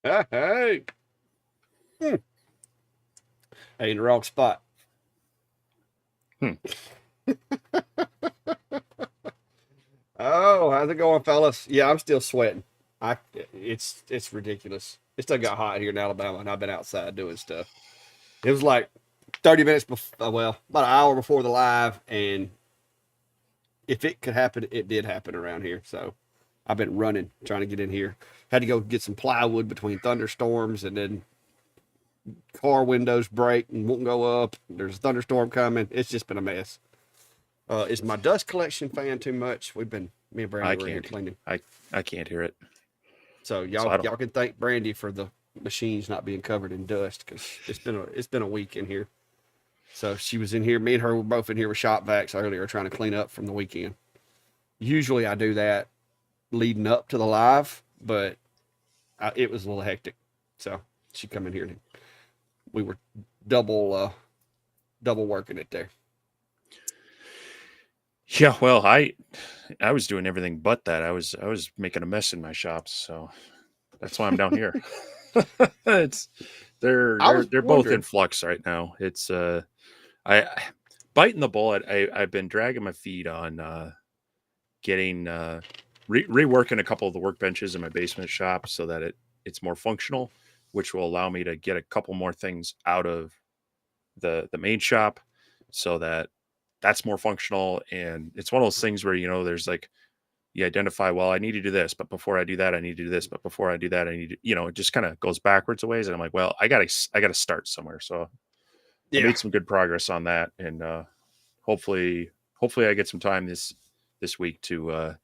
Hey, hmm. Hey, in the wrong spot. Hmm. Oh, how's it going, fellas? Yeah, I'm still sweating. It's ridiculous. It still got hot here in Alabama, and I've been outside doing stuff. It was like 30 minutes before, well, about an hour before the live, and if it could happen, it did happen around here. So I've been running, trying to get in here. Had to go get some plywood between thunderstorms, and then car windows break and won't go up. There's a thunderstorm coming. It's just been a mess. Is my dust collection fan too much? Me and Brandy I were in here can't. cleaning. I can't hear it. So So I don't. y'all can thank Brandy for the machines not being covered in dust because it's been a week in here. So she was in here. Me and her were both in here with shop vacs earlier trying to clean up from the weekend. Usually I do that leading up to the live, but it was a little hectic. So she come in here and we were double double working it there. Yeah. Well, I was doing everything but that. I was making a mess in my shops. So that's why I'm down here. it's I was they're both in wondering. flux right now. It's I biting the bullet. I've been dragging my feet on getting reworking a couple of the workbenches in my basement shop so that it's more functional, which will allow me to get a couple more things out of the main shop so that that's more functional. And it's one of those things where there's like you identify, well, I need to do this, but before I do that I need to do this, but before I do that I need to, it just kind of goes backwards a ways. And I'm like, well, I gotta start somewhere. So I Yeah. made some good progress on that. And hopefully I get some time this week to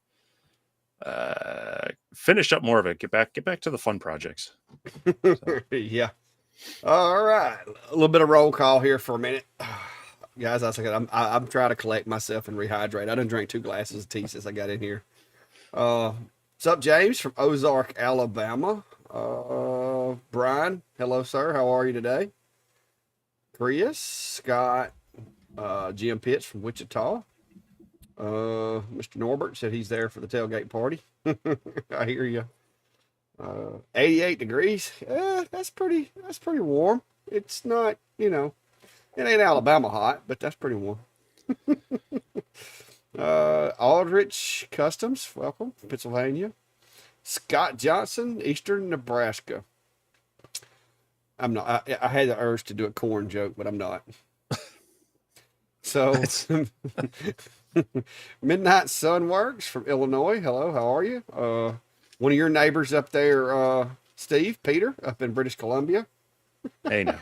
finish up more of it, get back to the fun projects. So Yeah. All right. A little bit of roll call here for a minute. Guys, I'm trying to collect myself and rehydrate. I done drank 2 glasses of tea since I got in here. What's up, James from Ozark, Alabama? Brian, hello, sir. How are you today? Chris, Scott, Jim Pitts from Wichita. Mr. Norbert said he's there for the tailgate party. I hear you. 88 degrees. That's pretty warm. It's not, it ain't Alabama hot, but that's pretty warm. Aldrich Customs, welcome, Pennsylvania. Scott Johnson, Eastern Nebraska. I'm not. I had the urge to do a corn joke, but I'm not. So, it's Midnight Sun Works from Illinois. Hello, how are you? One of your neighbors up there, Steve, Peter, up in British Columbia. hey now.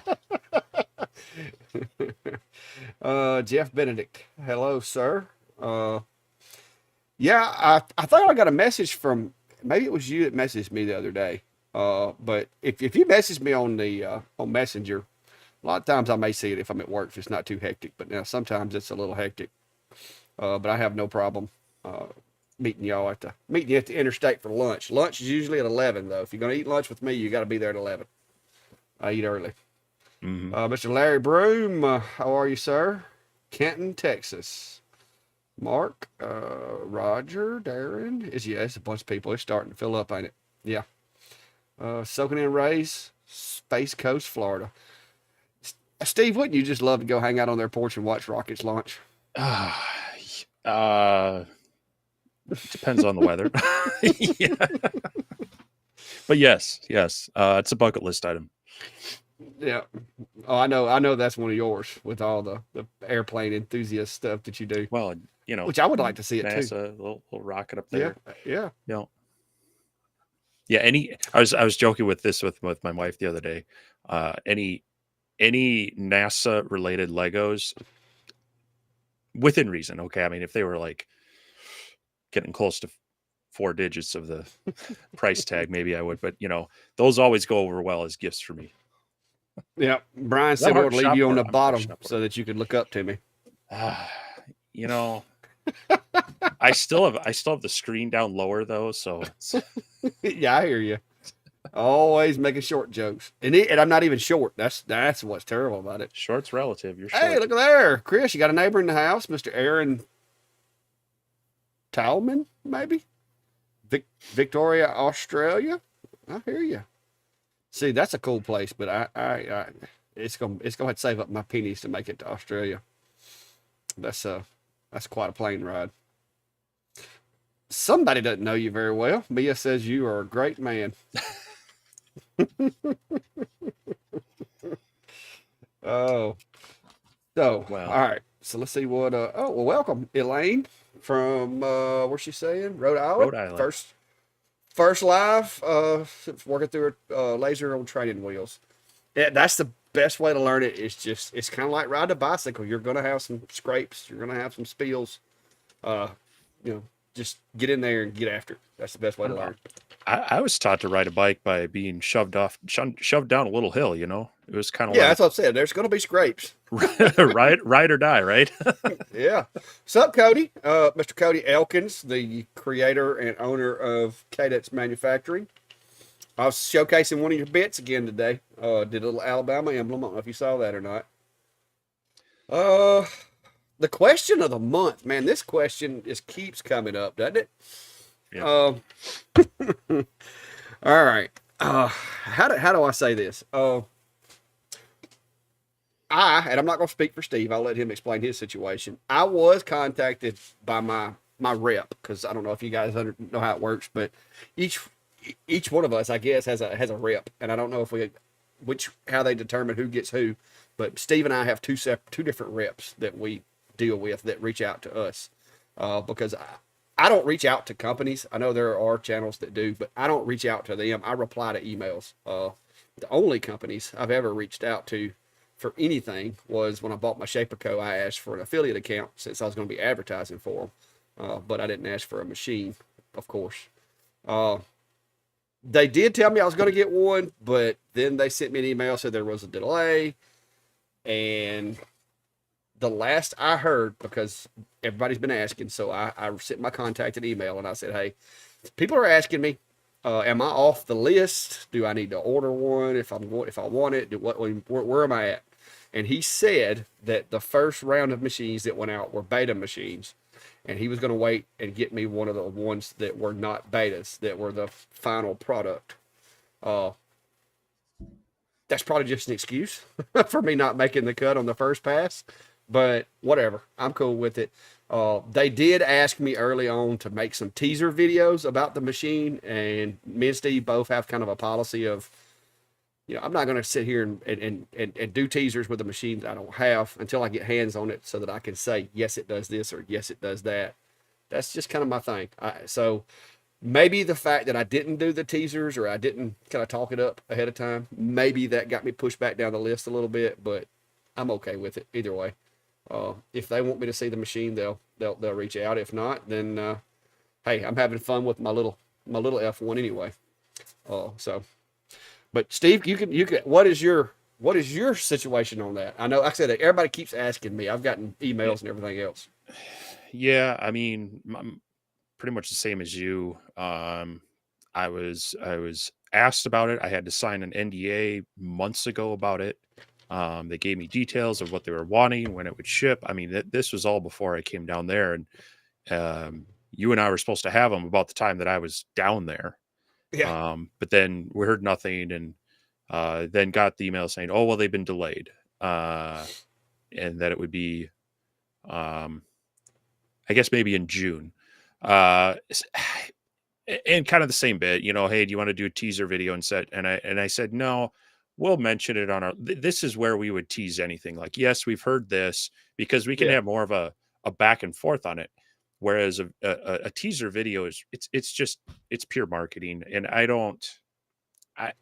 Jeff Benedict. Hello, sir. Uh, yeah, I thought I got a message from maybe it was you that messaged me the other day. But if you message me on the on Messenger, a lot of times I may see it if I'm at work if it's not too hectic. But now sometimes it's a little hectic. But I have no problem uh, meeting you at the interstate for lunch. Lunch is usually at 11 though. If you're gonna eat lunch with me, you got to be there at 11. I eat early. Hmm. Mr. Larry Broom, how are you, sir? Kenton, Texas. Mark, Roger, Darren is it's a bunch of people. It's starting to fill up, ain't it? Yeah. Soaking in rays, Space Coast, Florida. Steve, wouldn't you just love to go hang out on their porch and watch rockets launch? uh Depends on the weather. Yeah. But yes, it's a bucket list item. Yeah. Oh, I know that's one of yours with all the airplane enthusiast stuff that you do, Well, which I would like to see it too. NASA, little rocket up Yeah. there. Yeah. You know, yeah. I was joking with this with my wife the other day. Any NASA related Legos within reason. Okay, I mean if they were like getting close to four digits of the price tag, maybe I would. But those always go over well as gifts for me. Yeah. Brian Is that said we ought hard to to leave shop you on for? the I'm probably bottom shop for. so that you could look up to me. You know, I still have the screen down lower though, so it's Yeah, I hear you. Always making short jokes, and I'm not even short. That's what's terrible about it. short's relative. You're Hey, short. look at there, Chris. You got a neighbor in the house, Mr. Aaron Talman, maybe. Victoria, Australia. I hear you. See, that's a cool place, but it's gonna have to save up my pennies to make it to Australia. That's that's quite a plane ride. Somebody doesn't know you very well. Mia says you are a great man. Oh, so all Well, right. So let's see what. Oh, well, welcome Elaine from where's she saying? Rhode Island. Rhode Island. First live. Working through her laser on training wheels. Yeah, that's the best way to learn it. It's kind of like riding a bicycle. You're gonna have some scrapes. You're gonna have some spills. Uh, you know, just get in there and get after it. That's the best way to learn. I was taught to ride a bike by being shoved down a little hill. You know, it was kind of Yeah, like that's what I said. There's gonna be scrapes. ride or die, right? Yeah. Sup, Cody? Mr. Cody Elkins, the creator and owner of Cadence Manufacturing. I was showcasing one of your bits again today. Did a little Alabama emblem. I don't know if you saw that or not. Uh, the question of the month, man. This question just keeps coming up, doesn't it? Yeah. Um, all right. How do I say this? And I'm not going to speak for Steve. I'll let him explain his situation. I was contacted by my rep because I don't know if you guys know how it works, but each each one of us, I guess, has a rep, and I don't know if how they determine who gets who, but Steve and I have two different reps that we deal with that reach out to us, because I don't reach out to companies. I know there are channels that do, but I don't reach out to them. I reply to emails. The only companies I've ever reached out to for anything was when I bought my Shapeco. I asked for an affiliate account since I was going to be advertising for them, but I didn't ask for a machine, of course. Uh, they did tell me I was going to get one, but then they sent me an email said there was a delay, and the last I heard, because everybody's been asking, so I sent my contact an email and I said, hey, people are asking me, am I off the list? Do I need to order one? If I want it, where am I at? And he said that the first round of machines that went out were beta machines, and he was going to wait and get me one of the ones that were not betas, that were the final product. Uh, that's probably just an excuse for me not making the cut on the first pass, but whatever. I'm cool with it. They did ask me early on to make some teaser videos about the machine, and me and Steve both have kind of a policy of, I'm not going to sit here and do teasers with a machine that I don't have until I get hands on it so that I can say, yes, it does this or yes, it does that. That's just kind of my thing. So maybe the fact that I didn't do the teasers or I didn't kind of talk it up ahead of time, maybe that got me pushed back down the list a little bit, but I'm okay with it either way. If they want me to see the machine, they'll reach out. If not, then hey, I'm having fun with my little F1 anyway. So, but Steve, you can. What is your situation on that? I know, like I said, everybody keeps asking me. I've gotten Yeah. emails and everything else. Yeah, I mean, I'm pretty much the same as you. I was asked about it. I had to sign an NDA months ago about it. They gave me details of what they were wanting, when it would ship. I mean, this was all before I came down there, and you and I were supposed to have them about the time that I was down there. Yeah, But then we heard nothing, and then got the email saying, "Oh, well, they've been delayed," uh, and that it would be, um, I guess, maybe in June. Uh, and kind of the same bit, hey, do you want to do a teaser video and set? And I said, no, we'll mention it on our. This is where we would tease anything. Like, yes, we've heard this, because we can yeah, have more of a back and forth on it. Whereas a teaser video it's just it's pure marketing, and I don't. I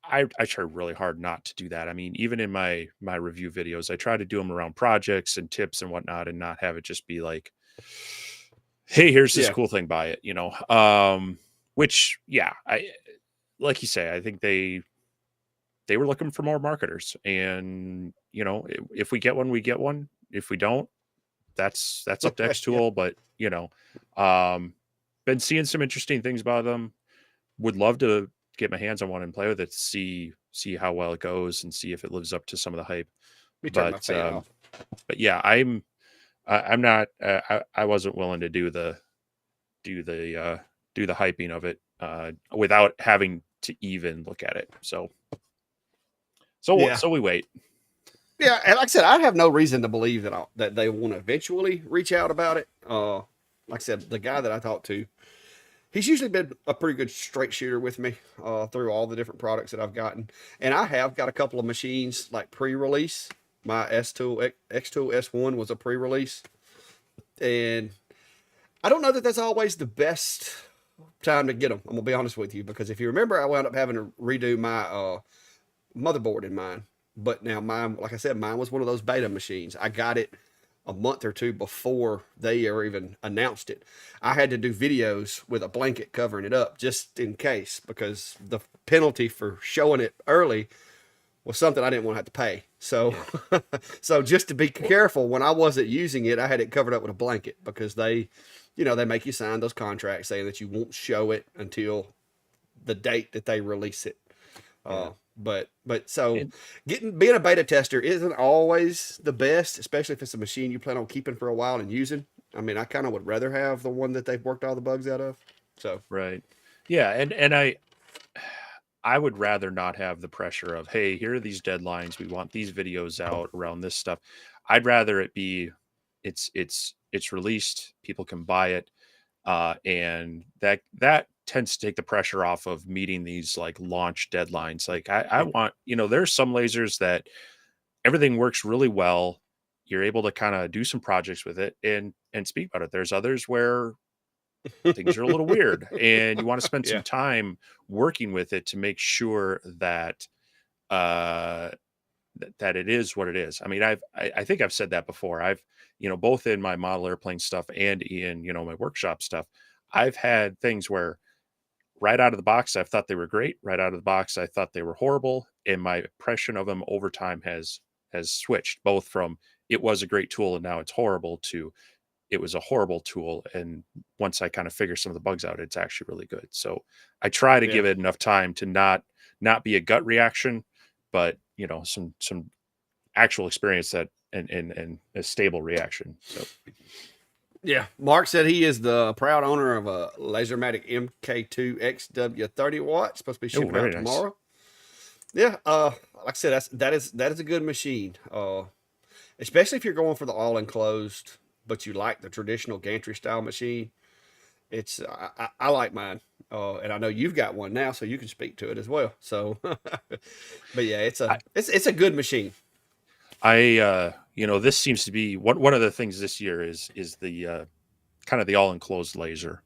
I try really hard not to do that. I mean, even in my review videos, I try to do them around projects and tips and whatnot, and not have it just be like, hey, here's this yeah, cool thing, buy it. Which, yeah, I like you say, I think they were looking for more marketers, and if we get one, we get one. If we don't, that's up to X yeah. Tool. But um, been seeing some interesting things about them. Would love to get my hands on one and play with it to see how well it goes and see if it lives up to some of the hype. Let me turn my But fan off. but yeah, I'm not. I wasn't willing to do the do the hyping of it without having even look at it. So Yeah. we wait. Yeah, and like I said, I have no reason to believe that they want to eventually reach out about it. Like I said, the guy that I talked to, he's usually been a pretty good straight shooter with me through all the different products that I've gotten, and I have got a couple of machines like pre-release. My X Tool S1 was a pre-release, and I don't know that that's always the best time to get them. I'm gonna be honest with you because if you remember, I wound up having to redo my motherboard in mine. But now mine, like I said, mine was one of those beta machines. I got it a month or two before they ever even announced it. I had to do videos with a blanket covering it up just in case because the penalty for showing it early was something I didn't want to have to pay. So, Yeah. so just to be careful when I wasn't using it, I had it covered up with a blanket because they make you sign those contracts saying that you won't show it until the date that they release it. Yeah. But so And being a beta tester isn't always the best, especially if it's a machine you plan on keeping for a while and using. I mean, I kind of would rather have the one that they've worked all the bugs out of. So right. Yeah, and I would rather not have the pressure of, hey, here are these deadlines. We want these videos out around this stuff. I'd rather it be it's released, people can buy it, and that tends to take the pressure off of meeting these like launch deadlines. Like I want, there's some lasers that everything works really well. You're able to kind of do some projects with it and speak about it. There's others where things are a little weird and you want to spend some yeah, time working with it to make sure that uh that it is what it is. I mean, I think I've said that before. I've, both in my model airplane stuff and in, my workshop stuff, I've had things where right out of the box I thought they were great, right out of the box I thought they were horrible, and my impression of them over time has switched both from it was a great tool and now it's horrible to it was a horrible tool, and once I kind of figure some of the bugs out, it's actually really good. So I try to yeah, give it enough time to not be a gut reaction, but some actual experience that and a stable reaction. So yeah. Mark said he is the proud owner of a Lasermatic MK2 XW 30 watts, supposed to be oh, shipping very out nice. tomorrow. Yeah, like I said, that is a good machine. Especially if you're going for the all enclosed, but you like the traditional gantry style machine. It's I like mine, and I know you've got one now, so you can speak to it as well. So, but yeah, I it's a good machine. this seems to be one of the things this year is the kind of the all enclosed laser.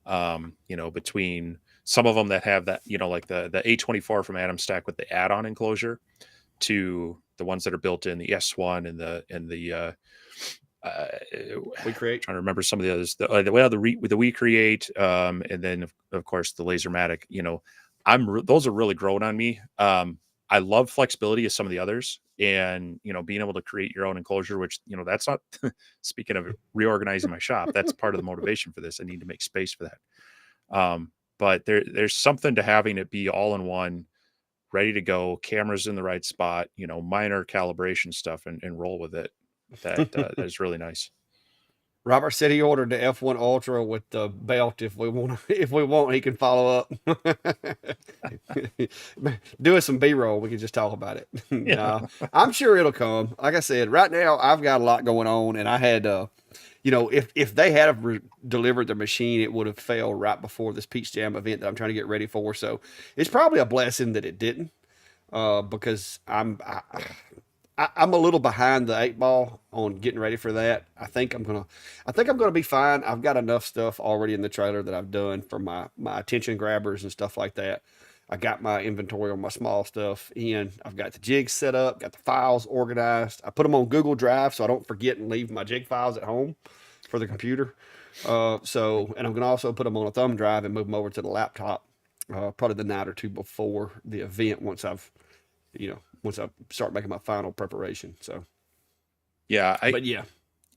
Between some of them that have that, like the A24 from Atom Stack with the add-on enclosure to the ones that are built in the S1 and the We create. trying to remember some of the others. The We Create, and then of course the Lasermatic. Those are really growing on me. I love flexibility of some of the others, and being able to create your own enclosure, which that's not. Speaking of reorganizing my shop, that's part of the motivation for this. I need to make space for that. But there's something to having it be all in one, ready to go, cameras in the right spot, minor calibration stuff, and roll with it. That is really nice. Robert said he ordered the F1 Ultra with the belt. If we want, if we want, he can follow up. Do us some B-roll. We can just talk about it. Yeah. No, I'm sure it'll come. Like I said, right now I've got a lot going on, and I had, if they had have delivered the machine, it would have failed right before this Peach Jam event that I'm trying to get ready for. So it's probably a blessing that it didn't, because I'm a little behind the eight ball on getting ready for that. I think I'm gonna be fine. I've got enough stuff already in the trailer that I've done for my attention grabbers and stuff like that. I got my inventory on my small stuff in. I've got the jigs set up, got the files organized. I put them on Google Drive so I don't forget and leave my jig files at home for the computer. And I'm gonna also put them on a thumb drive and move them over to the laptop, probably the night or two before the event once I start making my final preparation. So, Yeah, but yeah,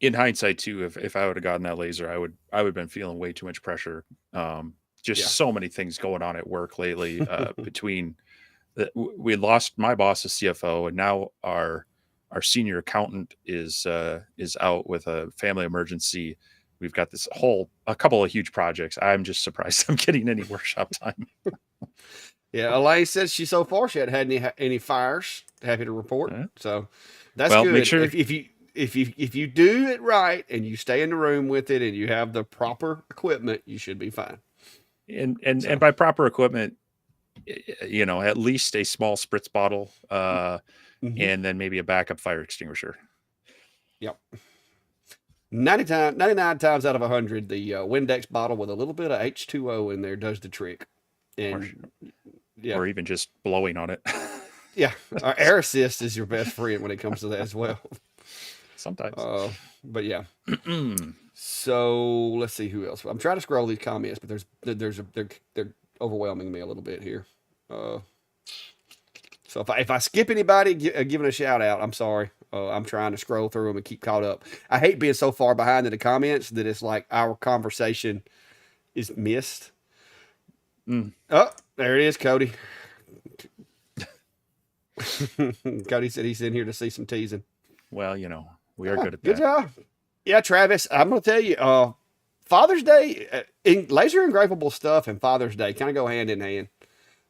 in hindsight too, if I would have gotten that laser, I would have been feeling way too much pressure. Just yeah, so many things going on at work lately. Between we lost my boss as CFO, and now our senior accountant is out with a family emergency. We've got a couple of huge projects. I'm just surprised I'm getting any workshop time. Yeah, Elaine said she so far she hadn't had any fires. Happy to report. Uh, So that's well, make good. sure. If you do it right and you stay in the room with it and you have the proper equipment, you should be fine. And So, by proper equipment, at least a small spritz bottle, mhm. and then maybe a backup fire extinguisher. Yep. 99 times out of 100, the Windex bottle with a little bit of H2O in there does the trick. or And yeah, or even just blowing on it. yeah, air assist is your best friend when it comes to that as well. Sometimes. But yeah. So let's see who else. I'm trying to scroll these comments, but they're overwhelming me a little bit here. Uh, so if I skip anybody giving a shout out, I'm sorry. I'm trying to scroll through them and keep caught up. I hate being so far behind in the comments that it's like our conversation is missed. Mm. Oh, there it is, Cody. Cody said he's in here to see some teasing. Well, we are good at Good that. job. Yeah, Travis, I'm gonna tell you, Father's Day, in laser engravable stuff and Father's Day kind of go hand in hand.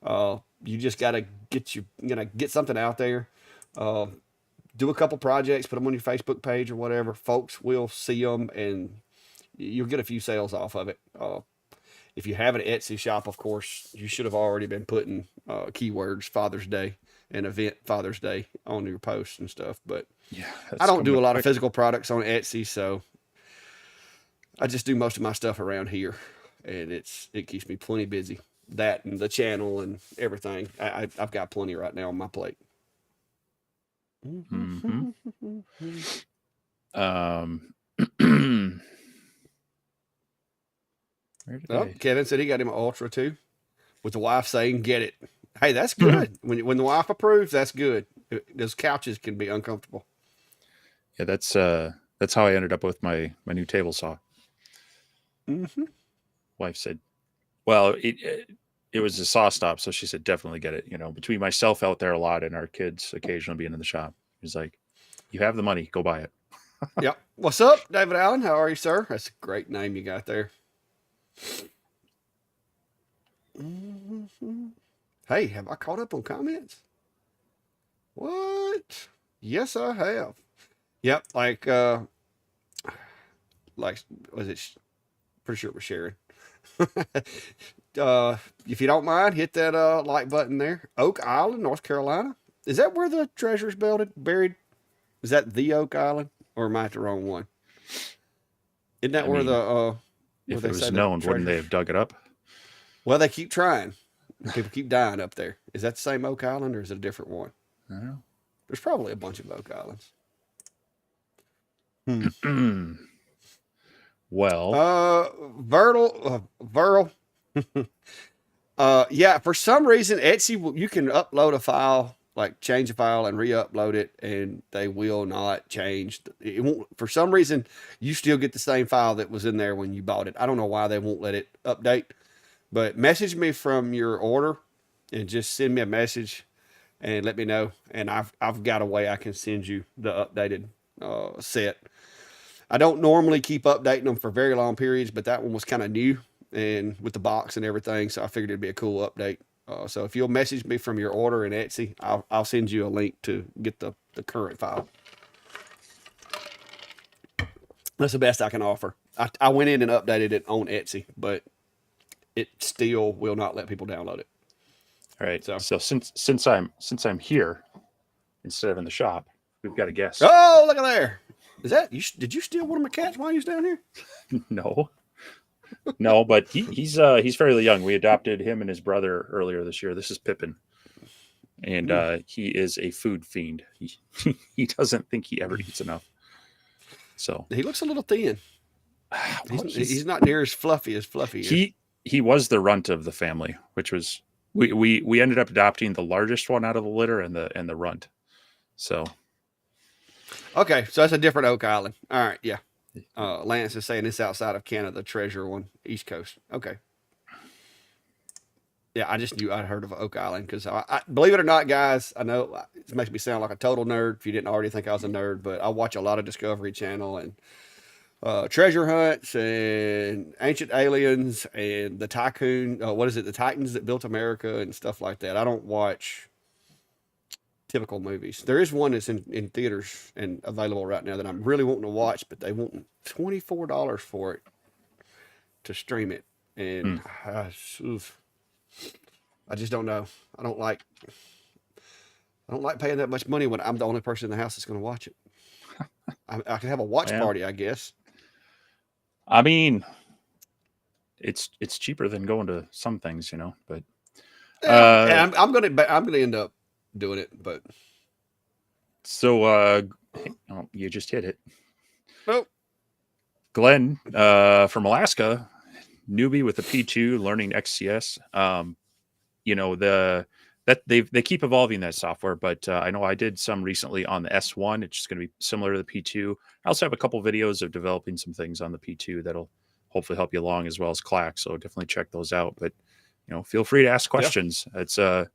You just gotta get something out there. Uh, do a couple projects, put them on your Facebook page or whatever. Folks will see them, and you'll get a few sales off of it. If you have an Etsy shop, of course, you should have already been putting keywords Father's Day and event Father's Day on your posts and stuff. But Yeah, I that's don't coming do a up lot of quick. physical products on Etsy, so I just do most of my stuff around here, and it keeps me plenty busy. That and the channel and everything. I've got plenty right now on my plate. Hmm. Um, where did Oh, I? Kevin said he got him an Ultra too, with the wife saying, "Get it." Hey, that's good. When the wife approves, that's good. Those couches can be uncomfortable. Yeah, that's how I ended up with my new table saw. Hmm. Wife said, "Well, it was a saw stop," so she said, "Definitely get it." Between myself out there a lot and our kids occasionally being in the shop, he's like, "You have the money, go buy it." Yep. What's up, David Allen? How are you, sir? That's a great name you got there. Mhm. Hey, have I caught up on comments? What? Yes, I have. Yep. Like was it? Pretty sure it was Sharon. If you don't mind, hit that like button there. Oak Island, North Carolina. Is that where the treasure's buried? Is that the Oak Island, or am I at the wrong one? Isn't that I mean, where if it they say was the known, wouldn't they treasures? have dug it up? Well, they keep trying. People keep dying up there. Is that the same Oak Island, or is it a different one? I don't There's probably a bunch of Oak Islands. Hmm. know. Well, Verl. Yeah, for some reason, Etsy, you can upload a file, like change a file and re-upload it, and they will not change. It won't, for some reason, you still get the same file that was in there when you bought it. I don't know why they won't let it update, but message me from your order and just send me a message and let me know. And I've got a way I can send you the updated set. I don't normally keep updating them for very long periods, but that one was kind of new and with the box and everything, so I figured it'd be a cool update. So if you'll message me from your order in Etsy, I'll send you a link to get the current file. That's the best I can offer. I went in and updated it on Etsy, but it still will not let people download it. all right. So, So since I'm here instead of in the shop, we've got a guest. oh, look at there. Is that you? Did you steal one of my cats while you was down here? No, no, but he's fairly young. We adopted him and his brother earlier this year. This is Pippin, and Mm. he is a food fiend. He he doesn't think he ever eats enough. So He looks a little thin. well, He's not near as Fluffy is. he was the runt of the family, which was we ended up adopting the largest one out of the litter and the runt. So Okay, so that's a different Oak Island. All right, yeah. Lance is saying it's outside of Canada, the treasure one, East Coast. Okay. Yeah, I just knew I'd heard of Oak Island because I believe it or not, guys, I know it makes me sound like a total nerd if you didn't already think I was a nerd, but I watch a lot of Discovery Channel and treasure hunts and ancient aliens and the tycoon. What is it? The Titans that built America and stuff like that. I don't watch typical movies. There is one that's in theaters and available right now that I'm really wanting to watch, but they want $24 for it to stream it, and Hmm. oof, I just don't know. I don't like I don't like paying that much money when I'm the only person in the house that's going to watch it. I can have a watch Well, party, I guess. I mean, it's cheaper than going to some things, but Yeah, uh and I'm gonna end up doing it, but so hey, oh, you just hit it. nope. Glenn from Alaska, newbie with a P2 learning XCS. The that they keep evolving that software, but I know I did some recently on the S1. It's just going to be similar to the P2. I also have a couple videos of developing some things on the P2 that'll hopefully help you along, as well as Clack. So definitely check those out. But feel free to ask Yeah, questions. It's a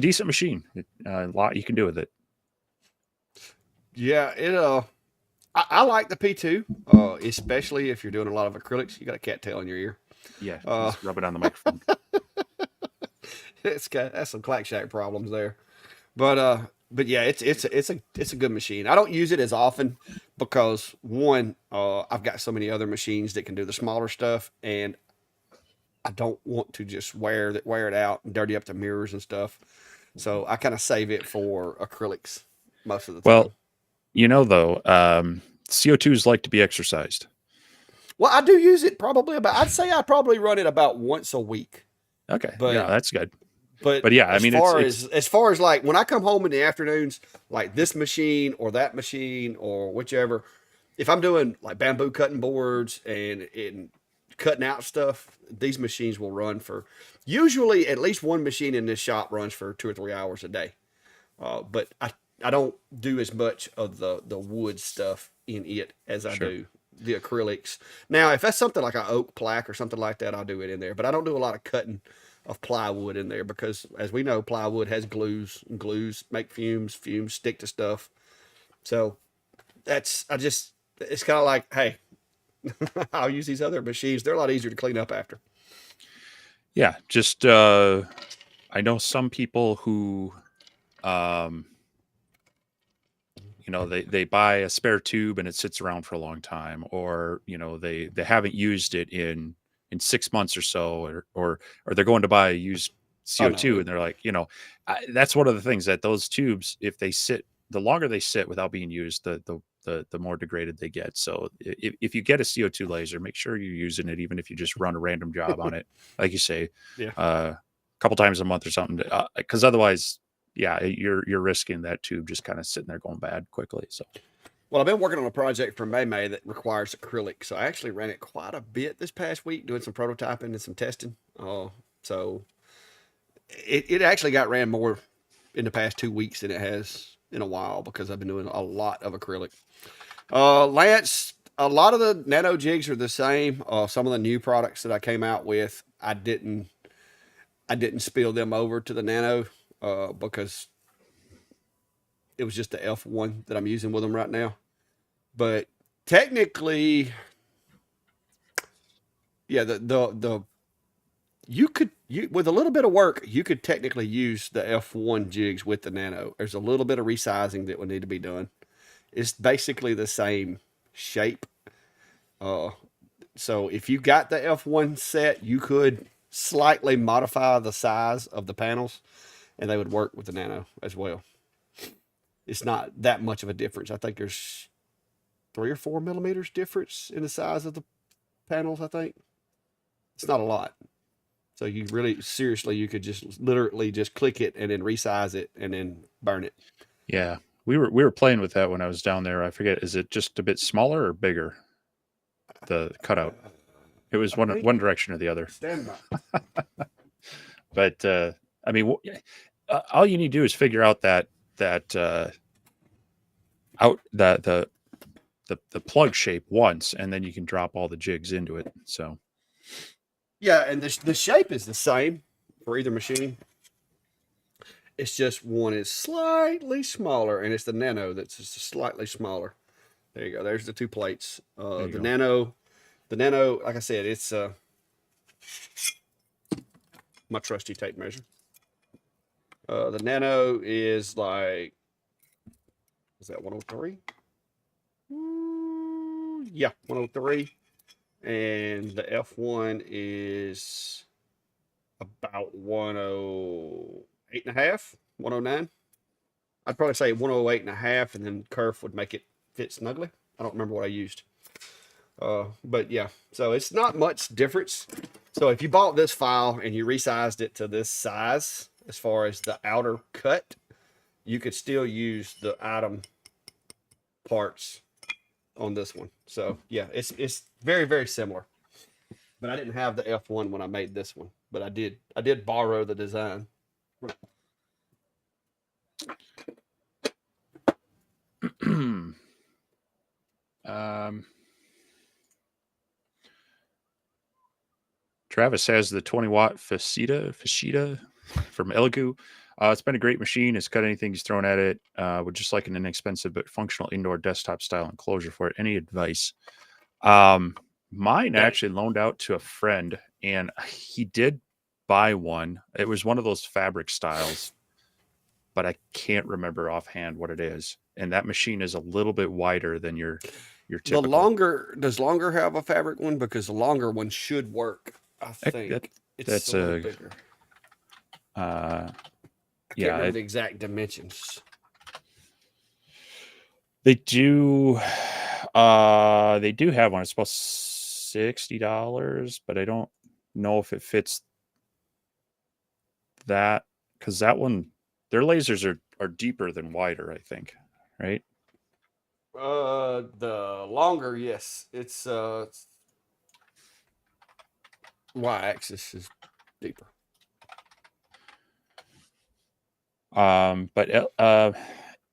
decent machine. A lot you can do with it. yeah. I like the P2, especially if you're doing a lot of acrylics. You got a cattail in your ear. Yeah, Uh, just rub it on the microphone. that's some clack shack problems there. But yeah, it's a good machine. I don't use it as often because one, I've got so many other machines that can do the smaller stuff, and I don't want to just wear it out and dirty up the mirrors and stuff. So I kind of save it for acrylics most of the Well, time. though, CO2s like to be exercised. Well, I do use it probably about. I'd say I probably run it about once a week. Okay, But yeah, that's good. but But yeah, I mean, as far as like when I come home in the afternoons, like this machine or that machine or whichever, if I'm doing like bamboo cutting boards and cutting out stuff, these machines will run for usually at least one machine in this shop runs for 2 or 3 hours a day. But I don't do as much of the wood stuff in it as I sure. do the acrylics. Now, if that's something like an oak plaque or something like that, I'll do it in there. But I don't do a lot of cutting of plywood in there because, as we know, plywood has glues, and glues make fumes. Fumes stick to stuff. So it's kind of like, hey, I'll use these other machines. They're a lot easier to clean up after. Yeah, just I know some people who um they buy a spare tube and it sits around for a long time, or they haven't used it in 6 months or so, or they're going to buy a used Oh no, CO2 and they're like, that's one of the things that those tubes, if they sit, the longer they sit without being used, the more degraded they get. So if you get a CO2 laser, make sure you're using it, even if you just run a random job on it, like you say, yeah. a couple times a month or something, because otherwise, yeah, you're risking that tube just kind of sitting there going bad quickly. So Well, I've been working on a project for May that requires acrylic, so I actually ran it quite a bit this past week, doing some prototyping and some testing. So it actually got ran more in the past 2 weeks than it has in a while because I've been doing a lot of acrylic. Lance, a lot of the nano jigs are the same. Some of the new products that I came out with, I didn't spill them over to the nano because it was just the F1 that I'm using with them right now. But technically, yeah, the you with a little bit of work, you could technically use the F1 jigs with the nano. There's a little bit of resizing that would need to be done. It's basically the same shape. Uh, so if you got the F1 set, you could slightly modify the size of the panels, and they would work with the nano as well. It's not that much of a difference. I think there's 3 or 4 millimeters difference in the size of the panels. I think it's not a lot. So you really seriously you could just literally just click it and then resize it and then burn it. yeah, we were playing with that when I was down there. I forget, is it just a bit smaller or bigger? The cutout. It was I think one direction or the other. stand by. But I mean, all you need to do is figure out that out the plug shape once, and then you can drop all the jigs into it. So Yeah, and the shape is the same for either machine. It's just one is slightly smaller, and it's the Nano that's just slightly smaller. There you go. There's the two plates. There you The go. Nano, the Nano. Like I said, it's my trusty tape measure. The Nano is like, is that 103? Yeah, 103. And the F1 is about 108 and a half, 109. I'd probably say 108 and a half, and then kerf would make it fit snugly. I don't remember what I used. But yeah, so it's not much difference. So if you bought this file and you resized it to this size, as far as the outer cut, you could still use the item parts on this one. So yeah, it's very very similar. But I didn't have the F1 when I made this one, but I did borrow the design. um, Travis has the 20-watt Fashida from Elegoo. It's been a great machine. It's cut anything he's thrown at it. Would just like an inexpensive but functional indoor desktop style enclosure for it. Any advice? Mine That actually loaned out to a friend, and he did buy one. It was one of those fabric styles, but I can't remember offhand what it is. And that machine is a little bit wider than your the typical. longer does longer have a fabric one because the longer one should work. I That, think it's a that's little a bigger. uh, I can't yeah. remember the exact dimensions. They do they do have one. It's about $60, but I don't know if it fits that because that one their lasers are deeper than wider, I think. Right? The longer, yes, it's y-axis is deeper. But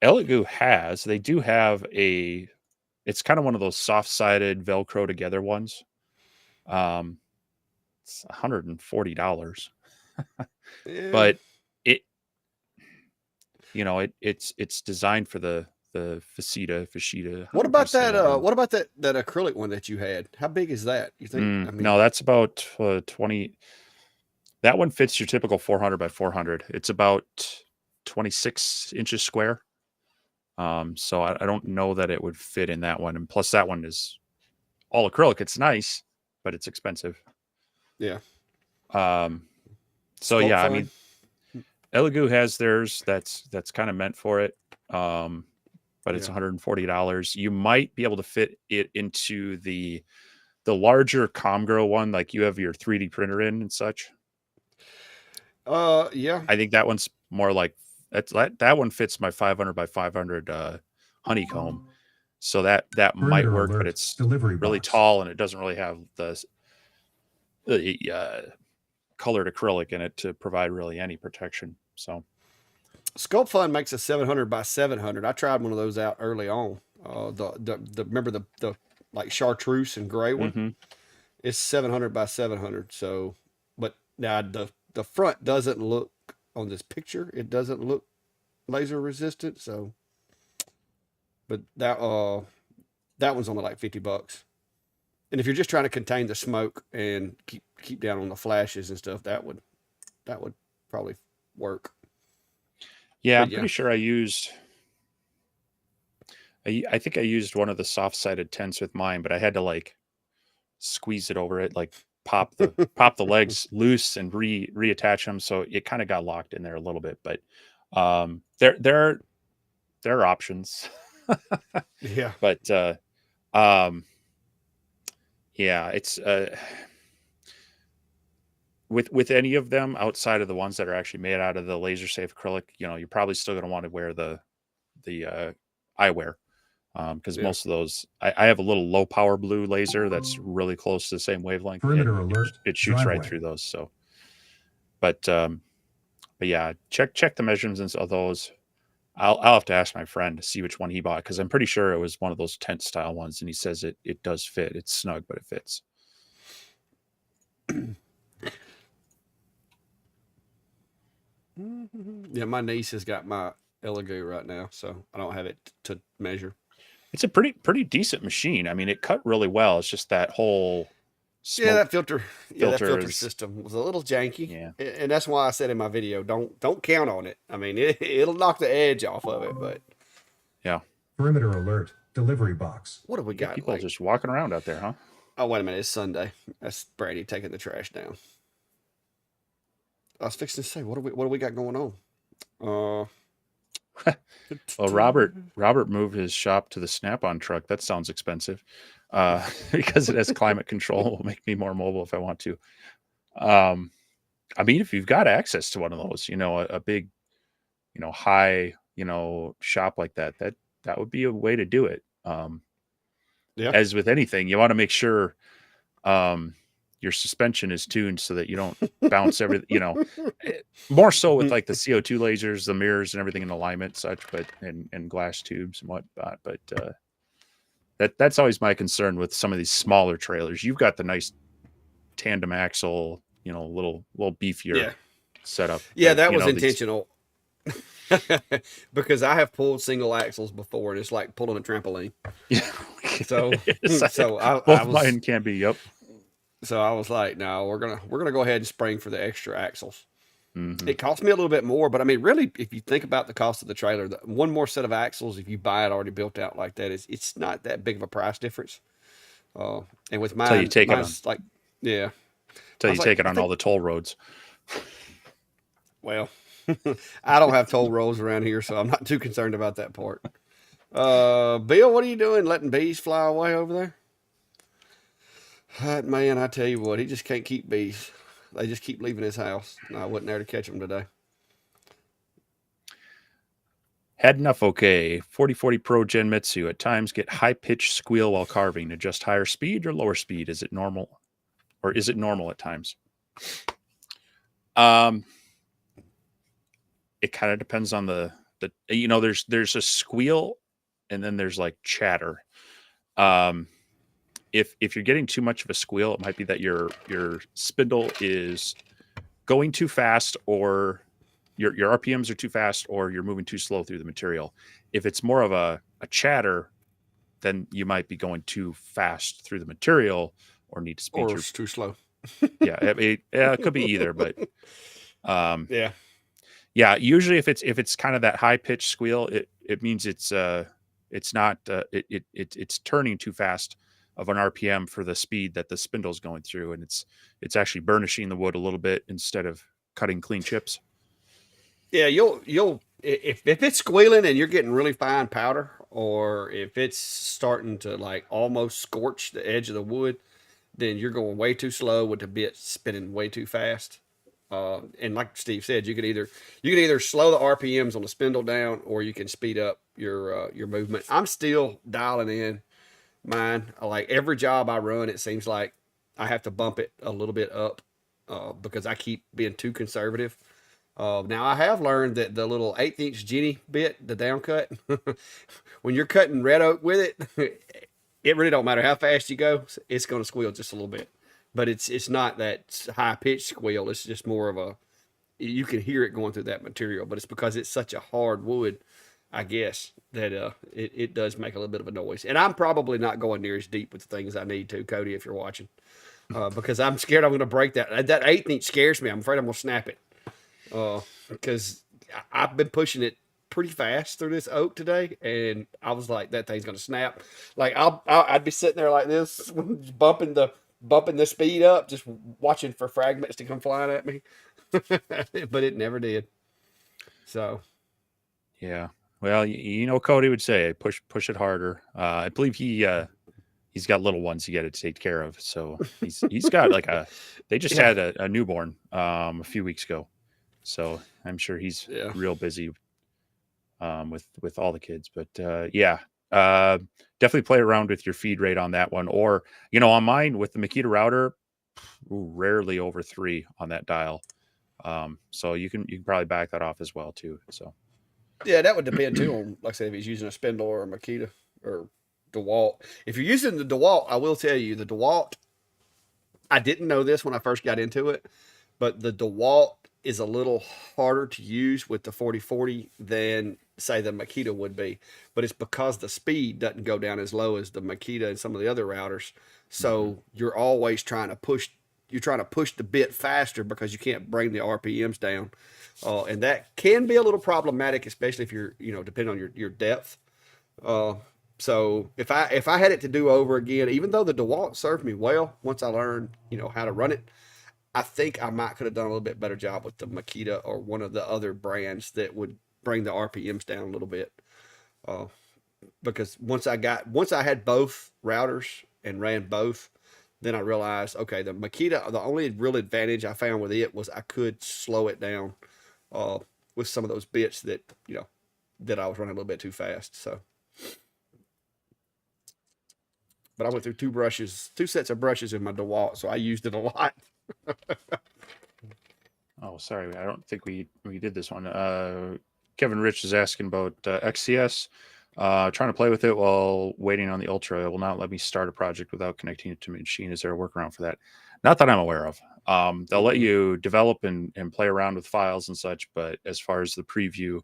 Elegoo they do have it's kind of one of those soft-sided Velcro together ones. Um, it's $140. Yeah. But it it's designed for the Fashida. How do you say that one? What about that acrylic one that you had? How big is that? You think? I mean, No, that's about 20. That one fits your typical 400 by 400. It's about 26 inches square. So I don't know that it would fit in that one. And plus, that one is all acrylic. It's nice, but it's expensive. yeah. Um, so Sculpt yeah, I fun. mean, Elegoo has theirs. That's kind of meant for it. But it's Yeah. $140. You might be able to fit it into the larger Comgrow one, like you have your 3D printer in and such. Yeah. I think that one's more like that one fits my 500 by 500 honeycomb. So that might Perimeter work, but alert. it's Delivery really box. tall and it doesn't really have the colored acrylic in it to provide really any protection. So Sculpt Fun makes a 700 by 700. I tried one of those out early on. The remember the like chartreuse and gray one. hmm It's 700 by 700. So, but now the front doesn't look on this picture. It doesn't look laser resistant. So, but that one's only like $50. And if you're just trying to contain the smoke and keep down on the flashes and stuff, that would probably work. yeah, But I'm yeah, pretty sure I think I used one of the soft sided tents with mine, but I had to like squeeze it over it, like pop the legs loose and reattach them, so it kind of got locked in there a little bit. But there are options. yeah. But um, yeah, it's with any of them outside of the ones that are actually made out of the laser safe acrylic, you're probably still going to want to wear the eyewear because Yeah. most of those I have a little low power blue laser that's really close to the same wavelength Perimeter and alert. it shoots right Driveway. through those. So but yeah, check the measurements of those. I'll have to ask my friend to see which one he bought because I'm pretty sure it was one of those tent style ones, and he says it does fit. It's snug, but it fits. Yeah, my niece has got my Elegoo right now, so I don't have it to measure. It's a pretty decent machine. I mean, it cut really well. It's just that whole Yeah, smoke that filter. Yeah, that filter filter is, system was a little janky, yeah. and that's why I said in my video, don't count on it. I mean, it'll knock the edge off of it, but Yeah. Perimeter alert. Delivery box. what have we You got got? people Like, just walking around out there, huh? oh wait a minute, it's Sunday. That's Brady taking the trash down. I was fixing to say, what do we got going on? Uh, Well, Robert moved his shop to the Snap-on truck. That sounds expensive. Because it has climate control, will make me more mobile if I want to. Um, I mean, if you've got access to one of those, a big, high, shop like that, that would be a way to do it. yeah. As with anything, you want to make sure um, your suspension is tuned so that you don't bounce more so with like the CO2 lasers, the mirrors and everything in alignment, such, but and glass tubes and whatnot. But that's always my concern with some of these smaller trailers. You've got the nice tandem axle, little beefier Yeah. setup. Yeah, But that was these, intentional. Because I have pulled single axles before, and it's like pulling a trampoline. yeah, So, Yes, so I both was, mine can be. Yep. so I was like, no, we're gonna go ahead and spring for the extra axles. Hmm. It cost me a little bit more, but I mean, really, if you think about the cost of the trailer, one more set of axles, if you buy it already built out like that, it's not that big of a price difference. And with Till you take it on. mine's like, yeah, I Till you was like, take it I on all think, the toll roads. well, I don't have toll roads around here, so I'm not too concerned about that part. Bill, what are you doing? Letting bees fly away over there? That man, I tell you what, he just can't keep bees. They just keep leaving his house. No, I wasn't there to catch them today. Had enough. Okay. 4040 Pro Genmitsu at times get high pitched squeal while carving. Adjust higher speed or lower speed. Is it normal? Or is it normal at times? Um, it kind of depends on the there's a squeal and then there's like chatter. Um, if you're getting too much of a squeal, it might be that your spindle is going too fast, or your RPMs are too fast, or you're moving too slow through the material. If it's more of a chatter, then you might be going too fast through the material or need to speed Or your. it's too slow. Yeah, it could be either, but um, Yeah. yeah, usually if it's kind of that high pitched squeal, it means it's not it's turning too fast of an RPM for the speed that the spindle's going through, and it's actually burnishing the wood a little bit instead of cutting clean chips. Yeah, you'll if it's squealing and you're getting really fine powder, or if it's starting to like almost scorch the edge of the wood, then you're going way too slow with the bit spinning way too fast. And like Steve said, you can either slow the RPMs on the spindle down, or you can speed up your movement. I'm still dialing in mine. Like every job I run, it seems like I have to bump it a little bit up because I keep being too conservative. Now I have learned that the little 1/8" Jenny bit, the down cut, when you're cutting red oak with it, it really don't matter how fast you go, it's going to squeal just a little bit. But it's not that high pitched squeal. It's just more of a, you can hear it going through that material, but it's because it's such a hard wood, I guess, that it does make a little bit of a noise. And I'm probably not going near as deep with the things I need to, Cody, if you're watching, because I'm scared I'm going to break that. That 1/8" scares me. I'm afraid I'm going to snap it because I've been pushing it pretty fast through this oak today, and I was like, that thing's gonna snap. Like I'd be sitting there like this, bumping the speed up, just watching for fragments to come flying at me, but it never did. So Yeah. Well, Cody would say push it harder. I believe he's got little ones he got to take care of, so he's got like they just yeah, had a newborn a few weeks ago, so I'm sure he's yeah, real busy with all the kids. But yeah, uh, definitely play around with your feed rate on that one, or on mine with the Makita router, rarely over 3 on that dial. So you can probably back that off as well too. So yeah. That would depend too on, like I said, if he's using a spindle or a Makita or DeWalt. If you're using the DeWalt, I will tell you the DeWalt. I didn't know this when I first got into it, but the DeWalt is a little harder to use with the 4040 than say the Makita would be. But it's because the speed doesn't go down as low as the Makita and some of the other routers. So you're always trying to push. You're trying to push the bit faster because you can't bring the RPMs down, and that can be a little problematic, especially if you're depending on your depth. So if I had it to do over again, even though the DeWalt served me well once I learned how to run it, I think I might could have done a little bit better job with the Makita or one of the other brands that would bring the RPMs down a little bit. Uh, because once I had both routers and ran both, then I realized, okay, the Makita, the only real advantage I found with it was I could slow it down uh, with some of those bits that I was running a little bit too fast. So, but I went through two sets of brushes in my DeWalt, so I used it a lot. Oh, sorry, I don't think we did this one. Kevin Rich is asking about XCS. Trying to play with it while waiting on the Ultra. It will not let me start a project without connecting it to my machine. Is there a workaround for that? Not that I'm aware of. They'll let you develop and play around with files and such, but as far as the preview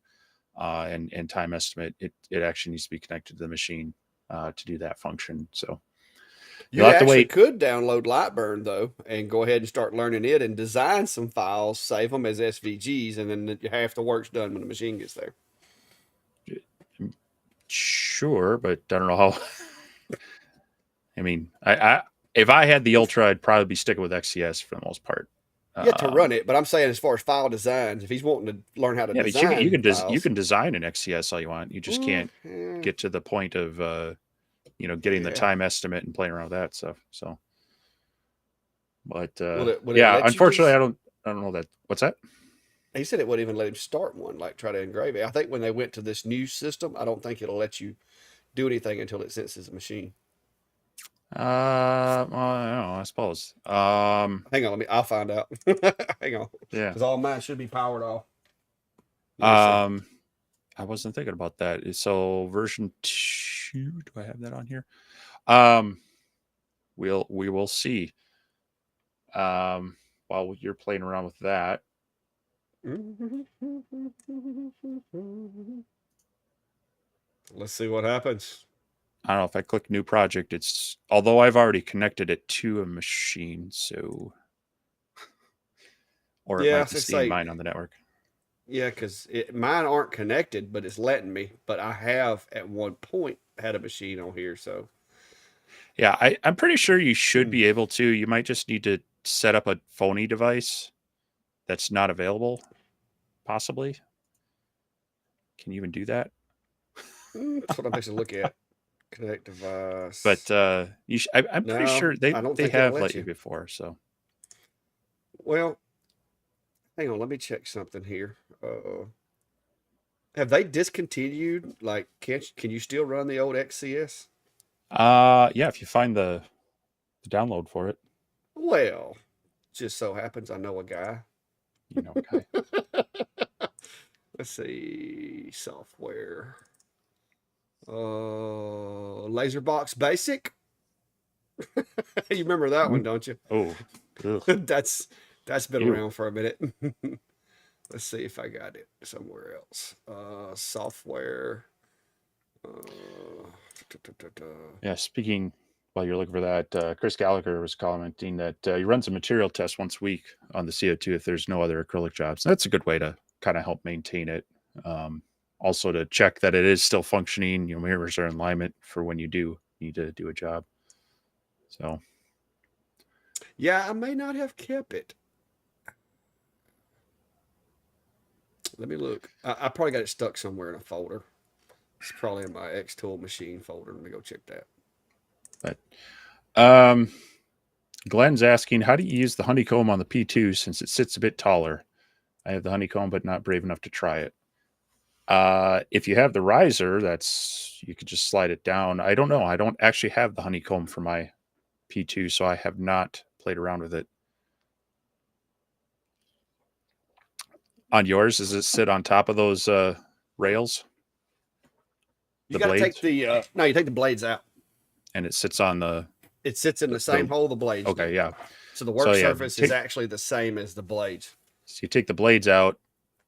and time estimate, it actually needs to be connected to the machine to do that function. So You you'll have to actually wait. could download Lightburn though, and go ahead and start learning it and design some files, save them as SVGs, and then half the work's done when the machine gets there. Sure, but I don't know how. I mean, I if I had the Ultra, I'd probably be sticking with XCS for the most part. Yeah, to run it, but I'm saying as far as file designs, if he's wanting to learn how to Yeah, but design you files, can design an XCS all you want. You just can't yeah. get to the point of getting the Yeah. time estimate and playing around with that stuff. So, but Will it yeah, let you unfortunately, I don't know that. What's that? He said it wouldn't even let him start one, like try to engrave it. I think when they went to this new system, I don't think it'll let you do anything until it senses a machine. Well, I don't know. I suppose. Hang on, I'll find out. Hang on, Yeah. because all mine should be powered off. Let me see. I wasn't thinking about that. So version 2, do I have that on here? We will see. While you're playing around with that, Let's see what happens. I don't know if I click new project, it's although I've already connected it to a machine, so or it Yeah, might be seeing mine on the network. Yeah, because mine aren't connected, but it's letting me. But I have at one point had a machine on here, so Yeah, I'm pretty sure you should be able to. You might just need to set up a phony device that's not available, possibly. Can you even do that? that's what I'm supposed to look at. Connect device. But I'm pretty No, sure I don't they think it'll have let let you you. before. So Well, hang on, let me check something here. Have they discontinued? Like, can you still run the old XCS? yeah, if you find the download for it, Well, just so happens I know a guy. okay. Let's see, software. Laserbox Basic. You remember that one, don't you? Oh, that's been Ew. around for a minute. Let's see if I got it somewhere else. Software. Yeah, speaking while you're looking for that, Chris Gallagher was commenting that he runs a material test once a week on the CO2 if there's no other acrylic jobs. That's a good way to kind of help maintain it. Also to check that it is still functioning. Mirrors are in alignment for when you do need to do a job. So Yeah, I may not have kept it. Let me look. I probably got it stuck somewhere in a folder. It's probably in my X-Tool machine folder. Let me go check that. But Glenn's asking, how do you use the honeycomb on the P2 since it sits a bit taller? I have the honeycomb, but not brave enough to try it. If you have the riser, you could just slide it down. I don't know. I don't actually have the honeycomb for my P2, so I have not played around with it. On yours, does it sit on top of those rails? You got to take the you take the blades out, and it sits on the. It sits in the same hole the blades. Okay, yeah. So the work yeah, surface is actually the same as the blades. So you take the blades out.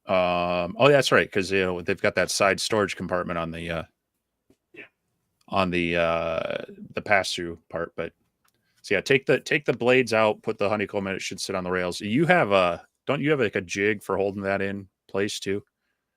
Oh, that's right, because they've got that side storage compartment on the pass-through part. But so yeah, take the blades out, put the honeycomb in. It should sit on the rails. You have don't you have like a jig for holding that in place too?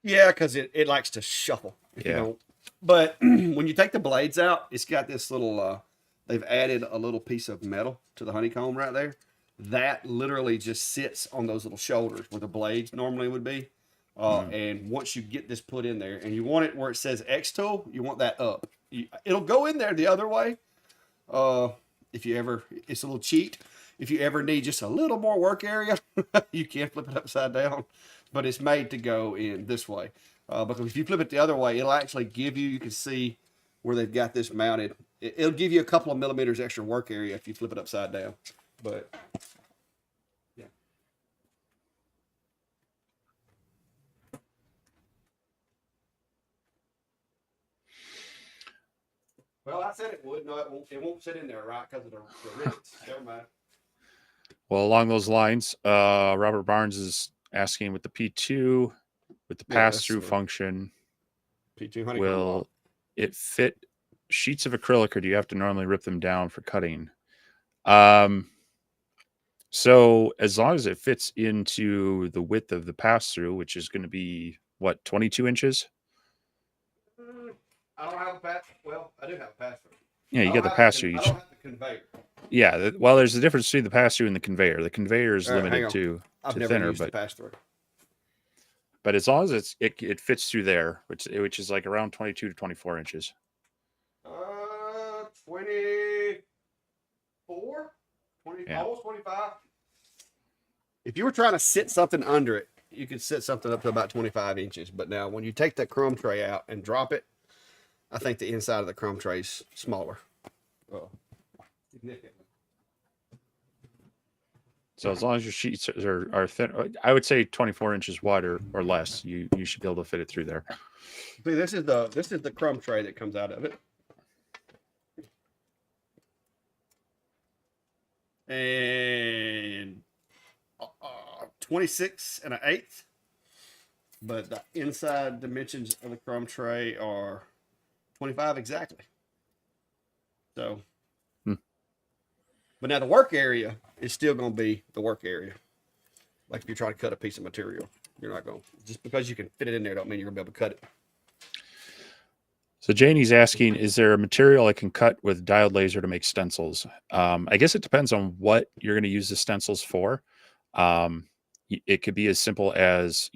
Yeah, because it likes to shuffle if you Yeah. don't. But when you take the blades out, it's got this little. They've added a little piece of metal to the honeycomb right there. That literally just sits on those little shoulders where the blades normally would be. And once you get this put in there, and you want it where it says X tool, you want that up. It'll go in there the other way. If you ever, it's a little cheat. If you ever need just a little more work area, you can flip it upside down, but it's made to go in this way. Because if you flip it the other way, it'll actually give you, you can see where they've got this mounted. It'll give you a couple of millimeters extra work area if you flip it upside down. But yeah. Well, I said it would. No, it won't. It won't sit in there, right? Because of the rivets. Never mind. Well, along those lines, Robert Barnes is asking with the P2, with the pass-through function, P2 honeycomb will lock. it fit sheets of acrylic, or do you have to normally rip them down for cutting? So as long as it fits into the width of the pass-through, which is going to be what, 22 inches? I don't have a pass. Well, I do have a pass through. Yeah, you got the pass-through. I don't have the conveyor. Yeah, well, there's a difference between the pass-through and the conveyor. The conveyor is limited to I've never thinner, used the but pass through. but as long as it fits through there, which is like around 22 to 24 inches. 24, 20, Yeah. almost 25. If you were trying to sit something under it, you could sit something up to about 25 inches. But now, when you take that crumb tray out and drop it, I think the inside of the crumb tray is smaller. Significantly. So as long as your sheets are thin, I would say 24 inches wide or less, you should be able to fit it through there. See, this is the crumb tray that comes out of it. And 26 and an eighth, but the inside dimensions of the crumb tray are 25 exactly. So, but now the work area is still going to be the work area. Like if you're trying to cut a piece of material, you're not going to, just because you can fit it in there don't mean you're going to be able to cut it. So Janie's asking, is there a material I can cut with diode laser to make stencils? I guess it depends on what you're going to use the stencils for. It could be as simple as,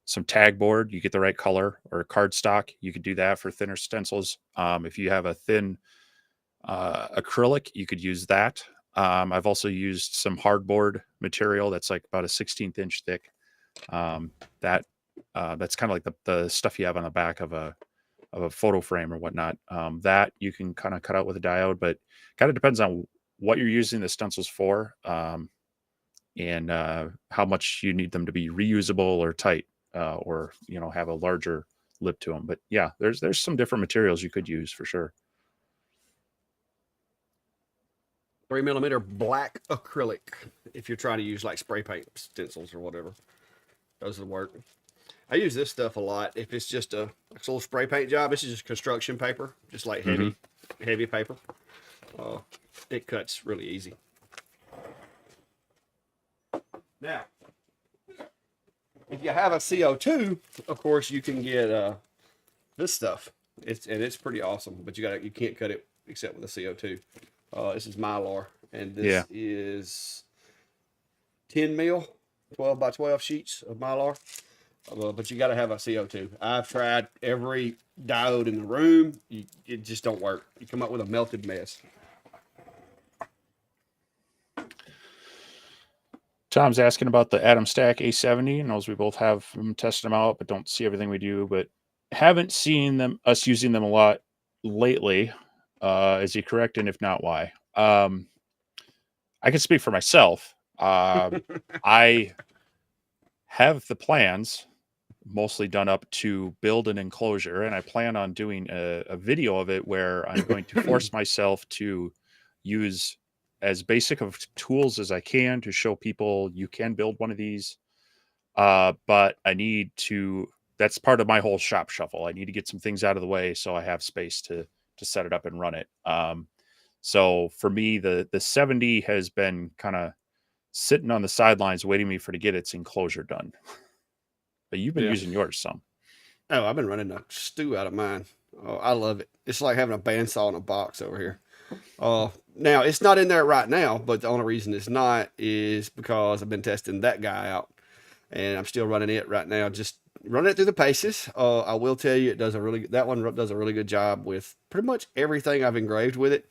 some tag board, you get the right color, or cardstock. You could do that for thinner stencils. If you have a thin acrylic, you could use that. I've also used some hardboard material that's like about a 16th inch thick. That's kind of like the stuff you have on the back of a photo frame or whatnot. That you can kind of cut out with a diode, but kind of depends on what you're using the stencils for, and how much you need them to be reusable or tight, or have a larger lip to them. But yeah, there's some different materials you could use for sure. 3mm black acrylic if you're trying to use like spray paint stencils or whatever. Those will work. I use this stuff a lot if it's just a little spray paint job. This is just construction paper, just like heavy paper. It cuts really easy. Now, if you have a CO2, of course you can get this stuff. It's pretty awesome, but you can't cut it except with a CO2. This is Mylar, and this is 10 mil, 12 by 12 sheets of Mylar. But you got to have a CO2. I've tried every diode in the room. It just don't work. You come up with a melted mess. Tom's asking about the Atom Stack A70. Knows we both have them, tested them out, but don't see everything we do. But haven't seen us using them a lot lately. Is he correct? And if not, why? I can speak for myself. I have the plans mostly done up to build an enclosure, and I plan on doing a video of it where I'm going to force myself to use as basic of tools as I can to show people you can build one of these. But I need to, that's part of my whole shop shuffle. I need to get some things out of the way so I have space to set it up and run it. So for me, the 70 has been kind of sitting on the sidelines waiting me for to get its enclosure done. But you've been Yeah. using yours some. Oh, I've been running a stew out of mine. Oh, I love it. It's like having a bandsaw in a box over here. Now it's not in there right now, but the only reason it's not is because I've been testing that guy out, and I'm still running it right now. Just running it through the paces. I will tell you, that one does a really good job with pretty much everything I've engraved with it.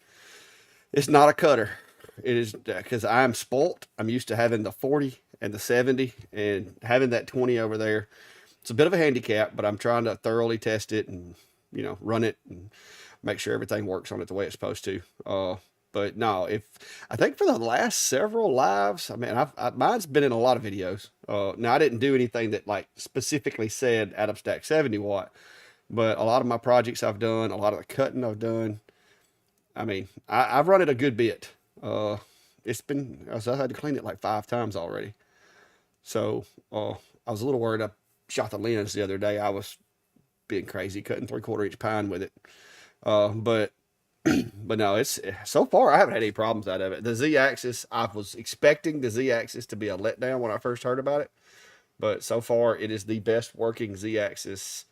It's not a cutter. It is because I'm spoilt. I'm used to having the 40 and the 70, and having that 20 over there. It's a bit of a handicap, but I'm trying to thoroughly test it and run it and make sure everything works on it the way it's supposed to. But no, if I think for the last several lives, I mean, mine's been in a lot of videos. Now I didn't do anything that like specifically said Adam Stack 70 watt, but a lot of my projects I've done, a lot of the cutting I've done. I mean, I've run it a good bit. I've had to clean it like 5 times already. So I was a little worried. I shot the lens the other day. I was being crazy, cutting 3/4 inch pine with it. But but no, it's so far I haven't had any problems out of it. The Z-axis, I was expecting the Z-axis to be a letdown when I first heard about it, but so far it is the best working Z-axis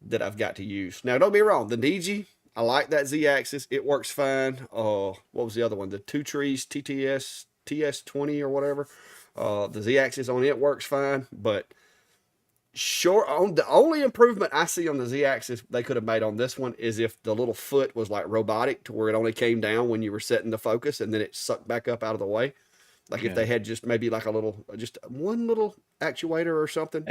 that I've got to use. Now, don't be wrong, the Niji, I like that Z-axis. It works fine. What was the other one? The Two Trees TTS TS20 or whatever. The Z-axis on it works fine, but the only improvement I see on the Z-axis they could have made on this one is if the little foot was like robotic to where it only came down when you were setting the focus and then it sucked back up out of the way. Like if they had just maybe like just one little actuator or something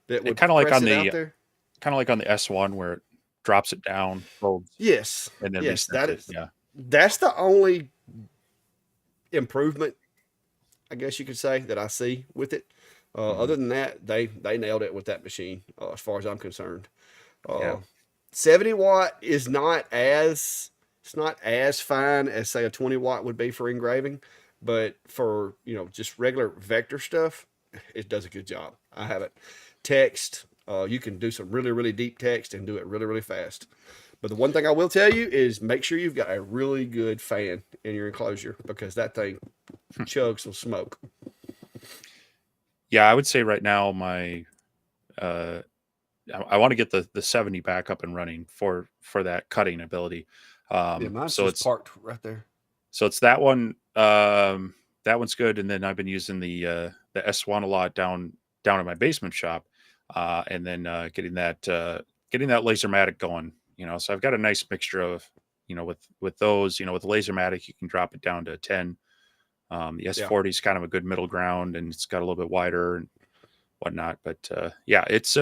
that would kind of like press on it the out there. kind of like on the S1 where it drops it down, folds, Yes, and then yes, resets it. Yeah, that's the only improvement, I guess you could say, that I see with it. Other than that, they nailed it with that machine, as far as I'm concerned. yeah. 70 watt is not as fine as say a 20 watt would be for engraving, but for just regular vector stuff, it does a good job. I have it. Text, you can do some really really deep text and do it really really fast. But the one thing I will tell you is make sure you've got a really good fan in your enclosure, because that thing chugs some smoke. Yeah, I would say right now my I want to get the 70 back up and running for that cutting ability. Yeah, mine's So just it's parked right there. it's that one. That one's good, and then I've been using the S1 a lot down in my basement shop, and then getting that Lasermatic going. So I've got a nice mixture of with those. With the Lasermatic, you can drop it down to 10. The S40 is kind of a good middle ground, and it's got a little bit wider and whatnot. But yeah, it's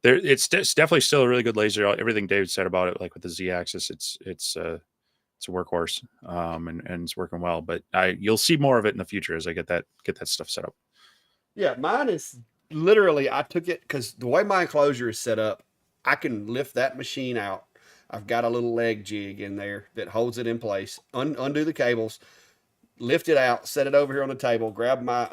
definitely still a really good laser. Everything David said about it, like with the Z-axis, it's a workhorse, and it's working well. But you'll see more of it in the future as I get that stuff set up. Yeah, mine is literally, I took it because the way my enclosure is set up, I can lift that machine out. I've got a little leg jig in there that holds it in place. Undo the cables, lift it out, set it over here on the table, grab my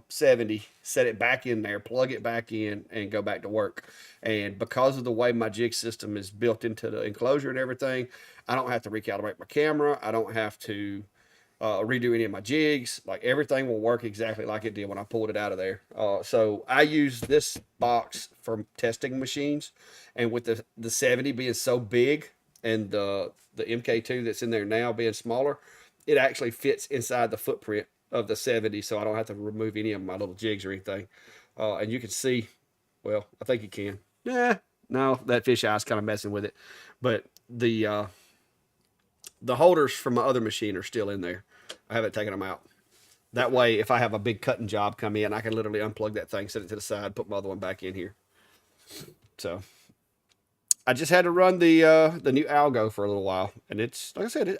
70, set it back in there, plug it back in, and go back to work. And because of the way my jig system is built into the enclosure and everything, I don't have to recalibrate my camera. I don't have to redo any of my jigs. Like, everything will work exactly like it did when I pulled it out of there. So I use this box for testing machines, and with the 70 being so big and the MK2 that's in there now being smaller, it actually fits inside the footprint of the 70, so I don't have to remove any of my little jigs or anything. And you can see, well, I think you can. No, that fish eye's kind of messing with it, but the holders from my other machine are still in there. I haven't taken them out. That way, if I have a big cutting job come in, I can literally unplug that thing, set it to the side, put my other one back in here. So I just had to run the new Algo for a little while, and it's like I said,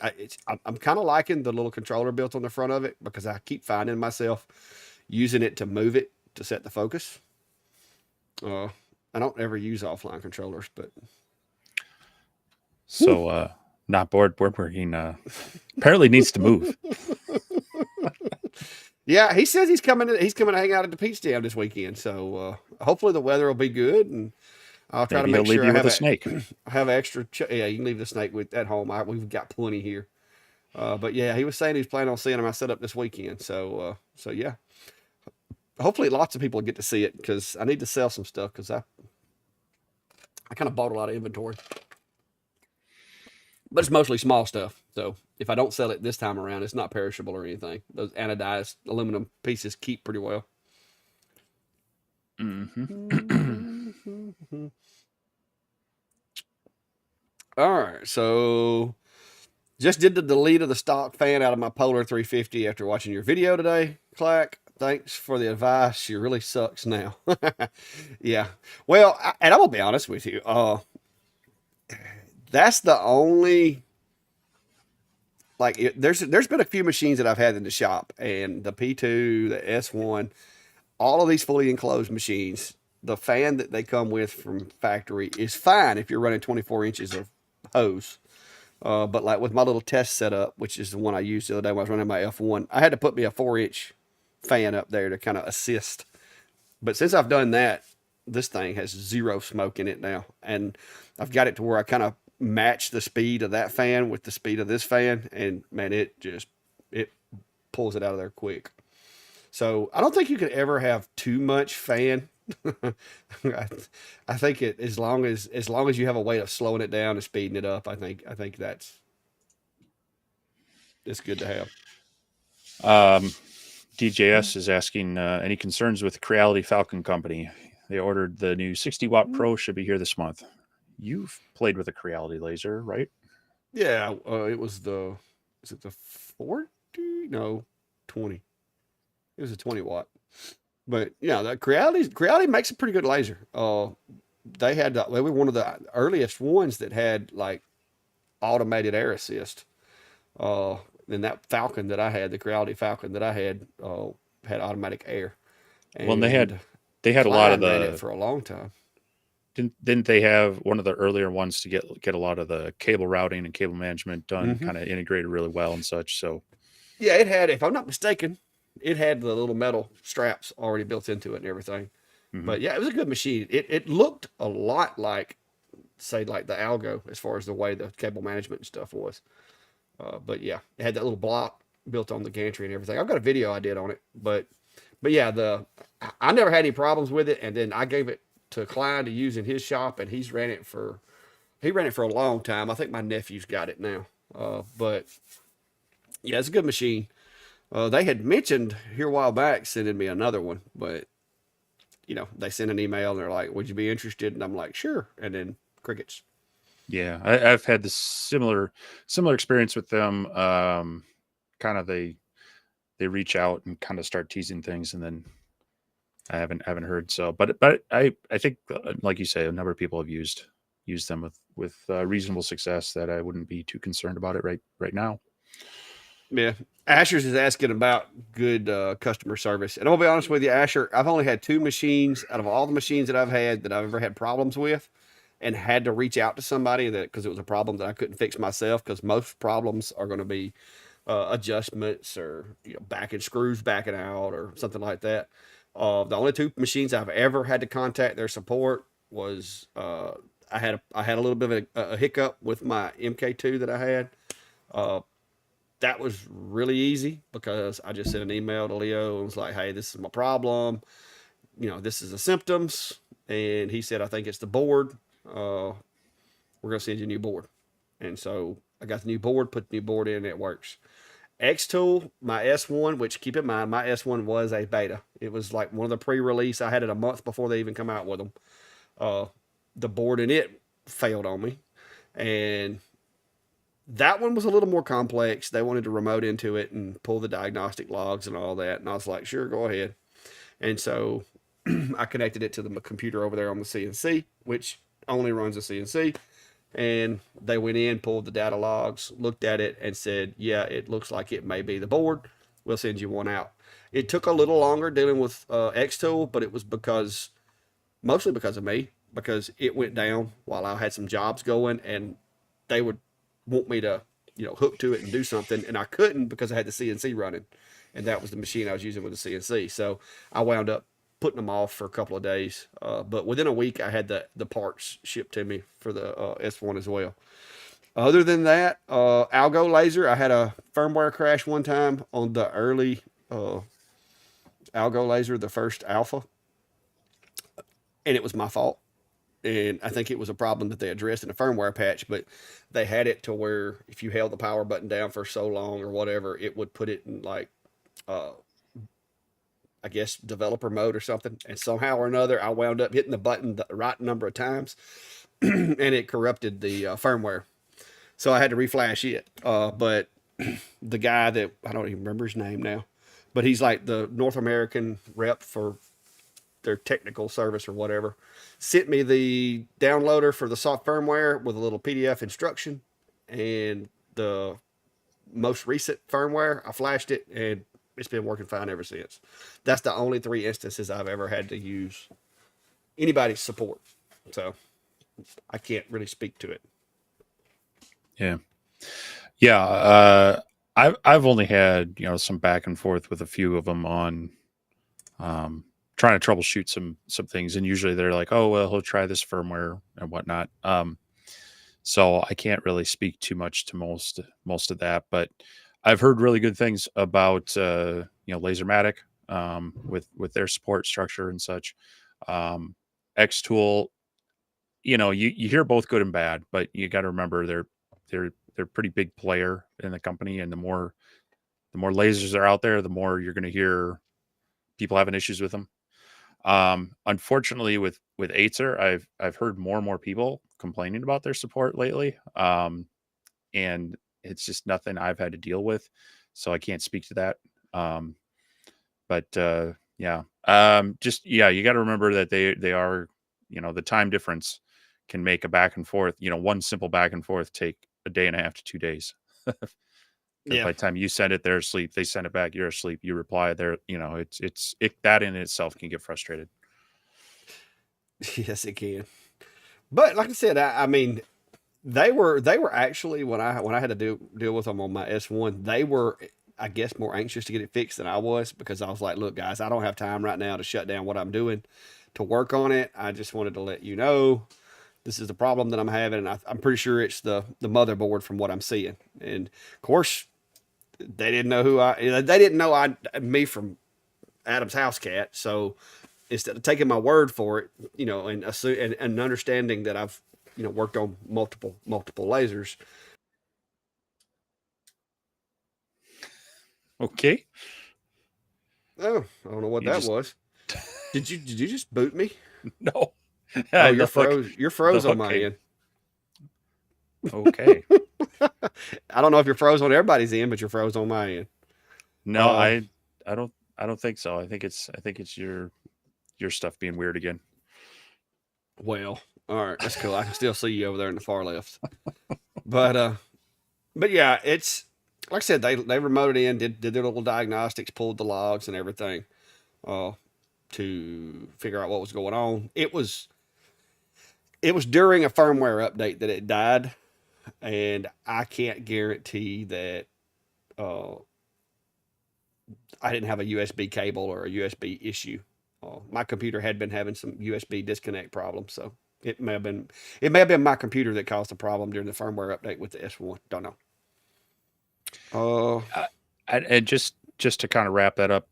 I'm kind of liking the little controller built on the front of it, because I keep finding myself using it to move it to set the focus. I don't ever use offline controllers, but So Not bored. Board working apparently needs to move. Yeah, he says he's coming. He's coming to hang out at the Peach Jam this weekend. So hopefully the weather will be good, and I'll try Maybe to he'll make leave sure you I with have a snake. I have extra. Yeah, you can leave the snake with at home. We've got plenty here. But yeah, he was saying he's planning on seeing him. I set up this weekend. So yeah, hopefully lots of people get to see it because I need to sell some stuff because I kind of bought a lot of inventory, but it's mostly small stuff. So if I don't sell it this time around, it's not perishable or anything. Those anodized aluminum pieces keep pretty well. All right, so just did the delete of the stock fan out of my Polar 350 after watching your video today, Clack. Thanks for the advice. She really sucks now. Yeah. Well, and I'm gonna be honest with you. That's the only there's been a few machines that I've had in the shop, and the P2, the S1, all of these fully enclosed machines. The fan that they come with from factory is fine if you're running 24 inches of hose. But like with my little test setup, which is the one I used the other day when I was running my F1, I had to put me a 4-inch fan up there to kind of assist. But since I've done that, this thing has zero smoke in it now. And I've got it to where I kind of match the speed of that fan with the speed of this fan. And man, it pulls it out of there quick. So I don't think you could ever have too much fan. I think as long as you have a way of slowing it down and speeding it up, I think it's good to have. DJS is asking any concerns with Creality Falcon Company. They ordered the new 60-watt Pro, should be here this month. You've played with a Creality laser, right? Yeah, it was is it the 40? No, 20. It was a 20 watt. But yeah, the Creality makes a pretty good laser. They were one of the earliest ones that had like automated air assist. And that Falcon that I had, the Creality Falcon that I had automatic air. Well, and they had a Klein lot of ran it the for a long time. didn't they have one of the earlier ones to get a lot of the cable routing and cable management done, kind of integrated really well and such. So yeah, it had, if I'm not mistaken, it had the little metal straps already built into it and everything. But yeah, it was a good machine. It looked a lot like, say, like the Algo as far as the way the cable management and stuff was. But yeah, it had that little block built on the gantry and everything. I've got a video I did on it, but yeah, I never had any problems with it. And then I gave it to Klein to use in his shop, and he ran it for a long time. I think my nephew's got it now. But yeah, it's a good machine. They had mentioned here a while back sending me another one, but they sent an email and they're like, "Would you be interested?" And I'm like, "Sure." And then crickets. yeah, I've had this similar experience with them. Kind of they reach out and kind of start teasing things, and then I haven't heard. So, but I think like you say, a number of people have used them with reasonable success. That I wouldn't be too concerned about it right now. Yeah. Asher's is asking about good customer service. And I'll be honest with you, Asher, I've only had 2 machines out of all the machines that I've had that I've ever had problems with and had to reach out to somebody because it was a problem that I couldn't fix myself, because most problems are going to be adjustments or backing screws backing out or something like that. The only 2 machines I've ever had to contact their support was I had a little bit of a hiccup with my MK2 that I had. That was really easy because I just sent an email to Leo and was like, "Hey, this is my problem. This is the symptoms." And he said, "I think it's the board. We're going to send you a new board." And so I got the new board, put the new board in, and it works. X-Tool, my S1, which keep in mind, my S1 was a beta. It was like one of the pre-release. I had it a month before they even come out with them. The board in it failed on me. And that one was a little more complex. They wanted to remote into it and pull the diagnostic logs and all that. And I was like, "Sure, go ahead." And so I connected it to the computer over there on the CNC, which only runs a CNC. And they went in, pulled the data logs, looked at it, and said, "Yeah, it looks like it may be the board. We'll send you one out." It took a little longer dealing with X-Tool, but it was mostly because of me, because it went down while I had some jobs going, and they would want me to, hook to it and do something, and I couldn't because I had the CNC running, and that was the machine I was using with the CNC. So I wound up putting them off for a couple of days. But within a week, I had the parts shipped to me for the S1 as well. Other than that, Algo laser, I had a firmware crash one time on the early Algo laser, the first alpha, and it was my fault. And I think it was a problem that they addressed in a firmware patch, but they had it to where if you held the power button down for so long or whatever, it would put it in like, I guess, developer mode or something. And somehow or another, I wound up hitting the button the right number of times, and it corrupted the firmware. So I had to reflash it. But the guy that I don't even remember his name now, but he's like the North American rep for their technical service or whatever, sent me the downloader for the soft firmware with a little PDF instruction and the most recent firmware. I flashed it and it's been working fine ever since. That's the only 3 instances I've ever had to use anybody's support. So I can't really speak to it. Yeah. Yeah. I've only had, some back and forth with a few of them on, trying to troubleshoot some things, and usually they're like, oh well, he'll try this firmware and whatnot. So I can't really speak too much to most of that, but I've heard really good things about Lasermatic, with their support structure and such. X Tool, you hear both good and bad, but you got to remember they're a pretty big player in the company, and the more lasers are out there, the more you're going to hear people having issues with them. Unfortunately, with Acer, I've heard more and more people complaining about their support lately, and it's just nothing I've had to deal with, so I can't speak to that. But yeah, you got to remember that they are, the time difference can make a back and forth. One simple back and forth take a day and a half to 2 days. Because by the time you send it, they're asleep. They send it back, you're asleep. You reply, they're, that in itself can get frustrated. Yes, it can. But like I said, I mean, they were actually when I had to deal with them on my S1, they were, I guess, more anxious to get it fixed than I was, because I was like, look, guys, I don't have time right now to shut down what I'm doing to work on it. I just wanted to let you know this is the problem that I'm having, and I'm pretty sure it's the motherboard from what I'm seeing. And of course, they didn't know they didn't know me from Adam's house cat. So instead of taking my word for it, and understanding that I've worked on multiple lasers. Okay. Oh, I don't know what that was. Did you just boot me? No. Oh, you're froze on my end. Okay. I don't know if you're froze on everybody's end, but you're froze on my end. No, I don't think so. I think it's your stuff being weird again. Well, all right, that's cool. I can still see you over there in the far left. But yeah, it's like I said, they remoted in, did their little diagnostics, pulled the logs and everything, to figure out what was going on. It was during a firmware update that it died, and I can't guarantee that I didn't have a USB cable or a USB issue. My computer had been having some USB disconnect problems, so it may have been my computer that caused the problem during the firmware update with the S1. Don't know. And just to kind of wrap that up,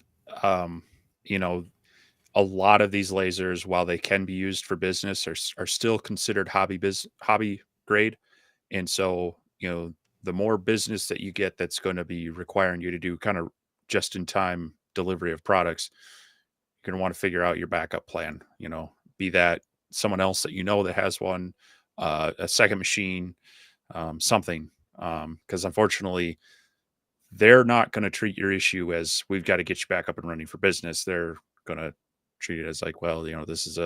a lot of these lasers, while they can be used for business, are still considered hobby grade. And so, the more business that you get that's going to be requiring you to do kind of just in time delivery of products, you're going to want to figure out your backup plan, be that someone else that has one, a second machine, something. Because unfortunately, they're not going to treat your issue as we've got to get you back up and running for business. They're going to treat it as like, well, this is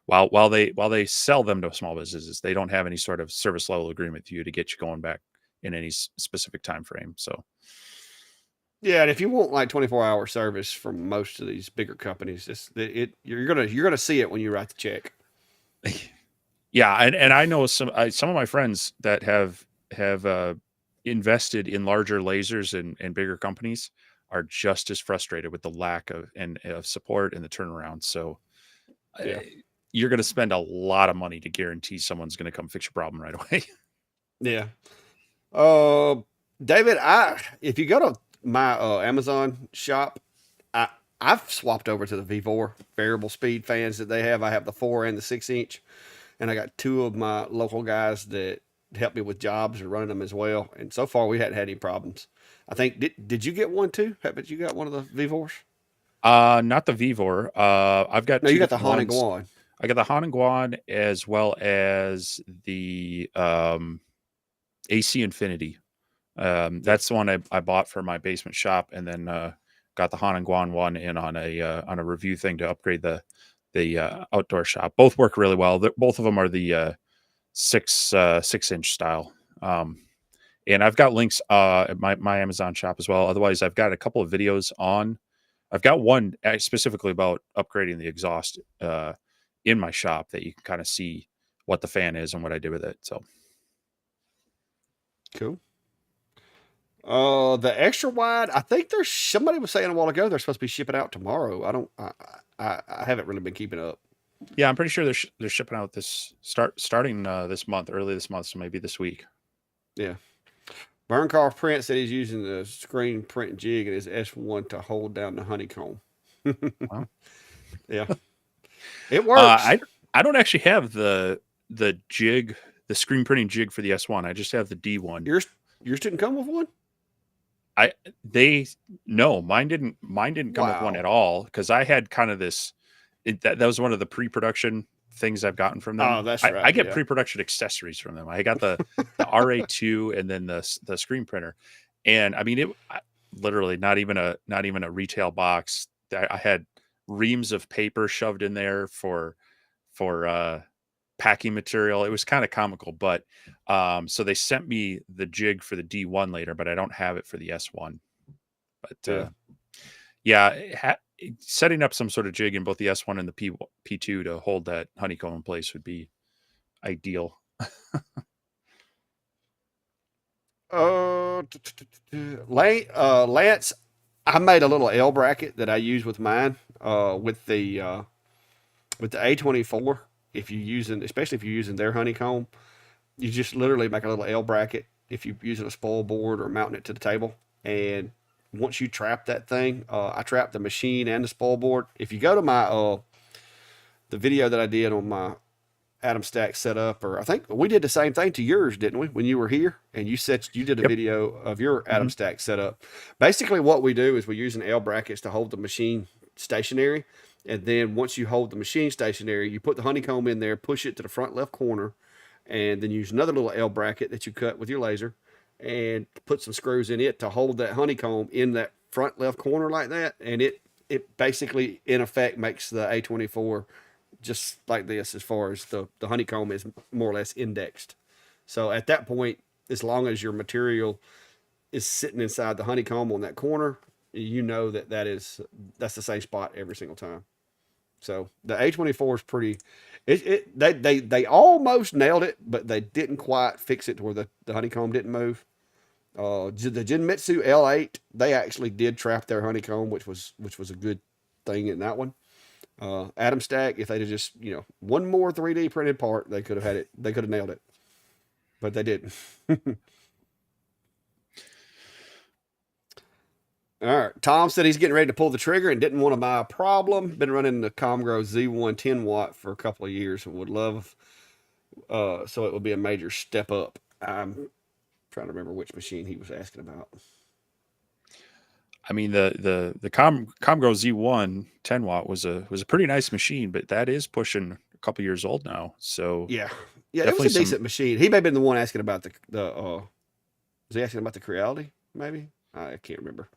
while they sell them to small businesses, they don't have any sort of service level agreement with you to get you going back in any specific time frame. So yeah, and if you want like 24-hour service from most of these bigger companies, you're gonna see it when you write the check. Yeah, and I know some of my friends that have have invested in larger lasers and bigger companies are just as frustrated with the lack of support and the turnaround. So Yeah. you're going to spend a lot of money to guarantee someone's going to come fix your problem right away. Yeah. David, if you go to my Amazon shop, I've swapped over to the V4 variable speed fans that they have. I have the 4 and the 6-inch, and I got 2 of my local guys that help me with jobs and running them as well. And so far, we hadn't had any problems. I think did you get one too? Haven't you got one of the V4s? Not the Vivor. I've got No, two you got the different Han and ones. Guan. I got the Han and Guan as well as the AC Infinity. That's the one I bought for my basement shop, and then got the Han and Guan one in on a review thing to upgrade the outdoor shop. Both work really well. Both of them are the 6-inch style. And I've got links at my Amazon shop as well. Otherwise, I've got a couple of videos on. I've got one specifically about upgrading the exhaust in my shop that you can kind of see what the fan is and what I did with it. So Cool. The extra wide, I think there's somebody was saying a while ago they're supposed to be shipping out tomorrow. I haven't really been keeping up. yeah, I'm pretty sure they're shipping out starting this month, early this month, so maybe this week. Yeah. Burncroft Print said he's using the screen print jig in his S1 to hold down the honeycomb. Wow. Yeah. It works. I don't actually have the jig, the screen printing jig for the S1. I just have the D1. Yours didn't come with one? Mine didn't come with one Wow. at all, because I had kind of this that was one of the pre-production things I've gotten from them. Oh, that's right. I get yeah. pre-production accessories from them. I got the RA2 and then the screen printer. And I mean, literally not even a retail box. I had reams of paper shoved in there for packing material. It was kind of comical, but so they sent me the jig for the D1 later, but I don't have it for the S1. But setting up some sort of jig in both the S1 and the P2 to hold that honeycomb in place would be ideal. Lance, I made a little L bracket that I use with mine. With the A24. Especially if you're using their honeycomb, you just literally make a little L bracket if you're using a spoil board or mounting it to the table. And once you trap that thing, I trap the machine and the spoil board. If you go to my the video that I did on my Adam Stack setup, or I think we did the same thing to yours, didn't we? When you were here and you did a video of your Adam Stack setup. Basically, what we do is we use an L brackets to hold the machine stationary. And then once you hold the machine stationary, you put the honeycomb in there, push it to the front left corner, and then use another little L bracket that you cut with your laser and put some screws in it to hold that honeycomb in that front left corner like that. And it basically, in effect, makes the A24 just like this as far as the honeycomb is more or less indexed. So at that point, as long as your material is sitting inside the honeycomb on that corner, you know that's the same spot every single time. So the A24 is pretty. They almost nailed it, but they didn't quite fix it to where the honeycomb didn't move. The Genmitsu L8, they actually did trap their honeycomb, which was a good thing in that one. Adam Stack, if they'd have just one more 3D printed part, they could have had it. They could have nailed it, but they didn't. All right. Tom said he's getting ready to pull the trigger and didn't want to buy a problem. Been running the Comgrow Z1 10 watt for a couple of years and would love, so it would be a major step up. I'm trying to remember which machine he was asking about. I mean, the Comgrow Z1 10 watt was a pretty nice machine, but that is pushing a couple years old now. So yeah, it was a decent machine. He may have been the one asking about was he asking about the Creality? Maybe I can't remember.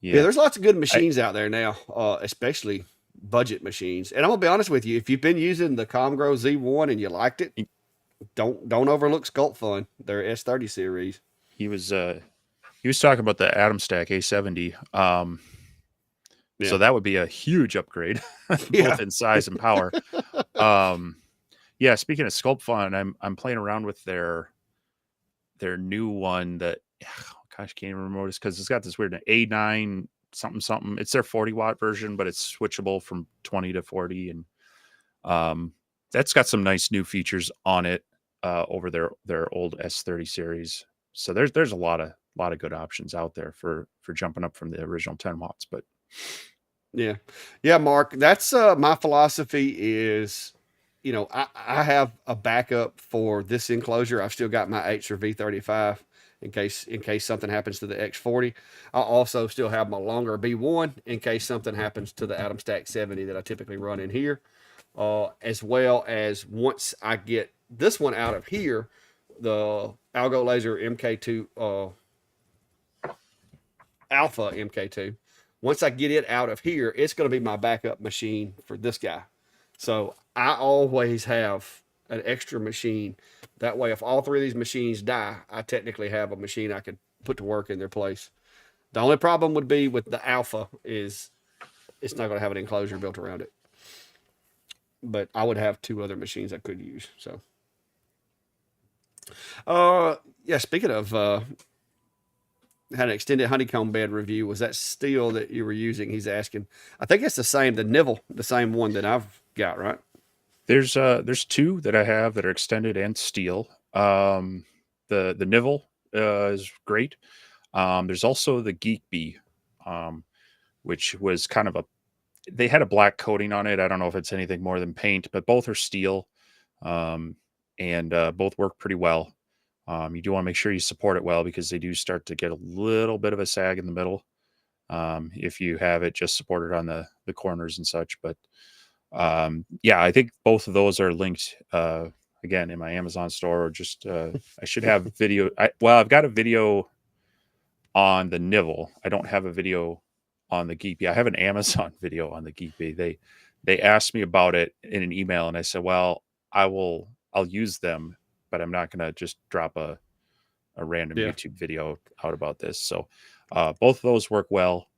Yeah, there's lots of good machines out there now, especially budget machines. And I'm gonna be honest with you, if you've been using the Comgrow Z1 and you liked it, don't overlook Sculpt Fun. Their S30 series. He was talking about the Adam Stack A70. So that would be a huge upgrade, both in size and power. Speaking of Sculpt Fun, I'm playing around with their their new one that, gosh, I can't even remember this because it's got this weird A9 something something. It's their 40-watt version, but it's switchable from 20 to 40, and that's got some nice new features on it over their old S30 series. So there's a lot of good options out there for jumping up from the original 10 watts. But yeah, Mark, that's my philosophy is, I have a backup for this enclosure. I've still got my Acer V35 in case something happens to the X40. I also still have my longer B1 in case something happens to the Atom Stack 70 that I typically run in here. As well as once I get this one out of here, the Algo Laser MK2 Alpha MK2. Once I get it out of here, it's going to be my backup machine for this guy. So I always have an extra machine. That way, if all three of these machines die, I technically have a machine I could put to work in their place. The only problem would be with the Alpha is it's not going to have an enclosure built around it. But I would have two other machines I could use. So, yeah. Speaking of, had an extended honeycomb bed review. Was that steel that you were using? He's asking. I think it's the same. The Nivel, the same one that I've got, right? there's two that I have that are extended and steel. The Nivel is great. There's also the Geek Bee, which was kind of they had a black coating on it. I don't know if it's anything more than paint, but both are steel, and both work pretty well. You do want to make sure you support it well because they do start to get a little bit of a sag in the middle if you have it just supported on the corners and such. But yeah, I think both of those are linked again in my Amazon store, or just I should have video. I've got a video on the Nivel. I don't have a video on the Geek Bee. I have an Amazon video on the Geek Bee. They asked me about it in an email, and I said, well, I'll use them, but I'm not going to just drop a random YouTube video out about this. So both of those work well.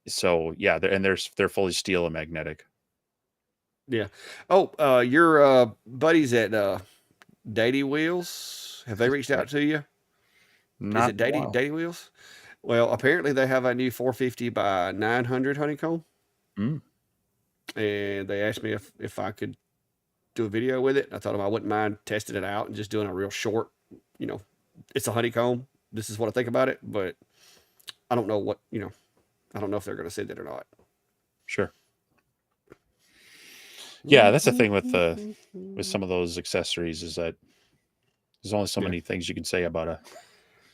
So yeah, they're fully steel and magnetic. Yeah. Oh, your buddies at Daddy Wheels, have they reached out to you? Is it Daddy Wheels? Well, apparently they have a new 450 by 900 honeycomb. And they asked me if I could do a video with it. I told them I wouldn't mind testing it out and just doing a real short, it's a honeycomb. This is what I think about it, but I don't know what, I don't know if they're going to say that or not. Sure. Yeah, that's the thing with some of those accessories is that there's only so many things you can say about a.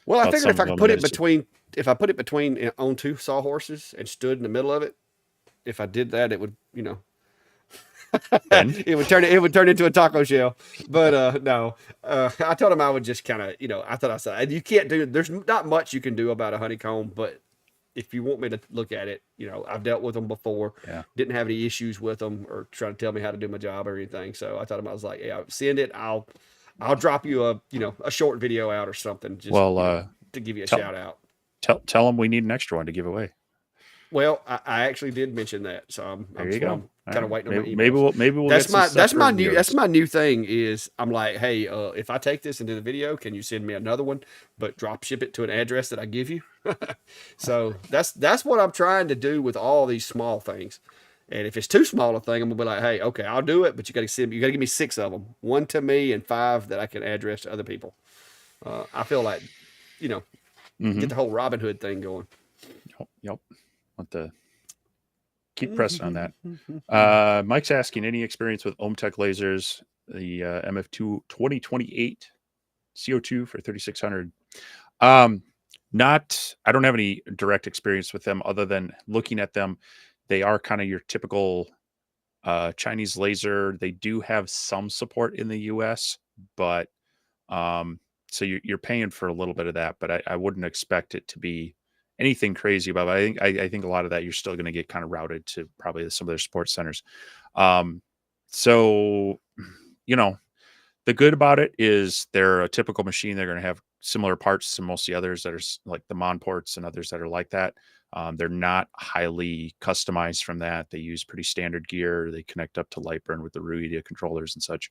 Well, I figured if I could put it between on two sawhorses and stood in the middle of it, if I did that, it would, it would turn into a taco shell. But no, I told him I would just kind of, I said you can't do. There's not much you can do about a honeycomb, but if you want me to look at it, I've dealt with them before. Yeah. Didn't have any issues with them or trying to tell me how to do my job or anything. So I told him I was like, yeah, send it. I'll drop you a short video out or something. Just to give you a shout out. Tell them we need an extra one to give away. Well, I actually did mention that, so I'm kind of waiting on my emails. Maybe we'll. That's my new thing is I'm like, hey, if I take this into the video, can you send me another one, but drop ship it to an address that I give you? So that's what I'm trying to do with all these small things. And if it's too small a thing, I'm gonna be like, hey, okay, I'll do it, but you got to give me 6 of them, 1 to me and 5 that I can address to other people. I feel like, get the whole Robin Hood thing going. Yep. Want to keep pressing on that. Mike's asking, any experience with OhmTech lasers, the MF2 2028 CO2 for 3600? I don't have any direct experience with them other than looking at them. They are kind of your typical Chinese laser. They do have some support in the US, but so you're paying for a little bit of that, but I wouldn't expect it to be anything crazy about it. I think a lot of that you're still going to get kind of routed to probably some of their sports centers. So, the good about it is they're a typical machine. They're going to have similar parts to most of the others that are like the Mon ports and others that are like that. They're not highly customized from that. They use pretty standard gear. They connect up to Lightburn with the Ruida controllers and such.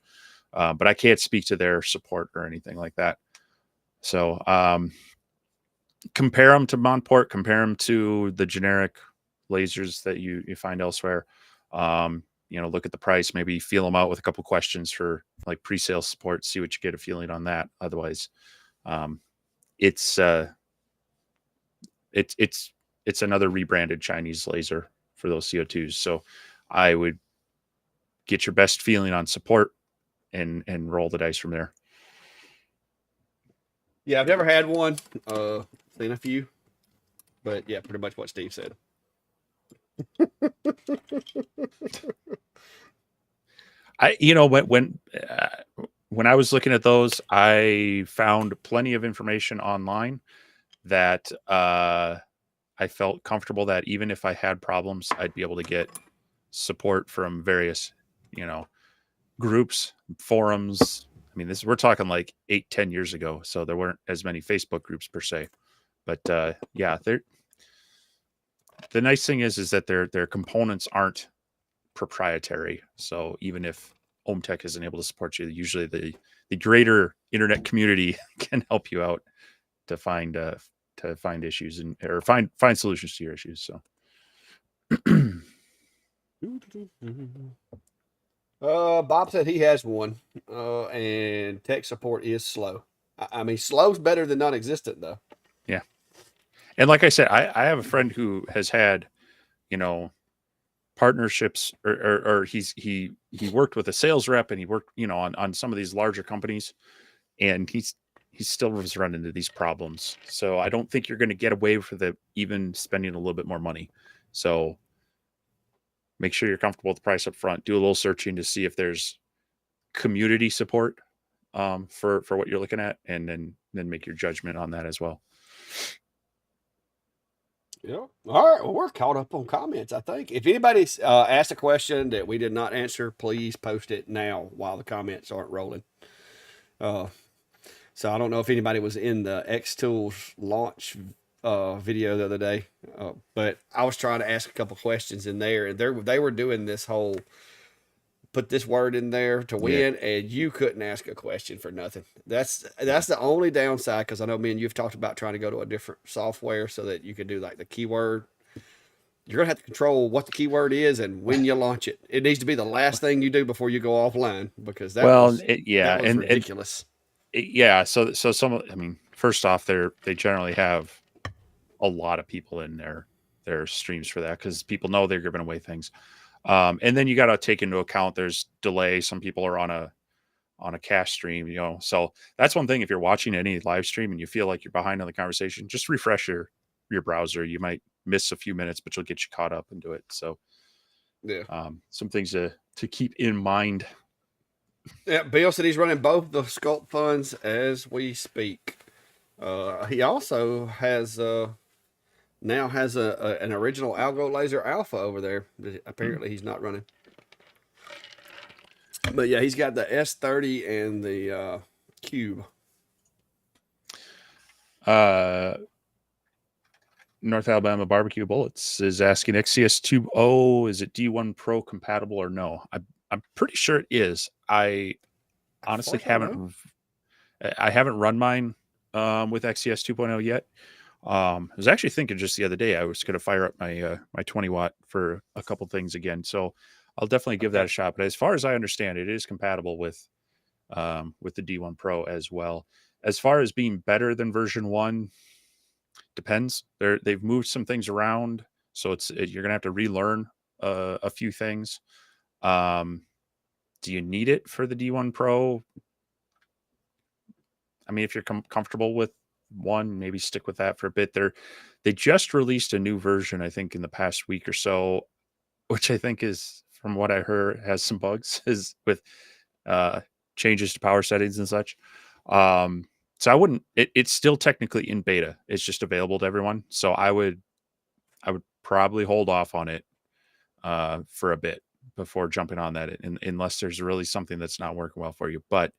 But I can't speak to their support or anything like that. So compare them to Montport, compare them to the generic lasers that you find elsewhere. Look at the price, maybe feel them out with a couple questions for like pre-sale support, see what you get a feeling on that. Otherwise, it's another rebranded Chinese laser for those CO2s. So I would get your best feeling on support and roll the dice from there. Yeah, I've never had one. Seen a few, but yeah, pretty much what Steve said. When I was looking at those, I found plenty of information online that I felt comfortable that even if I had problems, I'd be able to get support from various, groups, forums. I mean, we're talking like 8-10 years ago, so there weren't as many Facebook groups per se. But yeah, the nice thing is that their components aren't proprietary. So even if OhmTech isn't able to support you, usually the greater internet community can help you out to find issues or find solutions to your issues. So Bob said he has one, and tech support is slow. I mean, slow's better than non-existent, though. Yeah, and like I said, I have a friend who has had, partnerships, or he worked with a sales rep, and he worked, on some of these larger companies, and he still was running into these problems. So I don't think you're going to get away with even spending a little bit more money. So make sure you're comfortable with the price up front. Do a little searching to see if there's community support for what you're looking at, and then make your judgment on that as well. Yeah. All right. Well, we're caught up on comments, I think. If anybody's asked a question that we did not answer, please post it now while the comments aren't rolling. So I don't know if anybody was in the X Tools launch video the other day, but I was trying to ask a couple questions in there, and they were doing this whole put this word in there to win, and you couldn't ask a question for nothing. That's the only downside, because I know me and you've talked about trying to go to a different software so that you can do like the keyword. You're gonna have to control what the keyword is and when you launch it. It needs to be the last thing you do before you go offline, because that was ridiculous. So first off, they generally have a lot of people in their streams for that, because people know they're giving away things. And then you got to take into account there's delay. Some people are on a cache stream, so that's one thing. If you're watching any live stream and you feel like you're behind on the conversation, just refresh your browser. You might miss a few minutes, but you'll get you caught up and do it. So yeah, some things to keep in mind. Yeah, Bill said he's running both the Sculpt funds as we speak. He also has now has an original Algo Laser Alpha over there that apparently he's not running. But yeah, he's got the S30 and the Cube. North Alabama Barbecue Bullets is asking, XCS2.0, is it D1 Pro compatible or no? I'm pretty sure it is. I honestly haven't run mine with XCS 2.0 yet. I was actually thinking just the other day I was going to fire up my 20 watt for a couple things again. So I'll definitely give that a shot. But as far as I understand, it is compatible with the D1 Pro as well. As far as being better than version 1, depends. They've moved some things around, so you're going to have to relearn a few things. Do you need it for the D1 Pro? I mean, if you're comfortable with one, maybe stick with that for a bit. They just released a new version, I think, in the past week or so, which I think is, from what I heard, has some bugs, is with changes to power settings and such. So I wouldn't. It's still technically in beta. It's just available to everyone. So I would probably hold off on it for a bit before jumping on that, unless there's really something that's not working well for you. But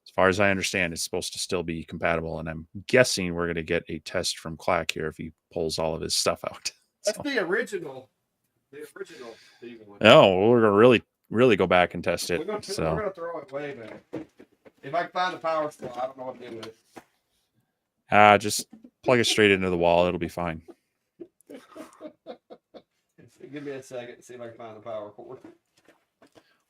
as far as I understand, it's supposed to still be compatible, and I'm guessing we're going to get a test from Clack here if he pulls all of his stuff out. That's So, the original. The original D1. oh, we're gonna really go back and test it. We're gonna throw it way back. If I can find the power still, I don't know what to do with it. Just plug it straight into the wall. It'll be fine. Give me a second to see if I can find the power cord.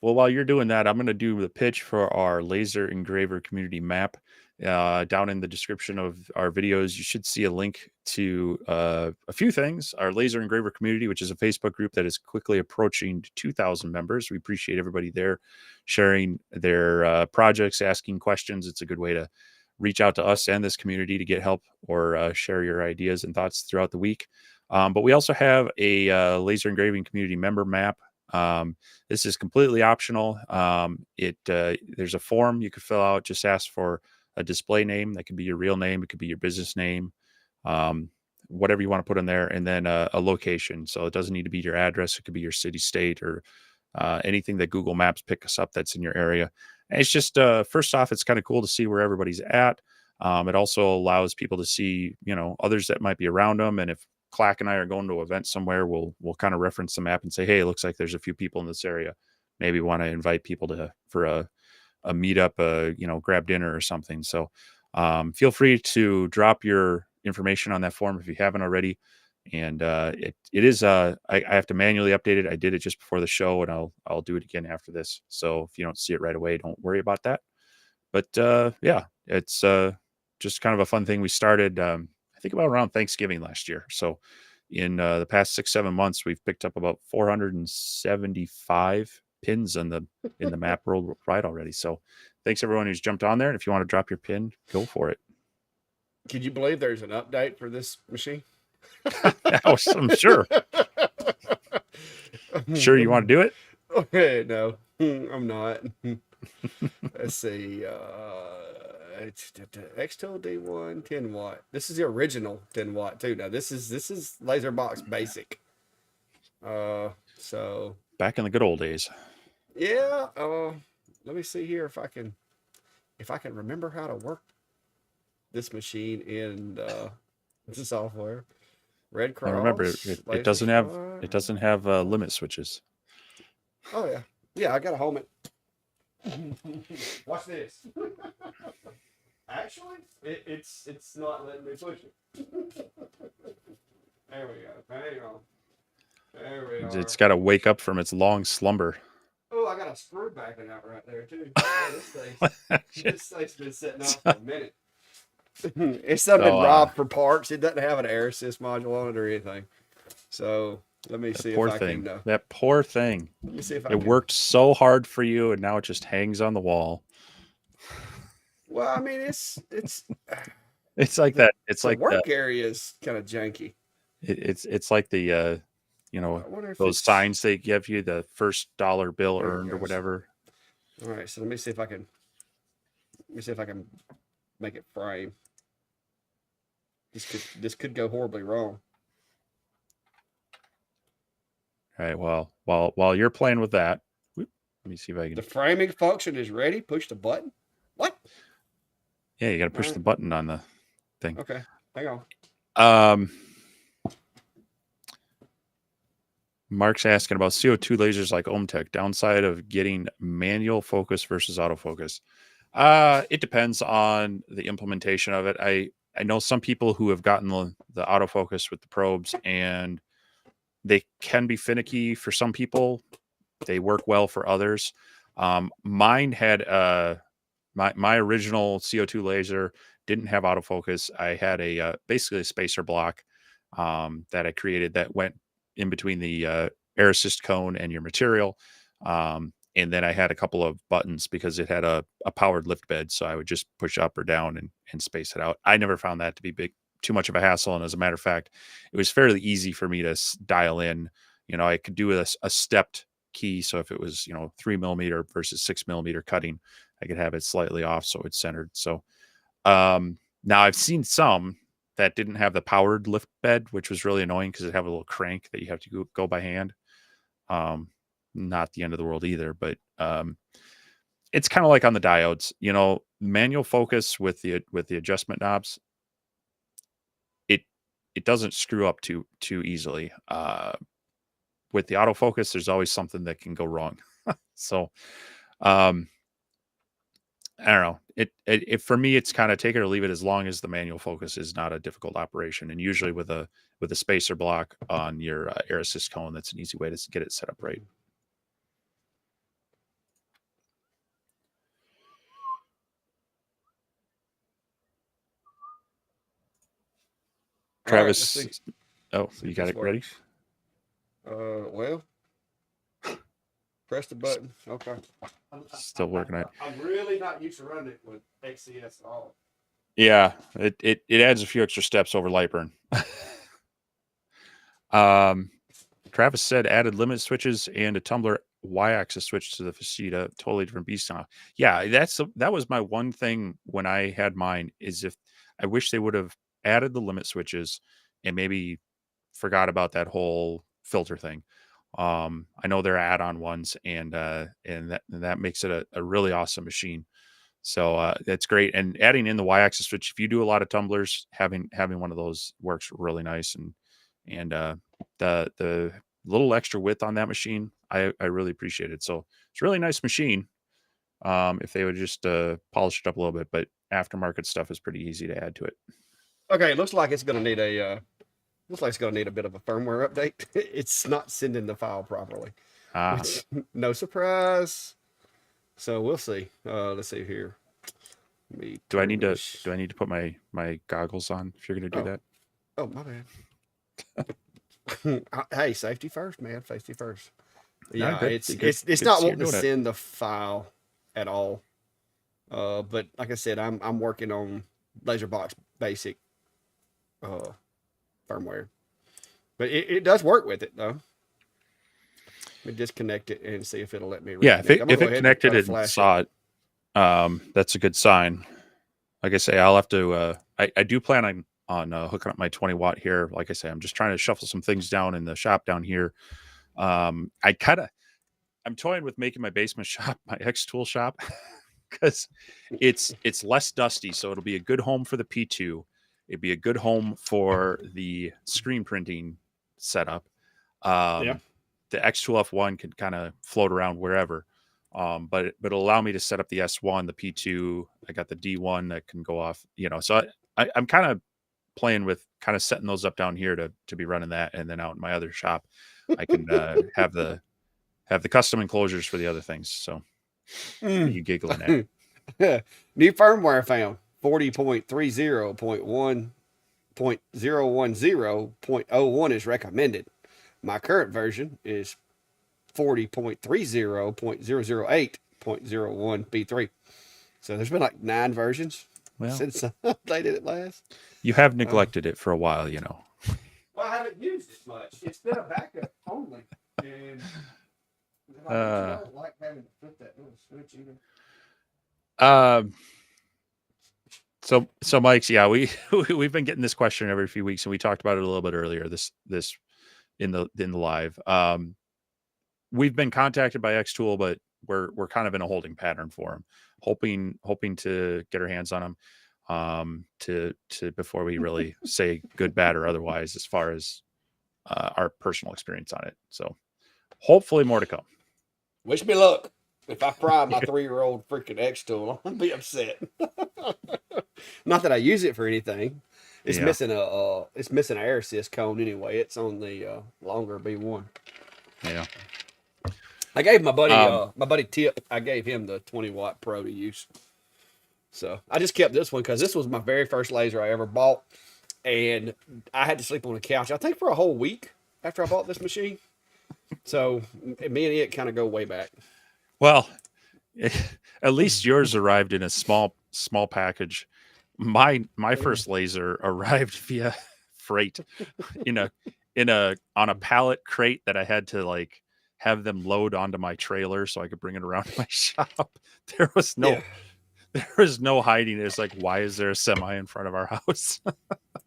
Well, while you're doing that, I'm going to do the pitch for our laser engraver community map. Down in the description of our videos, you should see a link to a few things. Our laser engraver community, which is a Facebook group that is quickly approaching 2,000 members. We appreciate everybody there sharing their projects, asking questions. It's a good way to reach out to us and this community to get help or share your ideas and thoughts throughout the week. But we also have a laser engraving community member map. This is completely optional. There's a form you could fill out. Just ask for a display name. That could be your real name. It could be your business name, whatever you want to put in there, and then a location. So it doesn't need to be your address. It could be your city, state, or anything that Google Maps picks up that's in your area. And it's just first off, it's kind of cool to see where everybody's at. It also allows people to see, others that might be around them, and if Clack and I are going to an event somewhere, we'll kind of reference the map and say, hey, it looks like there's a few people in this area. Maybe want to invite people for a meetup, grab dinner or something. So feel free to drop your information on that form if you haven't already. And it is I have to manually update it. I did it just before the show, and I'll do it again after this. So if you don't see it right away, don't worry about that. But yeah, it's just kind of a fun thing we started. I think about around Thanksgiving last year. So in the past 6-7 months, we've picked up about 475 pins in the map worldwide already. So thanks everyone who's jumped on there. And if you want to drop your pin, go for it. Can you believe there's an update for this machine? I'm sure. Sure you want to do it? Okay, no, I'm not. Let's see. X-Tool D1 10 watt. This is the original 10 watt too. Now this is laser box basic. So back in the good old days. Yeah. Let me see here if I can remember how to work this machine in the software. Red Cross. Now remember, it doesn't have limit switches. Oh yeah, I gotta home it. Watch this. Actually, it's not letting me push it. There we go. Hang on. There we are. It's got to wake up from its long slumber. Oh, I got a screw backing out right there too. Oh, this thing's been sitting out for a minute. It's not been robbed for parts. It doesn't have an air assist module on it or anything. So let me see if I can. That poor thing. Let me see if it worked so hard for you, and now it just hangs on the wall. Well, I mean, it's like that. It's the like work area is kind of janky. It's like the those signs they give you, the first dollar bill earned or whatever. All right, so let me see if I can make it frame. This could go horribly wrong. All right. Well, while you're playing with that, let me see if I can. The framing function is ready. Push the button. What? Yeah, you got to push the button on the thing. Okay, hang on. Mark's asking about CO2 lasers like OhmTech. Downside of getting manual focus versus autofocus. It depends on the implementation of it. I know some people who have gotten the autofocus with the probes, and they can be finicky for some people. They work well for others. Mine had my original CO2 laser didn't have autofocus. I had basically a spacer block that I created that went in between the air assist cone and your material. And then I had a couple of buttons because it had a powered lift bed. So I would just push up or down and space it out. I never found that to be too much of a hassle. And as a matter of fact, it was fairly easy for me to dial in. I could do a stepped key. So if it was, 3 millimeter versus 6 millimeter cutting, I could have it slightly off so it's centered. So now I've seen some that didn't have the powered lift bed, which was really annoying because it had a little crank that you have to go by hand. Not the end of the world either, but it's kind of like on the diodes, manual focus with the adjustment knobs. it doesn't screw up too easily. With the autofocus, there's always something that can go wrong. So um, I don't know. It for me, it's kind of take it or leave it. As long as the manual focus is not a difficult operation, and usually with a spacer block on your air assist cone, that's an easy way to get it set up right. All right, let's Travis, see. oh, See you if got this it ready? works. Well, press the button. Okay. Still working on it. I'm really not used to running it with XCS at all. Yeah, it adds a few extra steps over Lightburn. Travis said added limit switches and a tumbler y-axis switch to the Faceta, totally different beast now. Yeah, that was my one thing when I had mine, is if I wish they would have added the limit switches and maybe forgot about that whole filter thing. I know they're add-on ones, and that makes it a really awesome machine. So that's great. And adding in the y-axis switch, if you do a lot of tumblers, having one of those works really nice. And the little extra width on that machine, I really appreciate it. So it's a really nice machine. If they would just polish it up a little bit, but aftermarket stuff is pretty easy to add to it. Okay, it looks like it's gonna need a bit of a firmware update. It's not sending the file properly. Ah, Which, no surprise. So we'll see. Let's see here. do I need to put my goggles on if you're going to do that? Oh, my bad. Hey, safety first, man. Safety first. No, Yeah, good. it's Good. it's Good to not see you're wanting to doing it. send the file at all. But like I said, I'm working on LaserBox basic firmware. But it does work with it though. Let me disconnect it and see if it'll let me Yeah, reconnect. I'm gonna if go it ahead connected try to and flash saw it, that's a good sign. Like I say, I'll have to. I do plan on hooking up my 20-watt here. Like I say, I'm just trying to shuffle some things down in the shop down here. I'm toying with making my basement shop my X tool shop because it's less dusty, so it'll be a good home for the P2. It'd be a good home for the screen printing setup. Yeah. The X2F1 can kind of float around wherever. But it'll allow me to set up the S1, the P2. I got the D1 that can go off, so I'm kind of playing with kind of setting those up down here to be running that. And then out in my other shop, I can have the custom enclosures for the other things. So you giggling at it. New firmware found 40.30.1.010.01 is recommended. My current version is 40.30.008.01 So there's been like 9 versions since they did it last. You have neglected it for a while, Well, I haven't used it much. It's been a backup only. And I don't like having to put that little switch either. So Mike's, yeah, we've been getting this question every few weeks, and we talked about it a little bit earlier this in the live. We've been contacted by Xtool, but we're kind of in a holding pattern for them, hoping to get our hands on them to before we really say good, bad, or otherwise as far as our personal experience on it. So hopefully more to come. Wish me luck. If I fry my 3-year-old freaking Xtool, I'm gonna be upset. Not that I use it for anything. It's missing an air assist cone anyway. It's on the longer B1. Yeah. I gave my buddy Tip. I gave him the 20-watt Pro to use. So I just kept this one because this was my very first laser I ever bought, and I had to sleep on the couch. I think for a whole week after I bought this machine. So me and it kind of go way back. Well, at least yours arrived in a small package. My first laser arrived via freight on a pallet crate that I had to like have them load onto my trailer so I could bring it around to my shop. There was no hiding. It's like, why is there a semi in front of our house?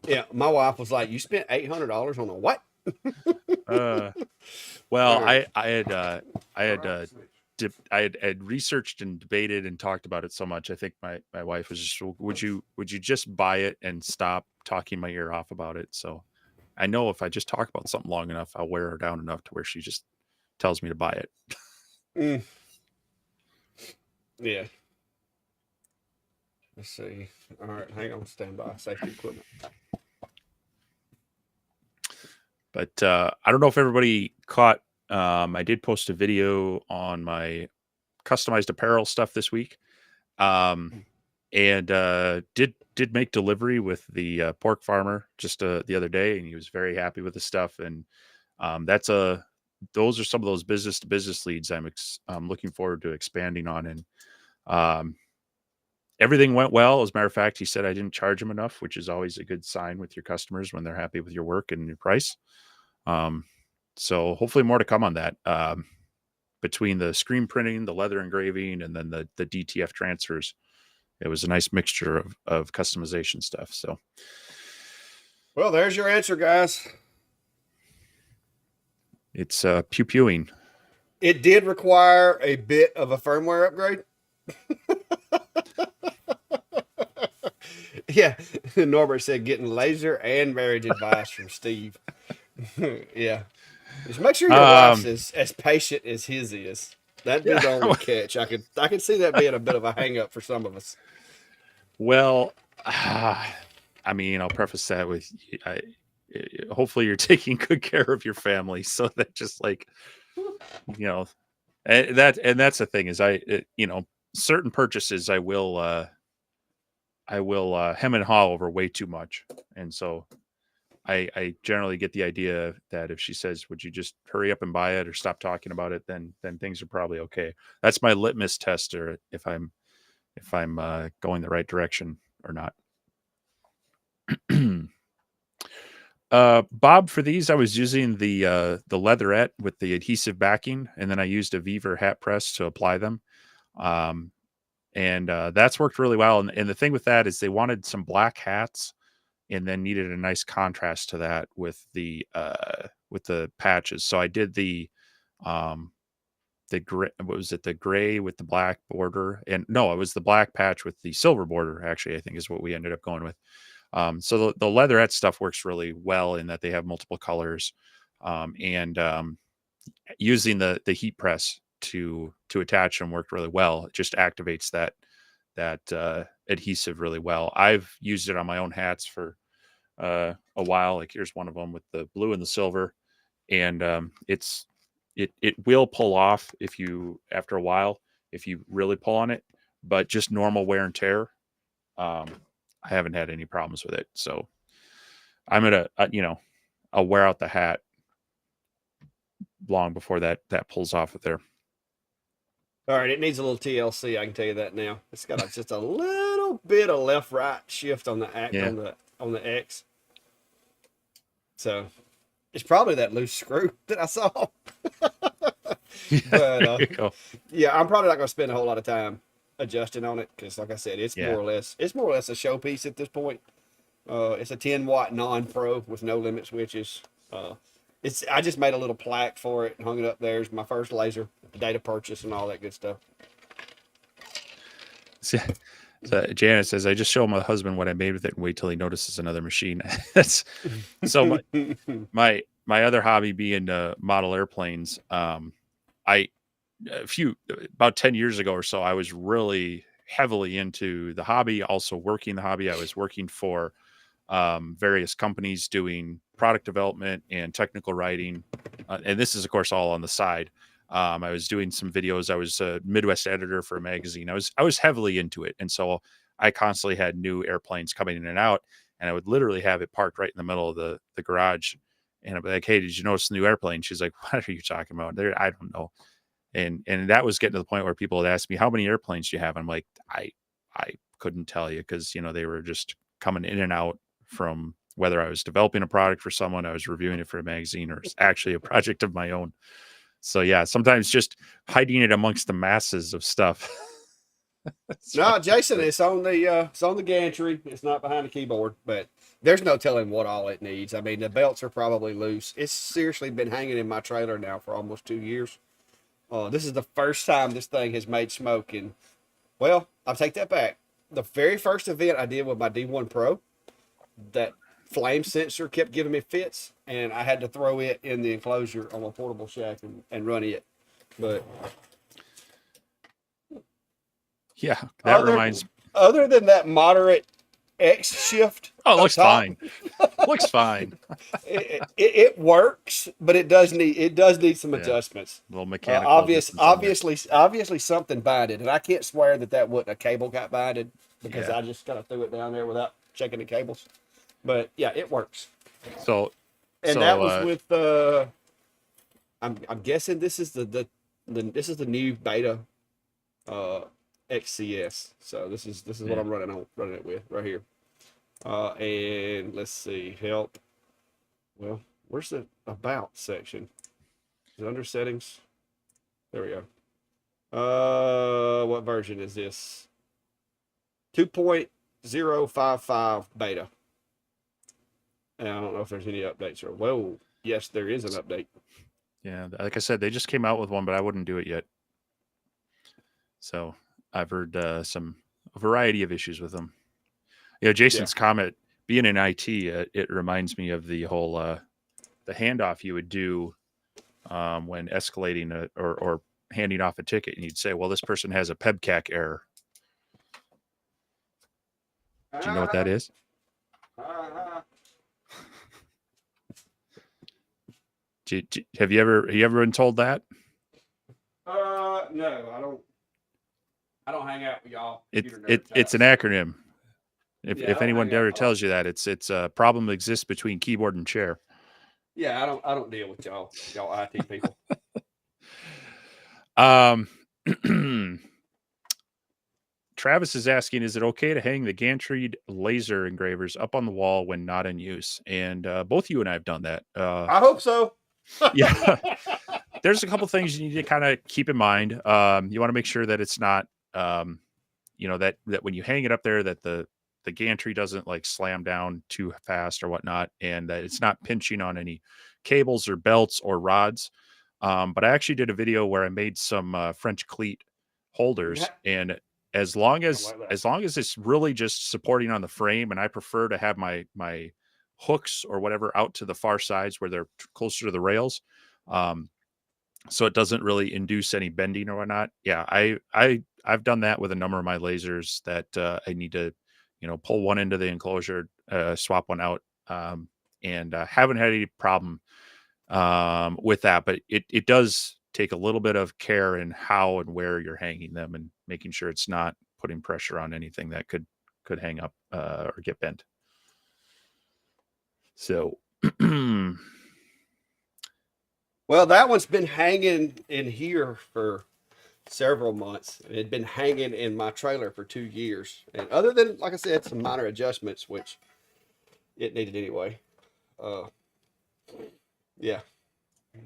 Yeah, my wife was like, "You spent $800 on a what?" Well, I had researched and debated and talked about it so much. I think my wife was just, would you just buy it and stop talking my ear off about it? So I know if I just talk about something long enough, I'll wear her down enough to where she just tells me to buy it. Mm. Yeah. Let's see. All right, hang on, stand by. Safety equipment. But I don't know if everybody caught. I did post a video on my customized apparel stuff this week, and did make delivery with the pork farmer just the other day, and he was very happy with the stuff. And those are some of those business to business leads I'm looking forward to expanding on. And um, everything went well. As a matter of fact, he said I didn't charge him enough, which is always a good sign with your customers when they're happy with your work and your price. So hopefully more to come on that. Between the screen printing, the leather engraving, and then the DTF transfers, it was a nice mixture of customization stuff. So, well, there's your answer, guys. it's pew pewing. It did require a bit of a firmware upgrade. Yeah, Norbert said getting laser and marriage advice from Steve. Yeah, just make sure your wife's as patient as his is. That'd be the only catch. I could see that being a bit of a hang up for some of us. Well, I mean, I'll preface that with hopefully you're taking good care of your family, so that just like and that's the thing is certain purchases I will hem and haw over way too much, and so I generally get the idea that if she says, "Would you just hurry up and buy it or stop talking about it?" then things are probably okay. That's my litmus tester if I'm going the right direction or not. Bob, for these I was using the leatherette with the adhesive backing, and then I used a Beaver hat press to apply them. And that's worked really well. And the thing with that is they wanted some black hats and then needed a nice contrast to that with the patches. So I did the gray, what was it? The gray with the black border, and no, it was the black patch with the silver border. Actually, I think is what we ended up going with. So the leatherette stuff works really well in that they have multiple colors, and using the heat press to attach them worked really well. It just activates that adhesive really well. I've used it on my own hats for a while. Like here's one of them with the blue and the silver, and it will pull off after a while if you really pull on it, but just normal wear and tear. I haven't had any problems with it. So I'm gonna, I'll wear out the hat long before that pulls off of there. All right, it needs a little TLC. I can tell you that now. It's got just a little bit of left-right shift on the on the X. So it's probably that loose screw that I saw. But yeah, I'm probably not going to spend a whole lot of time adjusting on it because, like I said, it's more or less a showpiece at this point. It's a 10-watt non-pro with no limit switches. I just made a little plaque for it and hung it up there. It's my first laser, data purchase, and all that good stuff. So Janet says, I just show my husband what I made with it and wait till he notices another machine. That's so my other hobby being model airplanes. About 10 years ago or so, I was really heavily into the hobby, also working the hobby. I was working for various companies doing product development and technical writing. And this is, of course, all on the side. I was doing some videos. I was a Midwest editor for a magazine. I was heavily into it. And so I constantly had new airplanes coming in and out, and I would literally have it parked right in the middle of the garage. And I'd be like, hey, did you notice the new airplane? She's like, what are you talking about? I don't know. And that was getting to the point where people would ask me, how many airplanes do you have? I'm like, I couldn't tell you because, they were just coming in and out from whether I was developing a product for someone, I was reviewing it for a magazine, or it's actually a project of my own. So yeah, sometimes just hiding it amongst the masses of stuff. No, Jason, it's on the gantry. It's not behind the keyboard, but there's no telling what all it needs. I mean, the belts are probably loose. It's seriously been hanging in my trailer now for almost 2 years. This is the first time this thing has made smoke, and well, I'll take that back. The very first event I did with my D1 Pro, that flame sensor kept giving me fits, and I had to throw it in the enclosure on my portable shack and run it. But Yeah, that other reminds. other than that moderate X shift Oh, it up looks top, fine. Looks fine. it works, but it does need some Yeah, adjustments. little mechanical adjustments on there. Obviously something binded, and I can't swear that wasn't a cable got binded because Yeah. I just kind of threw it down there without checking the cables. But yeah, it works. So, And that was with I'm guessing this is this is the new beta uh XCS. So this is what yeah. I'm running it with right here. And let's see, help. Well, where's the about section? Is it under settings? There we go. What version is this? 2.055 beta. And I don't know if there's any updates or whoa. Yes, there is an update. Yeah, like I said, they just came out with one, but I wouldn't do it yet. So I've heard a variety of issues with them. Yeah, Jason's comment, being in IT, it reminds me of the whole the handoff you would do when escalating or handing off a ticket, and you'd say, "Well, this person has a PEBCAC error." Do you know what that is? Have you ever been told that? No, I don't hang out with y'all. It's an acronym. If anyone ever out. tells you that, it's a problem exists between keyboard and chair. Yeah, I don't deal with y'all IT people. Travis is asking, is it okay to hang the gantry laser engravers up on the wall when not in use? And both you and I have done that. I hope so. Yeah. There's a couple things you need to kind of keep in mind. You want to make sure that it's not, that when you hang it up there, that the gantry doesn't like slam down too fast or whatnot, and that it's not pinching on any cables or belts or rods. But I actually did a video where I made some French cleat holders, and as long as it's really just supporting on the frame, and I prefer to have my hooks or whatever out to the far sides where they're closer to the rails. So it doesn't really induce any bending or whatnot. Yeah, I've done that with a number of my lasers that I need to, pull one into the enclosure, swap one out, and haven't had any problem with that. But it does take a little bit of care in how and where you're hanging them and making sure it's not putting pressure on anything that could hang up or get bent. So. Well, that one's been hanging in here for several months. It had been hanging in my trailer for 2 years. And other than, like I said, some minor adjustments, which it needed anyway. Yeah.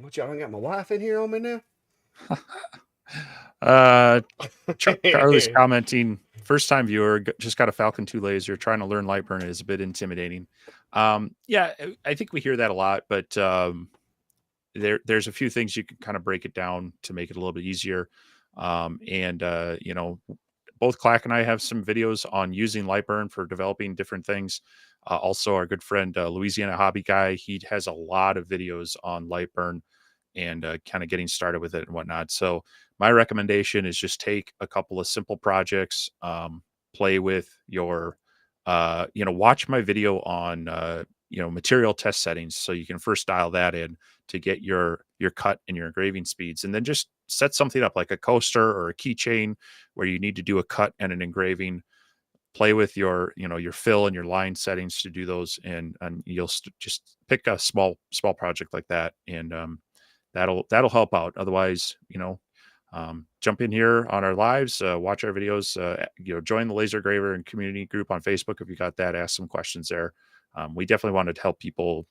What, y'all got my wife in here on me now? Charlie's commenting, first time viewer, just got a Falcon 2 laser, trying to learn Lightburn is a bit intimidating. Yeah, I think we hear that a lot, but there's a few things you can kind of break it down to make it a little bit easier. Both Clack and I have some videos on using Lightburn for developing different things. Also, our good friend Louisiana Hobby Guy, he has a lot of videos on Lightburn and kind of getting started with it and whatnot. So my recommendation is just take a couple of simple projects, play with your, watch my video on, material test settings. So you can first dial that in to get your cut and your engraving speeds, and then just set something up like a coaster or a keychain where you need to do a cut and an engraving. Play with your fill and your line settings to do those, and you'll just pick a small project like that, and that'll help out. Otherwise, jump in here on our lives, watch our videos, join the Laser Graver and community group on Facebook if you got that. Ask some questions there. We definitely wanted to help people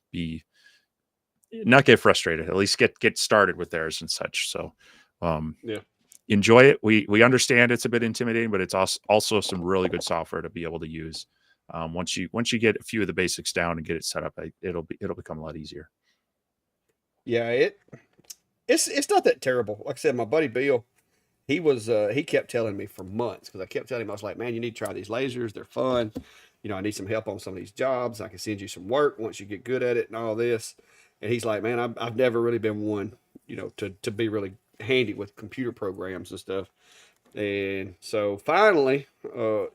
not get frustrated, at least get started with theirs and such. So, Yeah. enjoy it. We understand it's a bit intimidating, but it's also some really good software to be able to use. Once you get a few of the basics down and get it set up, it'll become a lot easier. Yeah, it's not that terrible. Like I said, my buddy Bill, he kept telling me for months, because I kept telling him, I was like, man, you need to try these lasers. They're fun. I need some help on some of these jobs. I can send you some work once you get good at it and all this. And he's like, man, I've never really been one, to be really handy with computer programs and stuff. And so finally,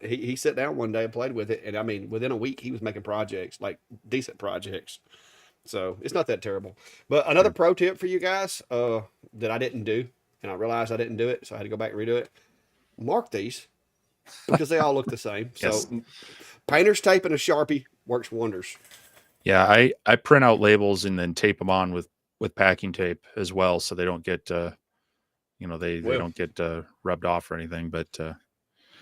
he sat down one day and played with it. And I mean, within a week, he was making projects, like decent projects. So it's not that terrible. But another Sure. pro tip for you guys that I didn't do, and I realized I didn't do it, so I had to go back and redo it. Mark these because they all look the same. Yes. So painter's tape and a Sharpie works wonders. Yeah, I print out labels and then tape them on with packing tape as well, so they don't get they Well, don't get rubbed off or anything. But well,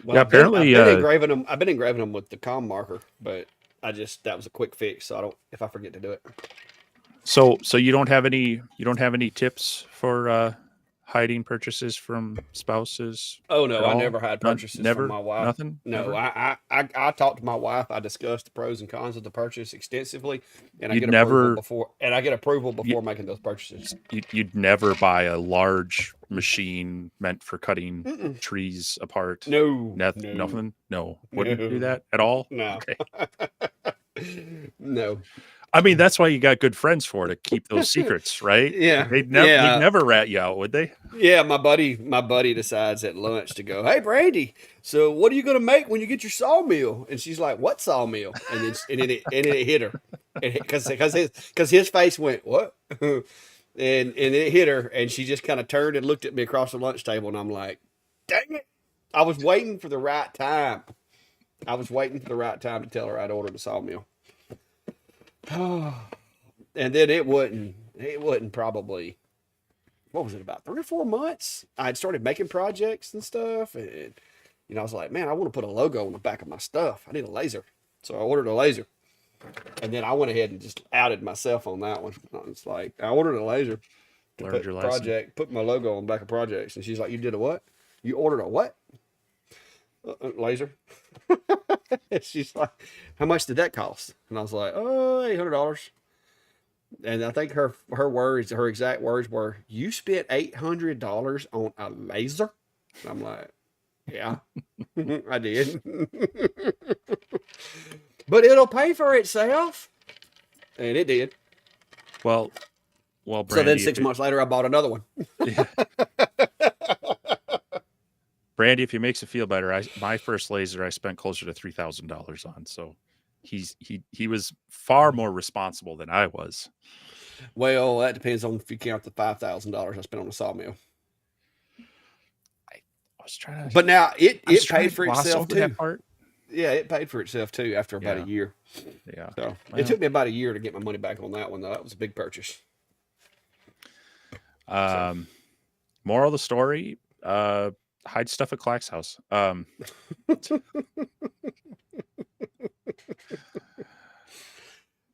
yeah, I've apparently been engraving them. I've been engraving them with the com marker, but that was a quick fix. So I don't if I forget to do it. so you don't have any tips for hiding purchases from spouses Oh no, at I all? never had purchases from Never, my wife. nothing, No, never. I talked to my wife. I discussed the pros and cons of the purchase extensively, and I You'd get approval never before making those purchases. you'd never buy a large machine meant for cutting Mm-mm. trees apart. No, no, Nothing. No, wouldn't do no, that at all. no, Okay. no. I mean, that's why you got good friends for to keep those secrets, right? Yeah, They'd yeah, never rat you out, would they? yeah. My buddy decides at lunch to go. Hey, Brandy. So what are you gonna make when you get your sawmill? And she's like, "What sawmill?" And then it hit her, because his face went what, and it hit her, and she just kind of turned and looked at me across the lunch table, and I'm like, "Dang it! I was waiting for the right time. I was waiting for the right time to tell her I'd ordered a sawmill." And then it wasn't probably, what was it, about 3 or 4 months I had started making projects and stuff, and I was like, man, I want to put a logo on the back of my stuff. I need a laser. So I ordered a laser, and then I went ahead and just outed myself on that one. I was like, I ordered a laser to Learned your lesson. put my logo on the back of projects. And she's like, you did a what? You ordered a what? Laser. And she's like, how much did that cost? And I was like, oh, $800. And I think her exact words were, "You spent $800 on a laser." And I'm like, "Yeah, I did." But it'll pay for itself, and it did. Well, So then Brandy, 6 months later, I bought another one. Brandy, if it makes you feel better, my first laser I spent closer to $3,000 on. So he was far more responsible than I was. Well, that depends on if you count the $5,000 I spent on a sawmill. I was trying to, But now it I was trying paid to for gloss itself over that too. part. Yeah, it paid for itself too after about a Yeah, year. yeah. So it Well, took me about a year to get my money back on that one, though. That was a big purchase. So moral of the story: hide stuff at Clack's house. ain't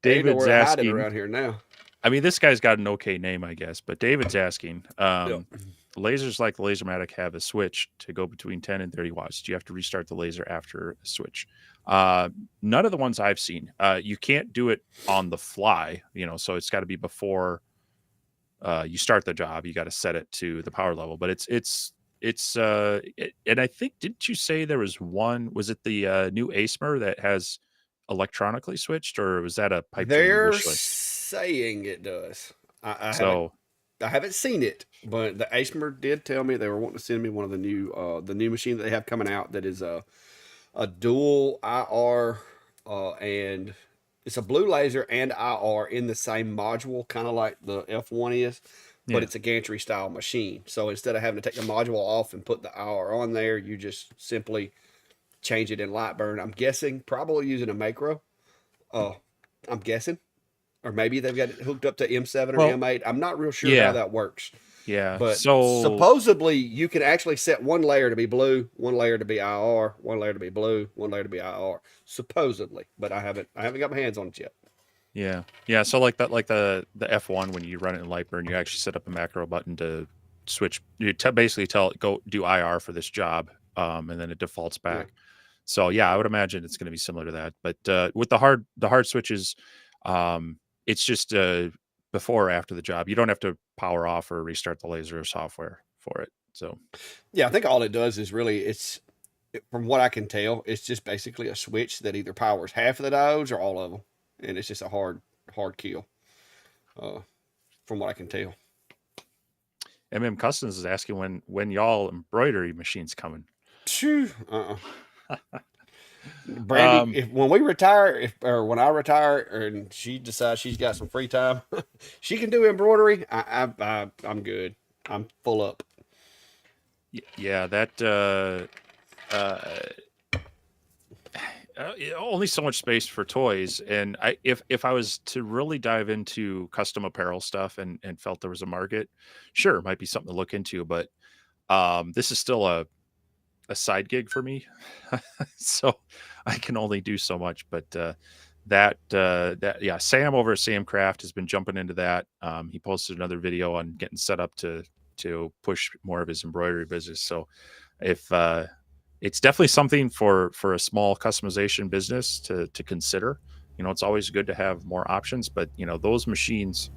David's nowhere to hide it asking. around here now. I mean, this guy's got an okay name, I guess, but David's asking. Yep. Lasers like the Lasermatic have a switch to go between 10 and 30 watts. Do you have to restart the laser after a switch? None of the ones I've seen. You can't do it on the fly, so it's got to be before you start the job. You got to set it to the power level. But and I think, didn't you say there was one? Was it the new ASMR that has electronically switched, or was that a pipe dream They're wish list? saying it does. So I haven't seen it, but the ASMR did tell me they were wanting to send me one of the new machine that they have coming out that is a dual IR, and it's a blue laser and IR in the same module, kind of like the F1 is, but yeah, it's a gantry style machine. So instead of having to take the module off and put the IR on there, you just simply change it in Lightburn. I'm guessing probably using a macro. Uh, I'm guessing, or maybe they've got it hooked up to M7 or well, M8. I'm not real sure how yeah, that works, yeah. but So supposedly you can actually set one layer to be blue, one layer to be IR, one layer to be blue, one layer to be IR. Supposedly, but I haven't got my hands on it yet. yeah. So like that, like the F1, when you run it in Lightburn, you actually set up a macro button to switch. You basically tell it go do IR for this job, and then it defaults Yeah. back. So yeah, I would imagine it's going to be similar to that. But with the hard switches, it's just before or after the job. You don't have to power off or restart the laser or software for it. So Yeah, I think all it does is really from what I can tell, it's just basically a switch that either powers half of the diodes or all of them, and it's just a hard kill. Uh, from what I can tell. Customs is asking when y'all embroidery machines coming. Phew, Brandy, Um, if when we retire, if or when I retire, and she decides she's got some free time, she can do embroidery. I'm good. I'm full up. yeah, that only so much space for toys, and if I was to really dive into custom apparel stuff and felt there was a market, sure, it might be something to look into. But this is still a side gig for me, so I can only do so much. But that yeah, Sam over at Sam Craft has been jumping into that. He posted another video on getting set up to push more of his embroidery business. So if it's definitely something for a small customization business to consider. It's always good to have more options, but those machines,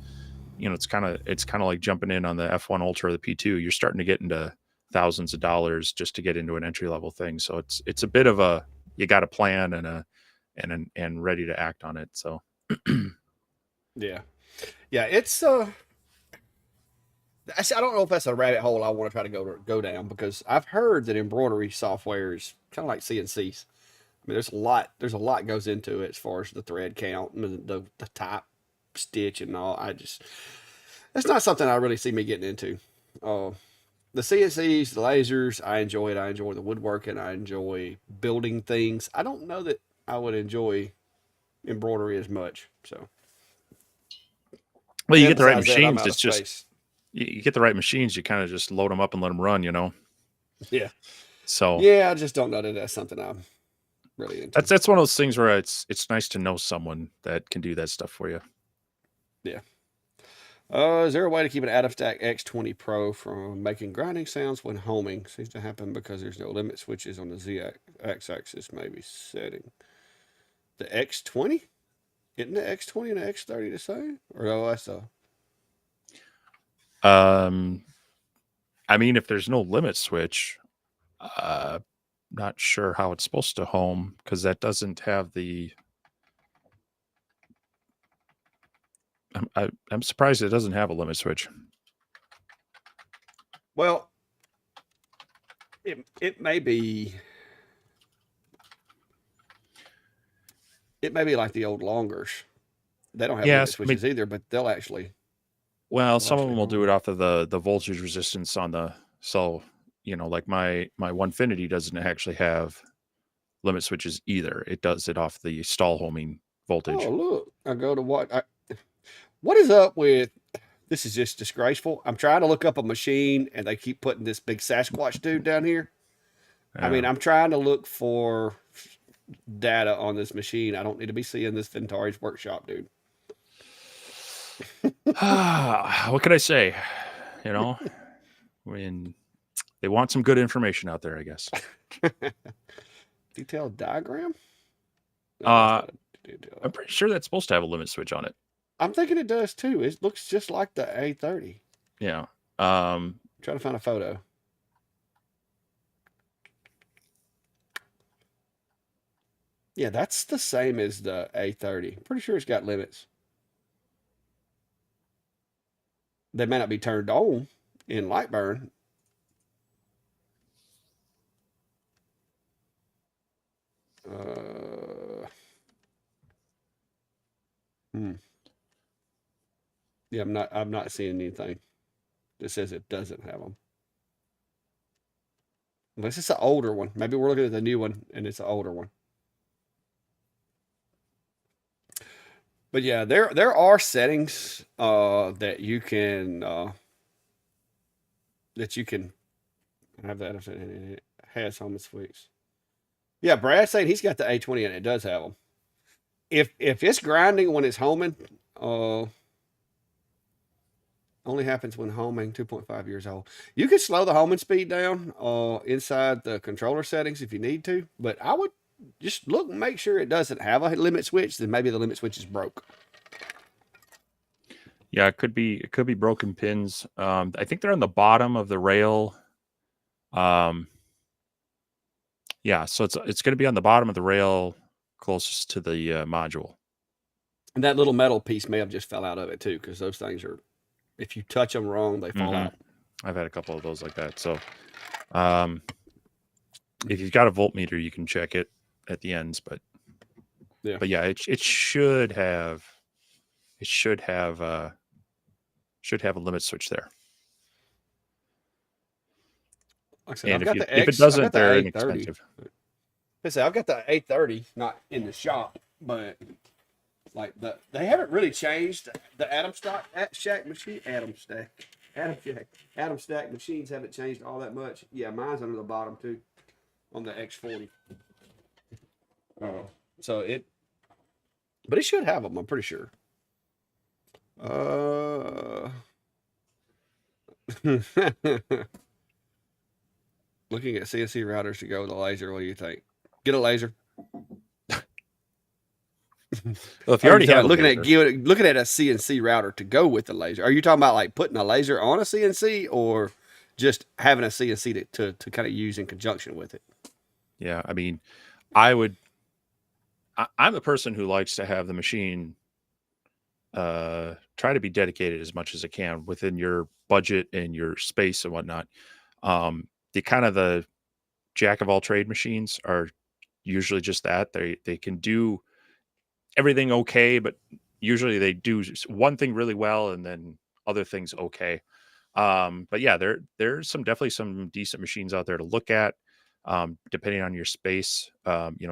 it's kind of like jumping in on the F1 Ultra or the P2. You're starting to get into thousands of dollars just to get into an entry level thing. So it's a bit of a, you got a plan and ready to act on it. So Yeah, yeah. It's I don't know if that's a rabbit hole I want to try to go down because I've heard that embroidery software is kind of like CNCs. I mean, there's a lot goes into it as far as the thread count and the type stitch and all. That's not something I really see me getting into. Uh, the CNCs, the lasers, I enjoy it. I enjoy the woodworking. I enjoy building things. I don't know that I would enjoy embroidery as much. So, well, you and get the right besides that, I'm machines. out of It's just space. you get the right machines. You kind of just load them up and let them run. Yeah, So yeah. I just don't know that that's something I'm really into. that's one of those things where it's nice to know someone that can do that stuff for you. Yeah. Is there a way to keep an out of stack X20 Pro from making grinding sounds when homing? Seems to happen because there's no limit switches on the Z X axis, maybe setting. The X20? Isn't the X20 and the X30 the same? Or no, that's a. Um, I mean, if there's no limit switch, uh, not sure how it's supposed to home because that doesn't have the. I'm surprised it doesn't have a limit switch. Well, it may be. It may be like the old longers. They don't have limit Yes, I mean, switches either, but well, they'll some of actually them will do home. it off of the voltage resistance on the. So like my Onefinity doesn't actually have limit switches either. It does it off the stall homing Oh, voltage. look. I go to what is up with this is just disgraceful. I'm trying to look up a machine and they keep putting this big Sasquatch dude down here. I mean, Yeah. I'm trying to look for data on this machine. I don't need to be seeing this Vintage Workshop dude. What can I say? When they want some good information out there, I guess. Detailed diagram? No, that's Uh, not a detail. I'm pretty sure that's supposed to have a limit switch on it. I'm thinking it does too. It looks just like the A30. Yeah. Trying to find a photo. Yeah, that's the same as the A30. Pretty sure it's got limits. They may not be turned on in Lightburn. Uh, hmm. Yeah, I'm not seeing anything that says it doesn't have them. Unless it's an older one. Maybe we're looking at the new one and it's an older one. But yeah, there are settings that you can have that if it has home switch. Yeah, Brad's saying he's got the A20 and it does have them. If it's grinding when it's homing, only happens when homing 2.5 years old. You can slow the homing speed down inside the controller settings if you need to, but I would just look and make sure it doesn't have a limit switch. Then maybe the limit switch is broke. Yeah, it could be broken pins. I think they're on the bottom of the rail. Um, Yeah, so it's going to be on the bottom of the rail, closest to the module. And that little metal piece may have just fell out of it too, because those things are, if you touch them wrong, they fall out. I've had a couple of those like that. So, if you've got a voltmeter, you can check it at the ends. But yeah, it should have a limit switch there. Like I said, And if it doesn't, they're inexpensive. I've got the 830 not in the shop, but like they haven't really changed the Atom Stack machines haven't changed all that much. Yeah, mine's under the bottom too on the X40. But it should have them. I'm pretty sure. Looking at CNC routers to go with a laser. What do you think? Get a laser. Well, if you already have looking at a CNC router to go with the laser, are you talking about like putting a laser on a CNC or just having a CNC to kind of use in conjunction with it? Yeah, I mean, I'm the person who likes to have the machine try to be dedicated as much as it can within your budget and your space and whatnot. The jack of all trade machines are usually just that. They can do everything okay, but usually they do one thing really well and then other things okay. But yeah, there's definitely some decent machines out there to look at, depending on your space.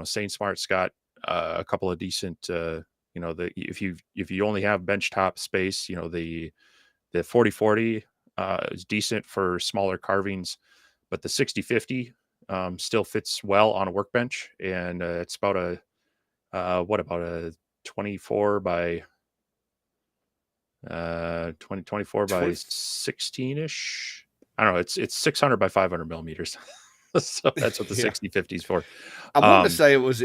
Saint Smart's got a couple of decent. If you only have benchtop space, the 4040 is decent for smaller carvings, but the 6050 still fits well on a workbench, and it's about a 24 by 24 by 16ish. I don't know. It's 600 by 500 millimeters. So that's what the 6050 is for. I wanted to say it was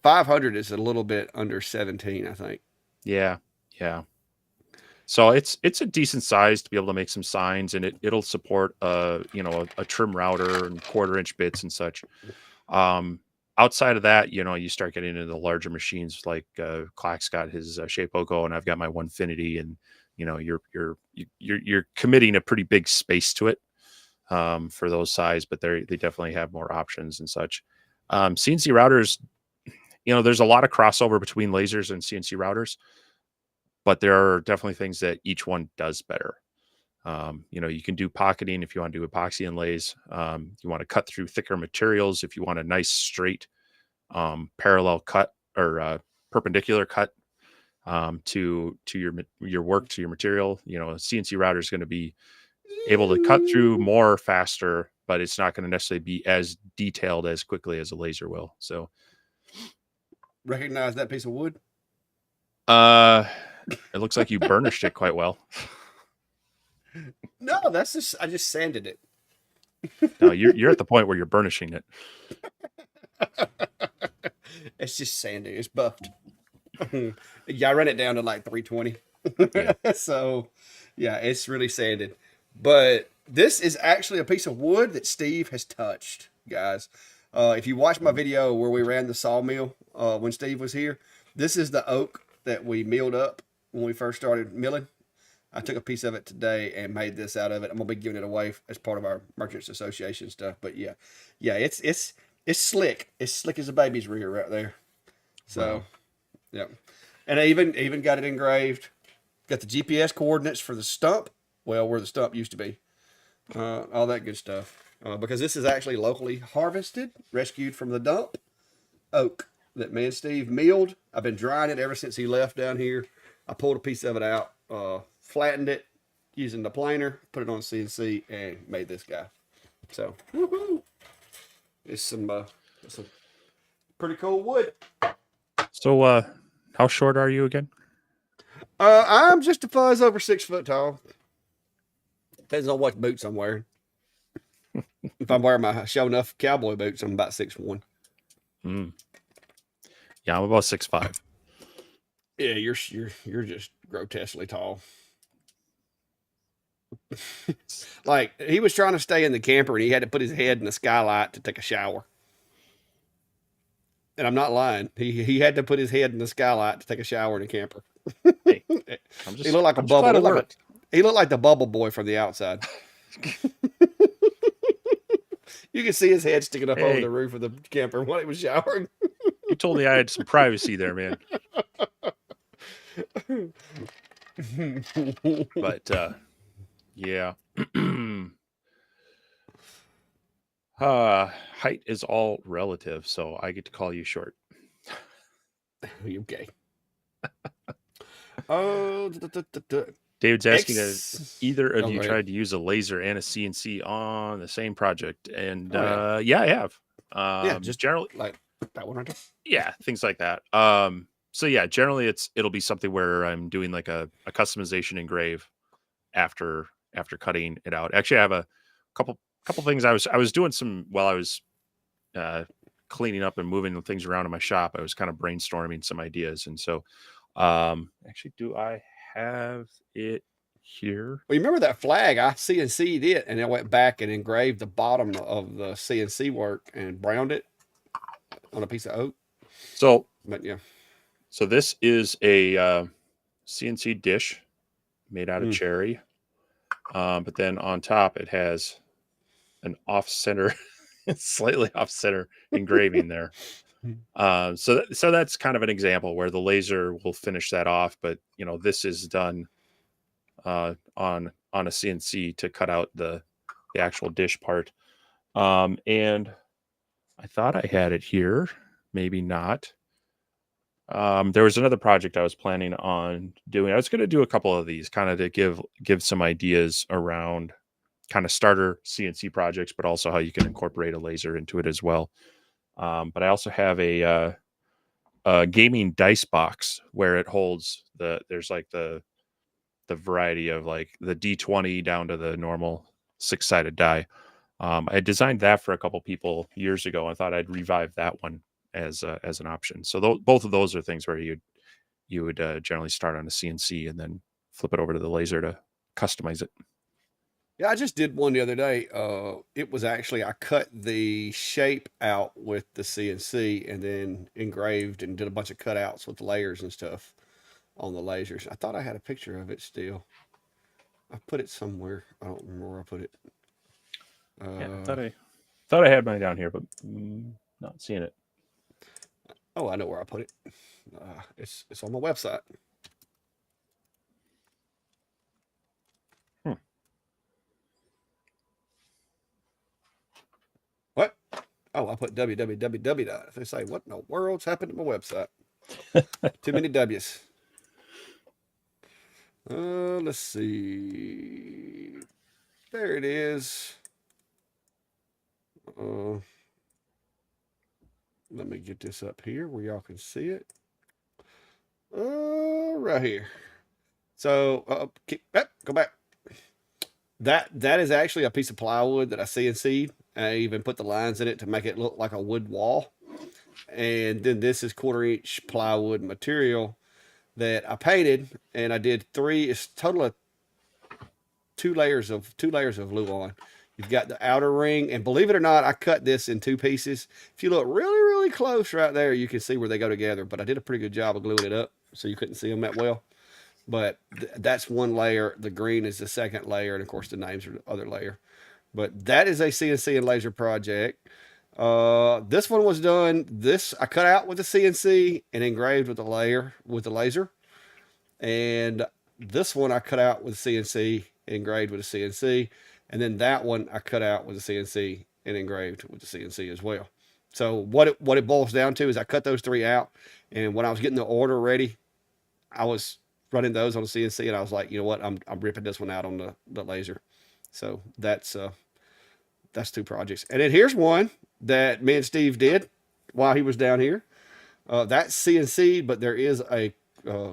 500 is a little bit under 17, I think. Yeah. So it's a decent size to be able to make some signs, and it'll support a trim router and 1/4-inch bits and such. Outside of that, you start getting into the larger machines like Clack's got his Shapeoko, and I've got my Onefinity, and you're committing a pretty big space to it for those size, but they definitely have more options and such. CNC routers, there's a lot of crossover between lasers and CNC routers, but there are definitely things that each one does better. You can do pocketing if you want to do epoxy inlays. You want to cut through thicker materials if you want a nice straight parallel cut or perpendicular cut to your work, to your material. A CNC router is going to be able to cut through more faster, but it's not going to necessarily be as detailed as quickly as a laser will. So, recognize that piece of wood? It looks like you burnished it quite well. No, I just sanded it. No, you're at the point where you're burnishing it. It's just sanded. It's buffed. Yeah, I ran it down to like 320. Yeah. So, yeah, it's really sanded. But this is actually a piece of wood that Steve has touched, guys. If you watch my video where we ran the sawmill when Steve was here, this is the oak that we milled up when we first started milling. I took a piece of it today and made this out of it. I'm gonna be giving it away as part of our Merchants Association stuff. But yeah, it's slick. It's slick as a baby's rear right there. So, wow. Yeah, and I even got it engraved. Got the GPS coordinates for the stump. Well, where the stump used to be. All that good stuff. Because this is actually locally harvested, rescued from the dump oak that me and Steve milled. I've been drying it ever since he left down here. I pulled a piece of it out, flattened it using the planer, put it on CNC, and made this guy. So, woohoo! It's some pretty cool wood. So, how short are you again? I'm just a fuzz over 6 foot tall. Depends on what boots I'm wearing. If I'm wearing my show enough cowboy boots, I'm about 6'1". Yeah, I'm about 6'5". Yeah, you're just grotesquely tall. Like he was trying to stay in the camper and he had to put his head in the skylight to take a shower. And I'm not lying. He had to put his head in the skylight to take a shower in the camper. Hey, He looked like a I'm just bubble. glad it worked. He looked like the bubble boy from the outside. You could see his head sticking up over Hey. the roof of the camper while he was showering. You told me I had some privacy there, man. But yeah. Height is all relative, so I get to call you short. Okay. Oh, David's asking if either of Oh, you go ahead. tried to use a laser and a CNC on the same project, and Oh, yeah, I have. yeah, just Generally, like that one right there. yeah, things like that. So yeah, generally it'll be something where I'm doing like a customization engrave after cutting it out. Actually, I have a couple things I was doing some while I was cleaning up and moving things around in my shop. I was kind of brainstorming some ideas, and so actually, do I have it here? Well, you remember that flag? I CNC'd it, and I went back and engraved the bottom of the CNC work and browned it on a piece of oak. So But yeah, so this is a CNC dish made out of Mm. cherry, but then on top it has an off-center, slightly off-center engraving there. So that's kind of an example where the laser will finish that off, but this is done on a CNC to cut out the actual dish part. And I thought I had it here, maybe not. There was another project I was planning on doing. I was going to do a couple of these kind of to give some ideas around kind of starter CNC projects, but also how you can incorporate a laser into it as well. But I also have a gaming dice box where it holds there's like the variety of like the D20 down to the normal 6-sided die. I designed that for a couple people years ago. I thought I'd revive that one as an option. So both of those are things where you would generally start on a CNC and then flip it over to the laser to customize it. yeah, I just did one the other day. It was actually I cut the shape out with the CNC and then engraved and did a bunch of cutouts with layers and stuff on the lasers. I thought I had a picture of it still. I put it somewhere. I don't remember where I put it. Yeah, I thought I had mine down here, but not seeing it. Oh, I know where I put it. It's on my website. What? Oh, I put www. They say, what in the world's happened to my website? Too many W's. Let's see. There it is. Let me get this up here where y'all can see it. Right here. So, go back. That is actually a piece of plywood that I CNC'd. I even put the lines in it to make it look like a wood wall. And then this is 1/4-inch plywood material that I painted, and I did it's total of two layers of Luan. You've got the outer ring, and believe it or not, I cut this in 2 pieces. If you look really, really close right there, you can see where they go together. But I did a pretty good job of gluing it up, so you couldn't see them that well. But that's one layer. The green is the second layer, and of course the names are the other layer. But that is a CNC and laser project. This one was done. This I cut out with the CNC and engraved with the laser. And this one I cut out with CNC, engraved with a CNC. And then that one I cut out with a CNC and engraved with the CNC as well. So what it boils down to is I cut those 3 out. And when I was getting the order ready, I was running those on the CNC, and I was like, you know what, I'm ripping this one out on the laser. So that's 2 projects. And then here's one that me and Steve did while he was down here. That's CNC, but there is a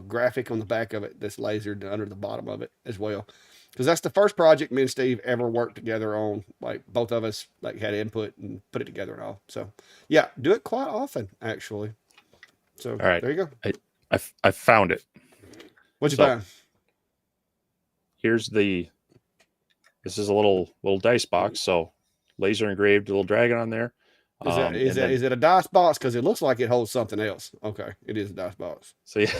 graphic on the back of it that's lasered under the bottom of it as well. Because that's the first project me and Steve ever worked together on. Like both of us like had input and put it together and all. So yeah, do it quite often actually. So All right, there you go. I found it. What'd you find? Here's the This is a little dice box, so laser engraved little dragon on there. Is it a dice box? Because it looks like it holds something else. Okay, it is a dice box. So yeah,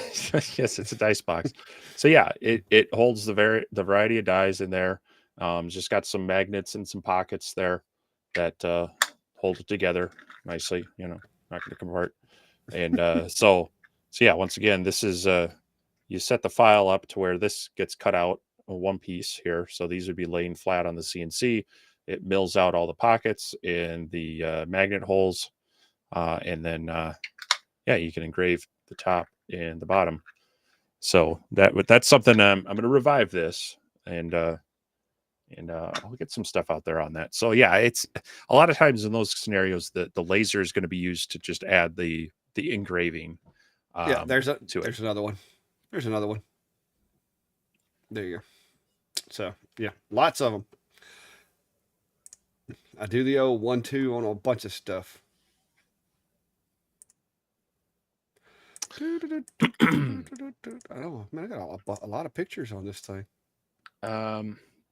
yes, it's a dice box. So yeah, it holds the variety of dies in there. Just got some magnets and some pockets there that hold it together nicely. You know, not going to come apart. And so yeah, once again, this is you set the file up to where this gets cut out one piece here. So these would be laying flat on the CNC. It mills out all the pockets and the magnet holes, and then yeah, you can engrave the top and the bottom. So that's something I'm going to revive this, and I'll get some stuff out there on that. So yeah, it's a lot of times in those scenarios the laser is going to be used to just add the engraving. Yeah, there's to another one. There's another one. There you go. So yeah, lots of them. I do the old 1-2 on a bunch of stuff. Oh man, I got a lot of pictures on this thing.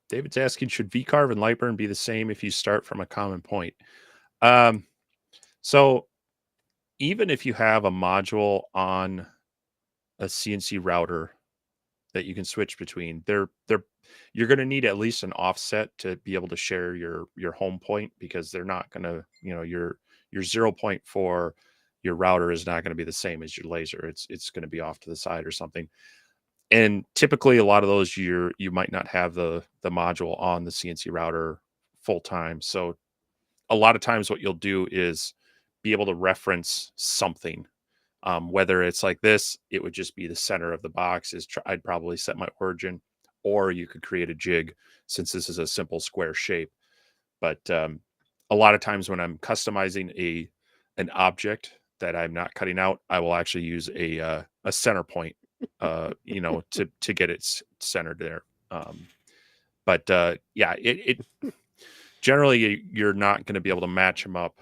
David's asking, should VCarve and Lightburn be the same if you start from a common point? So even if you have a module on a CNC router that you can switch between, you're going to need at least an offset to be able to share your home point, because they're not going to, your 0 point for your router is not going to be the same as your laser. It's going to be off to the side or something. And typically a lot of those you might not have the module on the CNC router full time. So a lot of times what you'll do is be able to reference something. Whether it's like this, it would just be the center of the box. I'd probably set my origin, or you could create a jig since this is a simple square shape. But a lot of times when I'm customizing an object that I'm not cutting out, I will actually use a center point, to get it centered there. But yeah, it generally you're not going to be able to match them up,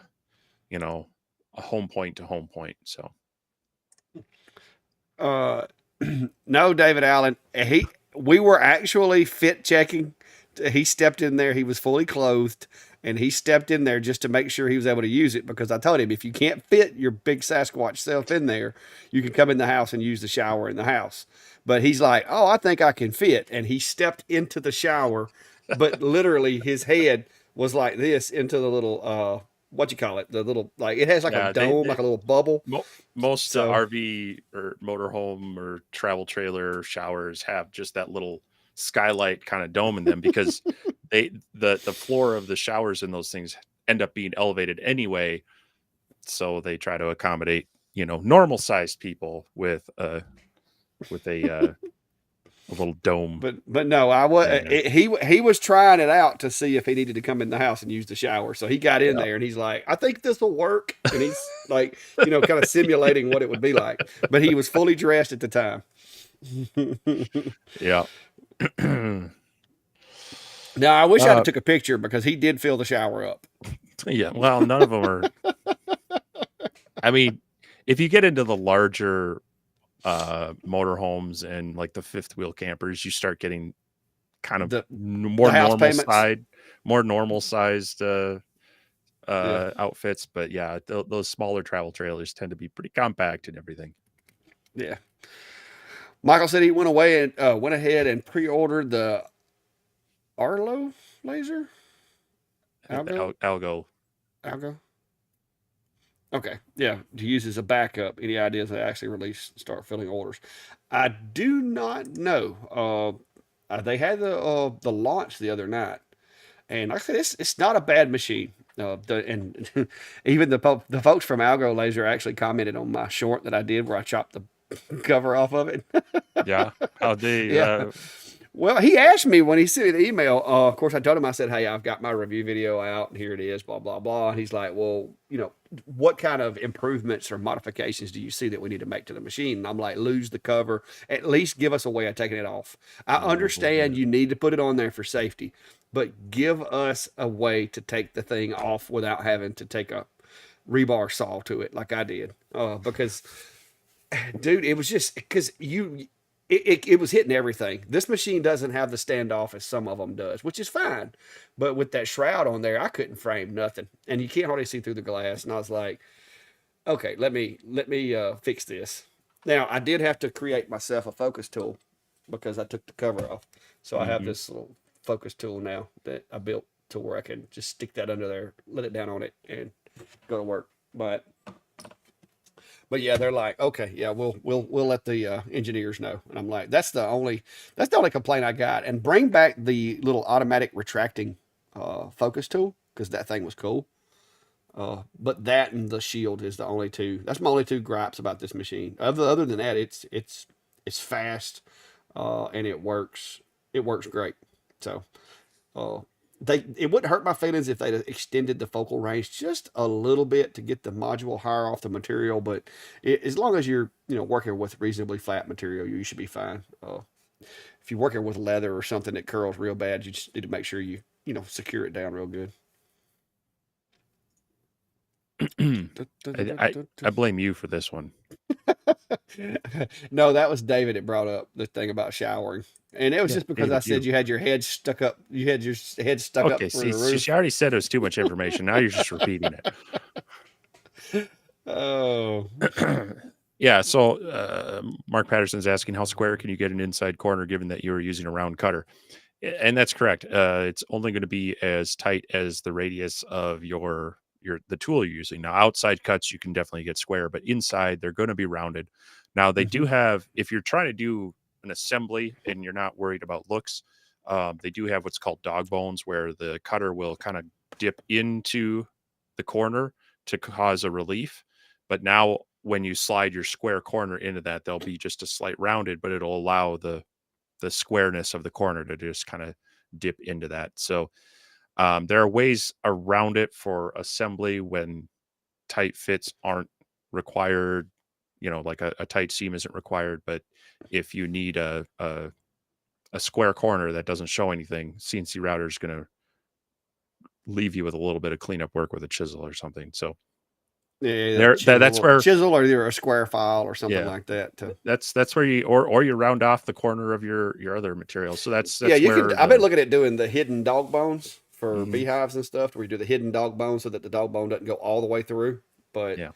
a home point to home point. So. No, David Allen. We were actually fit checking. He stepped in there. He was fully clothed, and he stepped in there just to make sure he was able to use it, because I told him, if you can't fit your big Sasquatch self in there, you can come in the house and use the shower in the house. But he's like, oh, I think I can fit. And he stepped into the shower, but literally his head was like this into the little, what you call it? The little, like, it has like a dome, like a little bubble. Most RV or motorhome or travel trailer showers have just that little skylight kind of dome in them, because the floor of the showers in those things end up being elevated anyway. So they try to accommodate, normal sized people with a little dome. But no, I was he was trying it out to see if he needed to come in the house and use the shower. So he got in there and he's like, I think this will work. And he's like, kind of simulating what it would be like. But he was fully dressed at the time. Yeah. Now I wish I'd have took a picture, because he did fill the shower up. Yeah. Well, none of them are. I mean, if you get into the larger motorhomes and like the fifth wheel campers, you start getting kind of more normal sized outfits. But yeah, those smaller travel trailers tend to be pretty compact and everything. Yeah. Michael said he went ahead and pre-ordered the Arlo laser. Algo. Okay, yeah, to use as a backup. Any ideas they actually start filling orders? I do not know. They had the launch the other night, and like I said, it's not a bad machine. And even the folks from Algo Laser actually commented on my short that I did where I chopped the cover off of it. Yeah, how they yeah. Well, he asked me when he sent me the email. Of course, I told him, I said, hey, I've got my review video out, and here it is, blah, blah, blah. And he's like, well, what kind of improvements or modifications do you see that we need to make to the machine? And I'm like, lose the cover. At least give us a way of taking it off. I understand you need to put it on there for safety, but give us a way to take the thing off without having to take a rebar saw to it like I did. Because, dude, it was just because it was hitting everything. This machine doesn't have the standoff as some of them does, which is fine. But with that shroud on there, I couldn't frame nothing, and you can't hardly see through the glass. And I was like, okay, let me fix this. Now I did have to create myself a focus tool because I took the cover off. So I have Mhm. this little focus tool now that I built to where I can just stick that under there, let it down on it, and go to work. But yeah, they're like, okay, yeah, we'll let the engineers know. And I'm like, that's the only complaint I got. And bring back the little automatic retracting focus tool because that thing was cool. But that and the shield is the only two. That's my only two gripes about this machine. Other than that, it's fast, and it works. It works great. So uh, it wouldn't hurt my feelings if they'd extended the focal range just a little bit to get the module higher off the material. But as long as you're working with reasonably flat material, you should be fine. If you're working with leather or something that curls real bad, you just need to make sure you secure it down real good. I blame you for this one. No, that was David that brought up the thing about showering. And it was Yeah, just because I David, said you. you had your head stuck up. You had your head stuck Okay, up see, through the roof. she already said it was too much information. Now you're just repeating Oh, it. Yeah, so Mark Patterson's asking how square can you get an inside corner given that you were using a round cutter? And that's correct. It's only going to be as tight as the radius of the tool you're using. Now, outside cuts you can definitely get square, but inside they're going to be rounded. Now, they do hmm have, if you're trying to do an assembly and you're not worried about looks, they do have what's called dog bones, where the cutter will kind of dip into the corner to cause a relief. But now, when you slide your square corner into that, there'll be just a slight rounded, but it'll allow the squareness of the corner to just kind of dip into that. So there are ways around it for assembly when tight fits aren't required. Like a tight seam isn't required. But if you need a square corner that doesn't show anything, CNC router is going to leave you with a little bit of cleanup work with a chisel or something. So yeah, that's where, chisel or either a square file or something yeah, like that. To that's where you or you round off the corner of your other material. So Yeah, that's you can. where I've been the looking at doing the hidden dog bones for Mhm. beehives and stuff, where you do the hidden dog bone so that the dog bone doesn't go all the way through. But Yeah.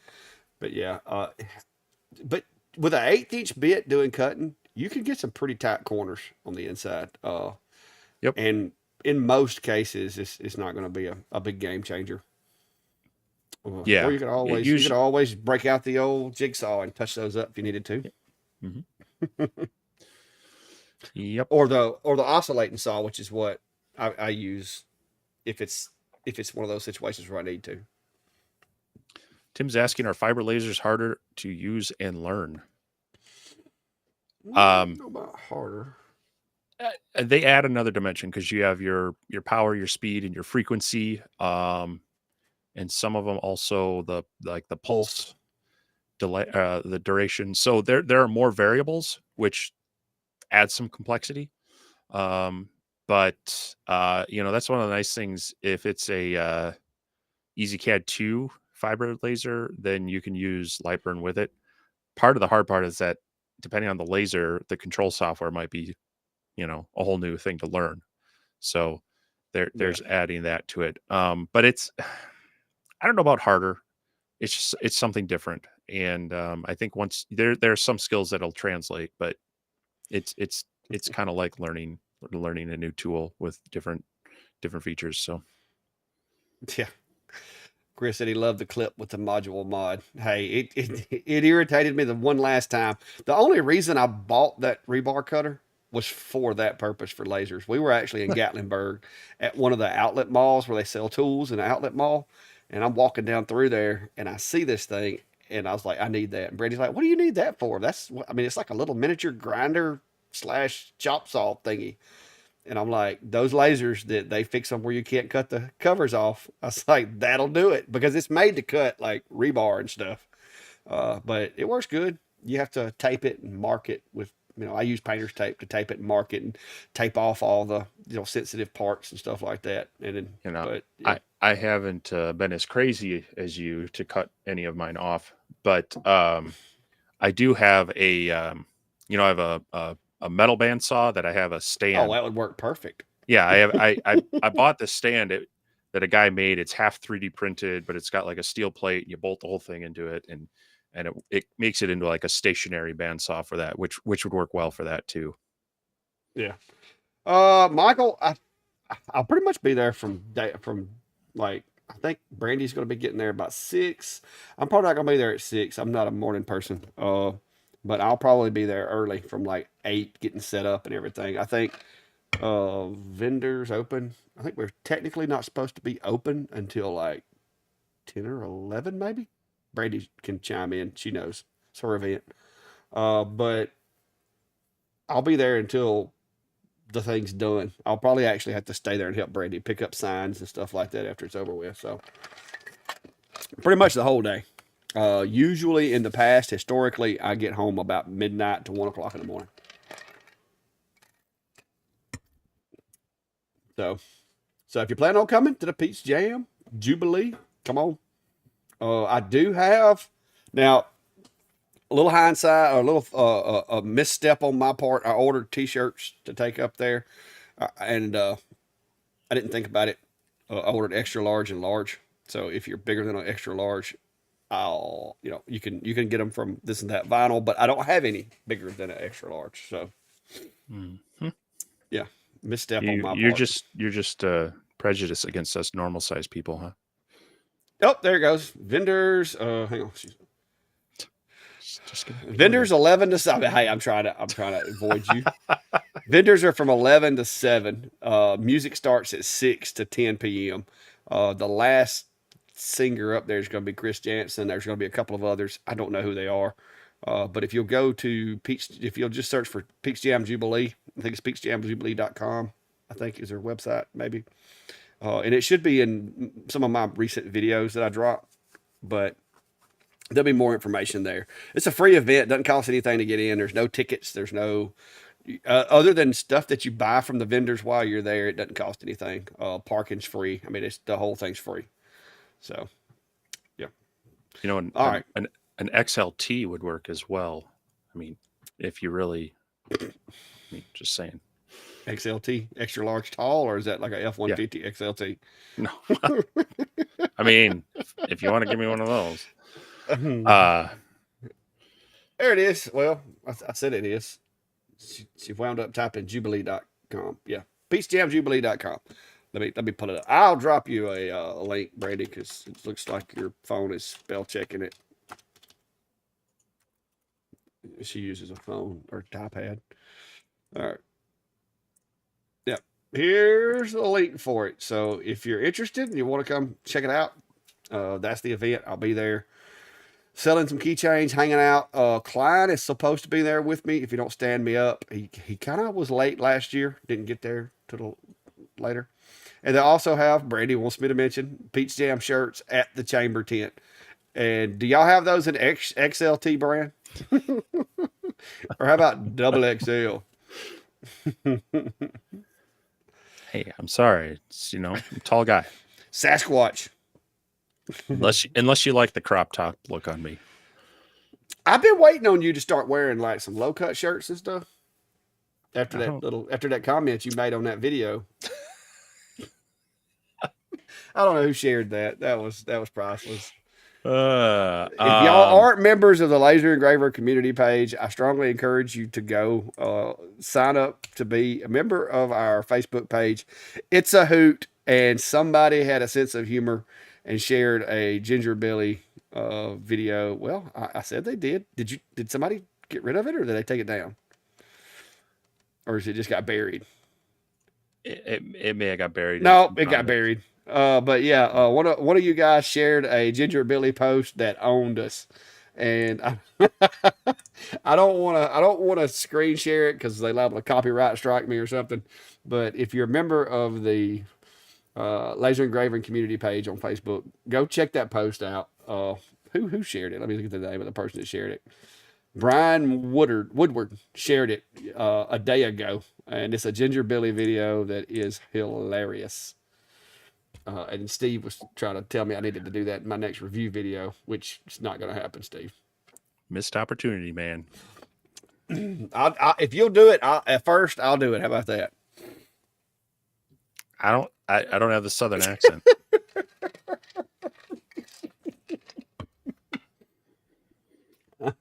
but yeah, but with an 1/8 inch bit doing cutting, you can get some pretty tight corners on the inside. Yep. And in most cases, it's not going to be a big game changer. Or Yeah. you could always break out the old jigsaw and touch those up if you needed to, Mhm. Yep. or the oscillating saw, which is what I use if it's one of those situations where I need to. Tim's asking, are fiber lasers harder to use and learn? I don't know about harder. They add another dimension because you have your power, your speed, and your frequency. And some of them also the Pulse. pulse delay, the duration. So there are more variables, which adds some complexity. But that's one of the nice things. If it's a EasyCAD 2 fiber laser, then you can use Lightburn with it. Part of the hard part is that depending on the laser, the control software might be, a whole new thing to learn. So Yeah. there's adding that to it. But it's I don't know about harder. It's something different. And I think once there's some skills that'll translate, but it's kind of like learning a new tool with different features. So Yeah. Chris said he loved the clip with the module mod. Hey, it irritated me the one last time. The only reason I bought that rebar cutter was for that purpose for lasers. We were actually in Gatlinburg at one of the outlet malls where they sell tools in the outlet mall. And I'm walking down through there and I see this thing and I was like, I need that. And Brady's like, what do you need that for? It's like a little miniature grinder slash chop saw thingy. And I'm like, those lasers that they fix them where you can't cut the covers off. I was like, that'll do it because it's made to cut like rebar and stuff. But it works good. You have to tape it and mark it with, I use painter's tape to tape it and mark it and tape off all the, sensitive parts and stuff like that. And then, but yeah, I haven't been as crazy as you to cut any of mine off, but I do have I have a a metal bandsaw that I have a Oh, stand. that would work perfect. Yeah, I have. I bought the stand that a guy made. It's half 3D printed, but it's got like a steel plate. And you bolt the whole thing into it, and it makes it into like a stationary bandsaw for that, which would work well for that too. Yeah. Michael, I'll pretty much be there from like I think Brandy's going to be getting there about 6. I'm probably not going to be there at 6. I'm not a morning person. But I'll probably be there early from like 8, getting set up and everything. I think vendors open. I think we're technically not supposed to be open until like 10 or 11 maybe. Brandy can chime in. She knows. It's her event. But I'll be there until the thing's done. I'll probably actually have to stay there and help Brandy pick up signs and stuff like that after it's over with. So pretty much the whole day. Usually in the past, historically, I get home about midnight to 1 o'clock in the morning. So if you plan on coming to the Peach Jam Jubilee, come on. I do have now a little hindsight or a little a misstep on my part. I ordered T-shirts to take up there, and I didn't think about it. I ordered extra large and large. So if you're bigger than an extra large, you can get them from this and that vinyl, but I don't have any bigger than an extra large. So yeah, misstep on my You're part. you're just prejudiced against us normal sized people, huh? Oh, there it goes. Vendors. Hang on. Just kidding. Vendors 11 to 7. Hey, I'm trying to avoid you. Vendors are from 11 to 7. Music starts at 6 to 10 p.m. The last singer up there is going to be Chris Jansen. There's going to be a couple of others. I don't know who they are. But if you'll go to if you'll just search for Peach Jam Jubilee, I think it's peachjamjubilee.com. I think is their website, maybe. And it should be in some of my recent videos that I dropped, but there'll be more information there. It's a free event. Doesn't cost anything to get in. There's no tickets. There's no, other than stuff that you buy from the vendors while you're there, it doesn't cost anything. Parking's free. I mean, the whole thing's free. So, yeah. You know, All right. an XLT would work as well. I mean, if you really, just saying. XLT, extra large tall, or is that like a F-150 XLT? No. I mean, if you want to give me one of those. There it is. Well, I said it is. She wound up typing jubilee.com. Yeah. peachjamjubilee.com. Let me pull it up. I'll drop you a link, Brady, because it looks like your phone is spell checking it. She uses a phone or iPad. All right. Yep. Here's the link for it. So if you're interested and you want to come check it out, that's the event. I'll be there selling some keychains, hanging out. Klein is supposed to be there with me if you don't stand me up. He kind of was late last year. Didn't get there till later. And they also have, Brady wants me to mention, Peach Jam shirts at the Chamber tent. And do y'all have those in XLT brand? Or how about double XL? Hey, I'm sorry. It's, I'm a tall guy. Sasquatch. Unless you like the crop top look on me. I've been waiting on you to start wearing like some low cut shirts and stuff. After that comment you made on that video. I don't know who shared that. That was priceless. If y'all aren't members of the Laser Engraver community page, I strongly encourage you to go sign up to be a member of our Facebook page. It's a hoot, and somebody had a sense of humor and shared a Ginger Billy video. Well, I said they did. Did somebody get rid of it, or did they take it down, or is it just got buried? It may have got buried. No, it got buried. But yeah, one of you guys shared a Ginger Billy post that owned us, and I don't want to screen share it because they liable to copyright strike me or something. But if you're a member of the Laser Engraving community page on Facebook, go check that post out. Who shared it? Let me look at the name of the person that shared it. Brian Woodward shared it a day ago, and it's a Ginger Billy video that is hilarious. And Steve was trying to tell me I needed to do that in my next review video, which is not going to happen, Steve. Missed opportunity, man. If you'll do it, at first I'll do it. How about that? I don't have the Southern accent.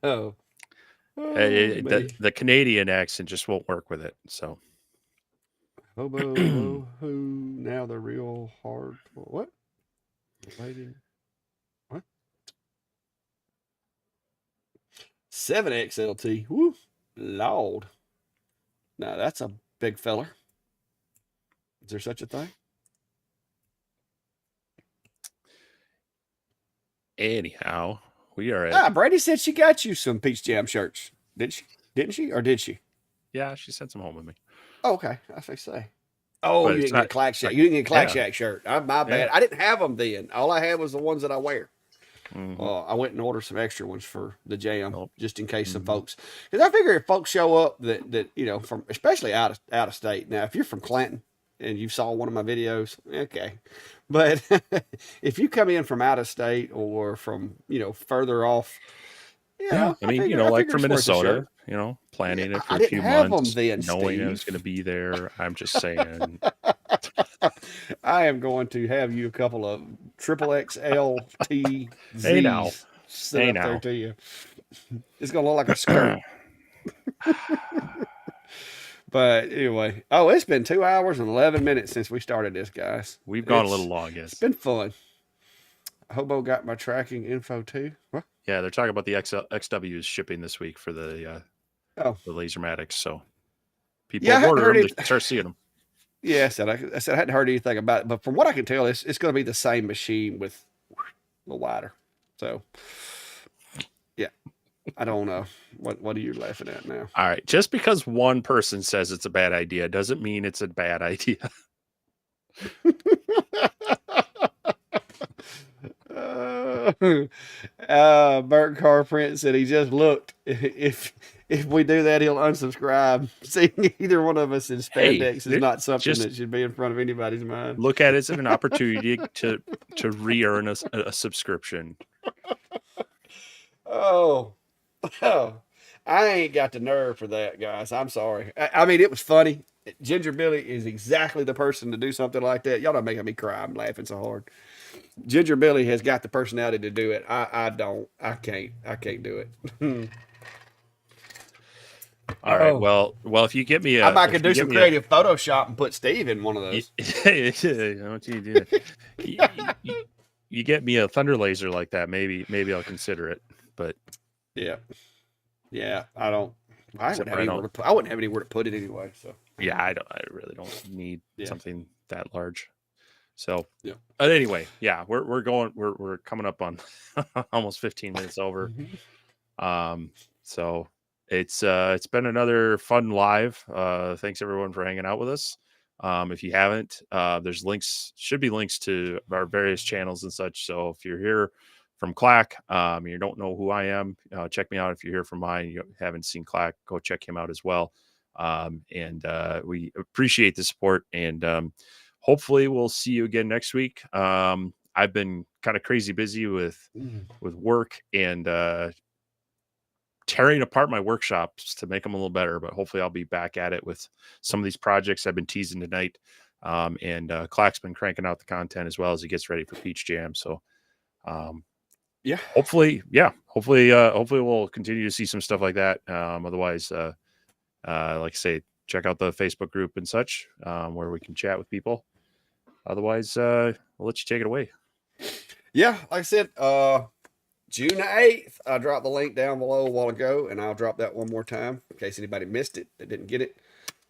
Oh, The Canadian accent just won't work with it. So Hobo, woohoo, now the real hard. What? Waiting. What? 7XLT. Woo. Lord. Now that's a big feller. Is there such a thing? anyhow, we are at Brady said she got you some Peach Jam shirts. Did she? Didn't she? Or did she? yeah, she sent some home with me. Oh, okay. That's what I say. Oh, But you it's didn't get a not Clack Shack. like- You didn't get a Clack yeah. Shack shirt. My bad. Yeah. I didn't have them then. All I had was the ones that I wear. Mhm. I went and ordered some extra ones for the jam, Nope. just in case some Mhm. folks. Because I figure if folks show up that from especially out of state. Now, if you're from Clinton and you saw one of my videos, okay. But if you come in from out of state or from further off, Yeah, I mean, figure like from it's worth a Minnesota, shirt. planning Yeah, it for I a didn't few have 'em months, then, knowing I was Steve. going to be there. I'm just saying. I am going to have you a couple of triple XL T Hey now. Z's sent Hey up there now. to you. It's gonna look like a skirt. But anyway, it's been 2 hours and 11 minutes since we started this, guys. We've gone a little It's long, yes. It's been fun. Hobo got my tracking info too. What? Yeah, they're talking about the XWs shipping this week for the Lasermatics. So people Yeah, I have hadn't ordered heard them. it. They start seeing them. Yeah, I said I hadn't heard anything about it, but from what I can tell, it's going to be the same machine with a little wider. So, yeah, I don't know. What are you laughing at now? All right. Just because one person says it's a bad idea doesn't mean it's a bad idea. Bert Carprint said he just looked. If we do that, he'll unsubscribe. Seeing either one of us in Hey, spandex is not something just that should be in front of anybody's mind. look at it as an opportunity to re-earn a subscription. Oh, I ain't got the nerve for that, guys. I'm sorry. I mean, it was funny. Ginger Billy is exactly the person to do something like that. Y'all not making me cry. I'm laughing so hard. Ginger Billy has got the personality to do it. I don't. I can't do it. All right. Well, if you get me I might could do some creative Photoshop and put Steve in one of those. What you do? You get me a thunder laser like that, maybe I'll consider it. But yeah, I don't. I Except wouldn't have I anywhere to put. I wouldn't have anywhere to put it anyway. So yeah, I really don't need Yeah. something that large. So Yeah. But anyway, yeah, we're coming up on almost 15 minutes over. So it's been another fun live. Thanks everyone for hanging out with us. If you haven't, there's should be links to our various channels and such. So if you're here from Clack, you don't know who I am, check me out. If you're here from mine, you haven't seen Clack, go check him out as well. And we appreciate the support, and hopefully we'll see you again next week. I've been kind of crazy busy with work and tearing apart my workshops to make them a little better, but hopefully I'll be back at it with some of these projects I've been teasing tonight. And Clack's been cranking out the content as well as he gets ready for Peach Jam. So hopefully we'll continue to see some stuff like that. Otherwise, like I say, check out the Facebook group and such, where we can chat with people. Otherwise, we'll let you take it away. Yeah, like I said, June 8th, I dropped the link down below a while ago, and I'll drop that one more time in case anybody missed it that didn't get it.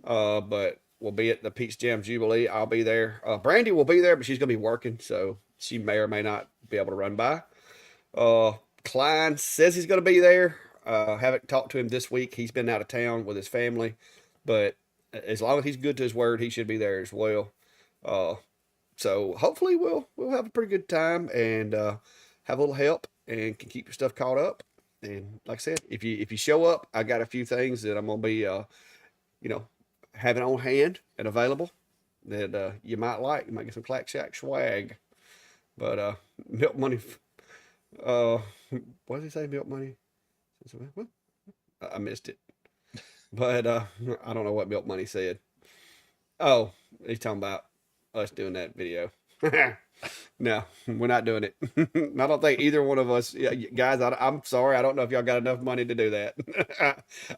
But we'll be at the Peach Jam Jubilee. I'll be there. Brandy will be there, but she's going to be working, so she may or may not be able to run by. Klein says he's going to be there. Haven't talked to him this week. He's been out of town with his family, but as long as he's good to his word, he should be there as well. So hopefully we'll have a pretty good time and have a little help and can keep your stuff caught up. And like I said, if you show up, I got a few things that I'm gonna be having on hand and available that you might like. You might get some Clack Shack swag. But Milk Money, what did he say? Milk Money? What? I missed it. But I don't know what Milk Money said. Oh, he's talking about us doing that video. No, we're not doing it. I don't think either one of us, yeah, guys. I'm sorry. I don't know if y'all got enough money to do that.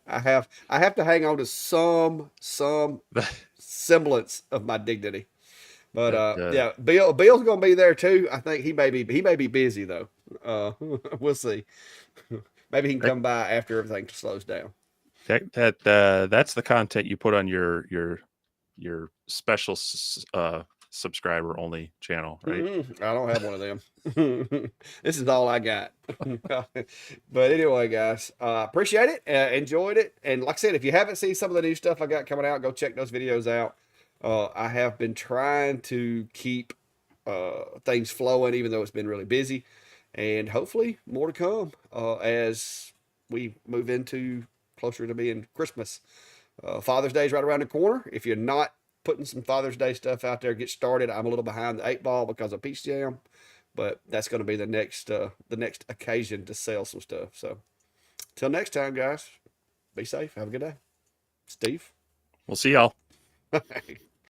I have to hang on to some semblance of my dignity. But That yeah, Bill's gonna be there too. I think he may be busy though. We'll see. Maybe he can that come by after everything slows down. that's the content you put on your special subscriber only channel, right? I don't have one of them. This is all I got. But anyway, guys, appreciate it. Enjoyed it. And like I said, if you haven't seen some of the new stuff I got coming out, go check those videos out. I have been trying to keep things flowing, even though it's been really busy. And hopefully more to come as we move into closer to being Christmas. Father's Day is right around the corner. If you're not putting some Father's Day stuff out there, get started. I'm a little behind the 8 ball because of Peach Jam, but that's going to be the next occasion to sell some stuff. So till next time, guys, be safe. Have a good day. Steve. We'll see y'all.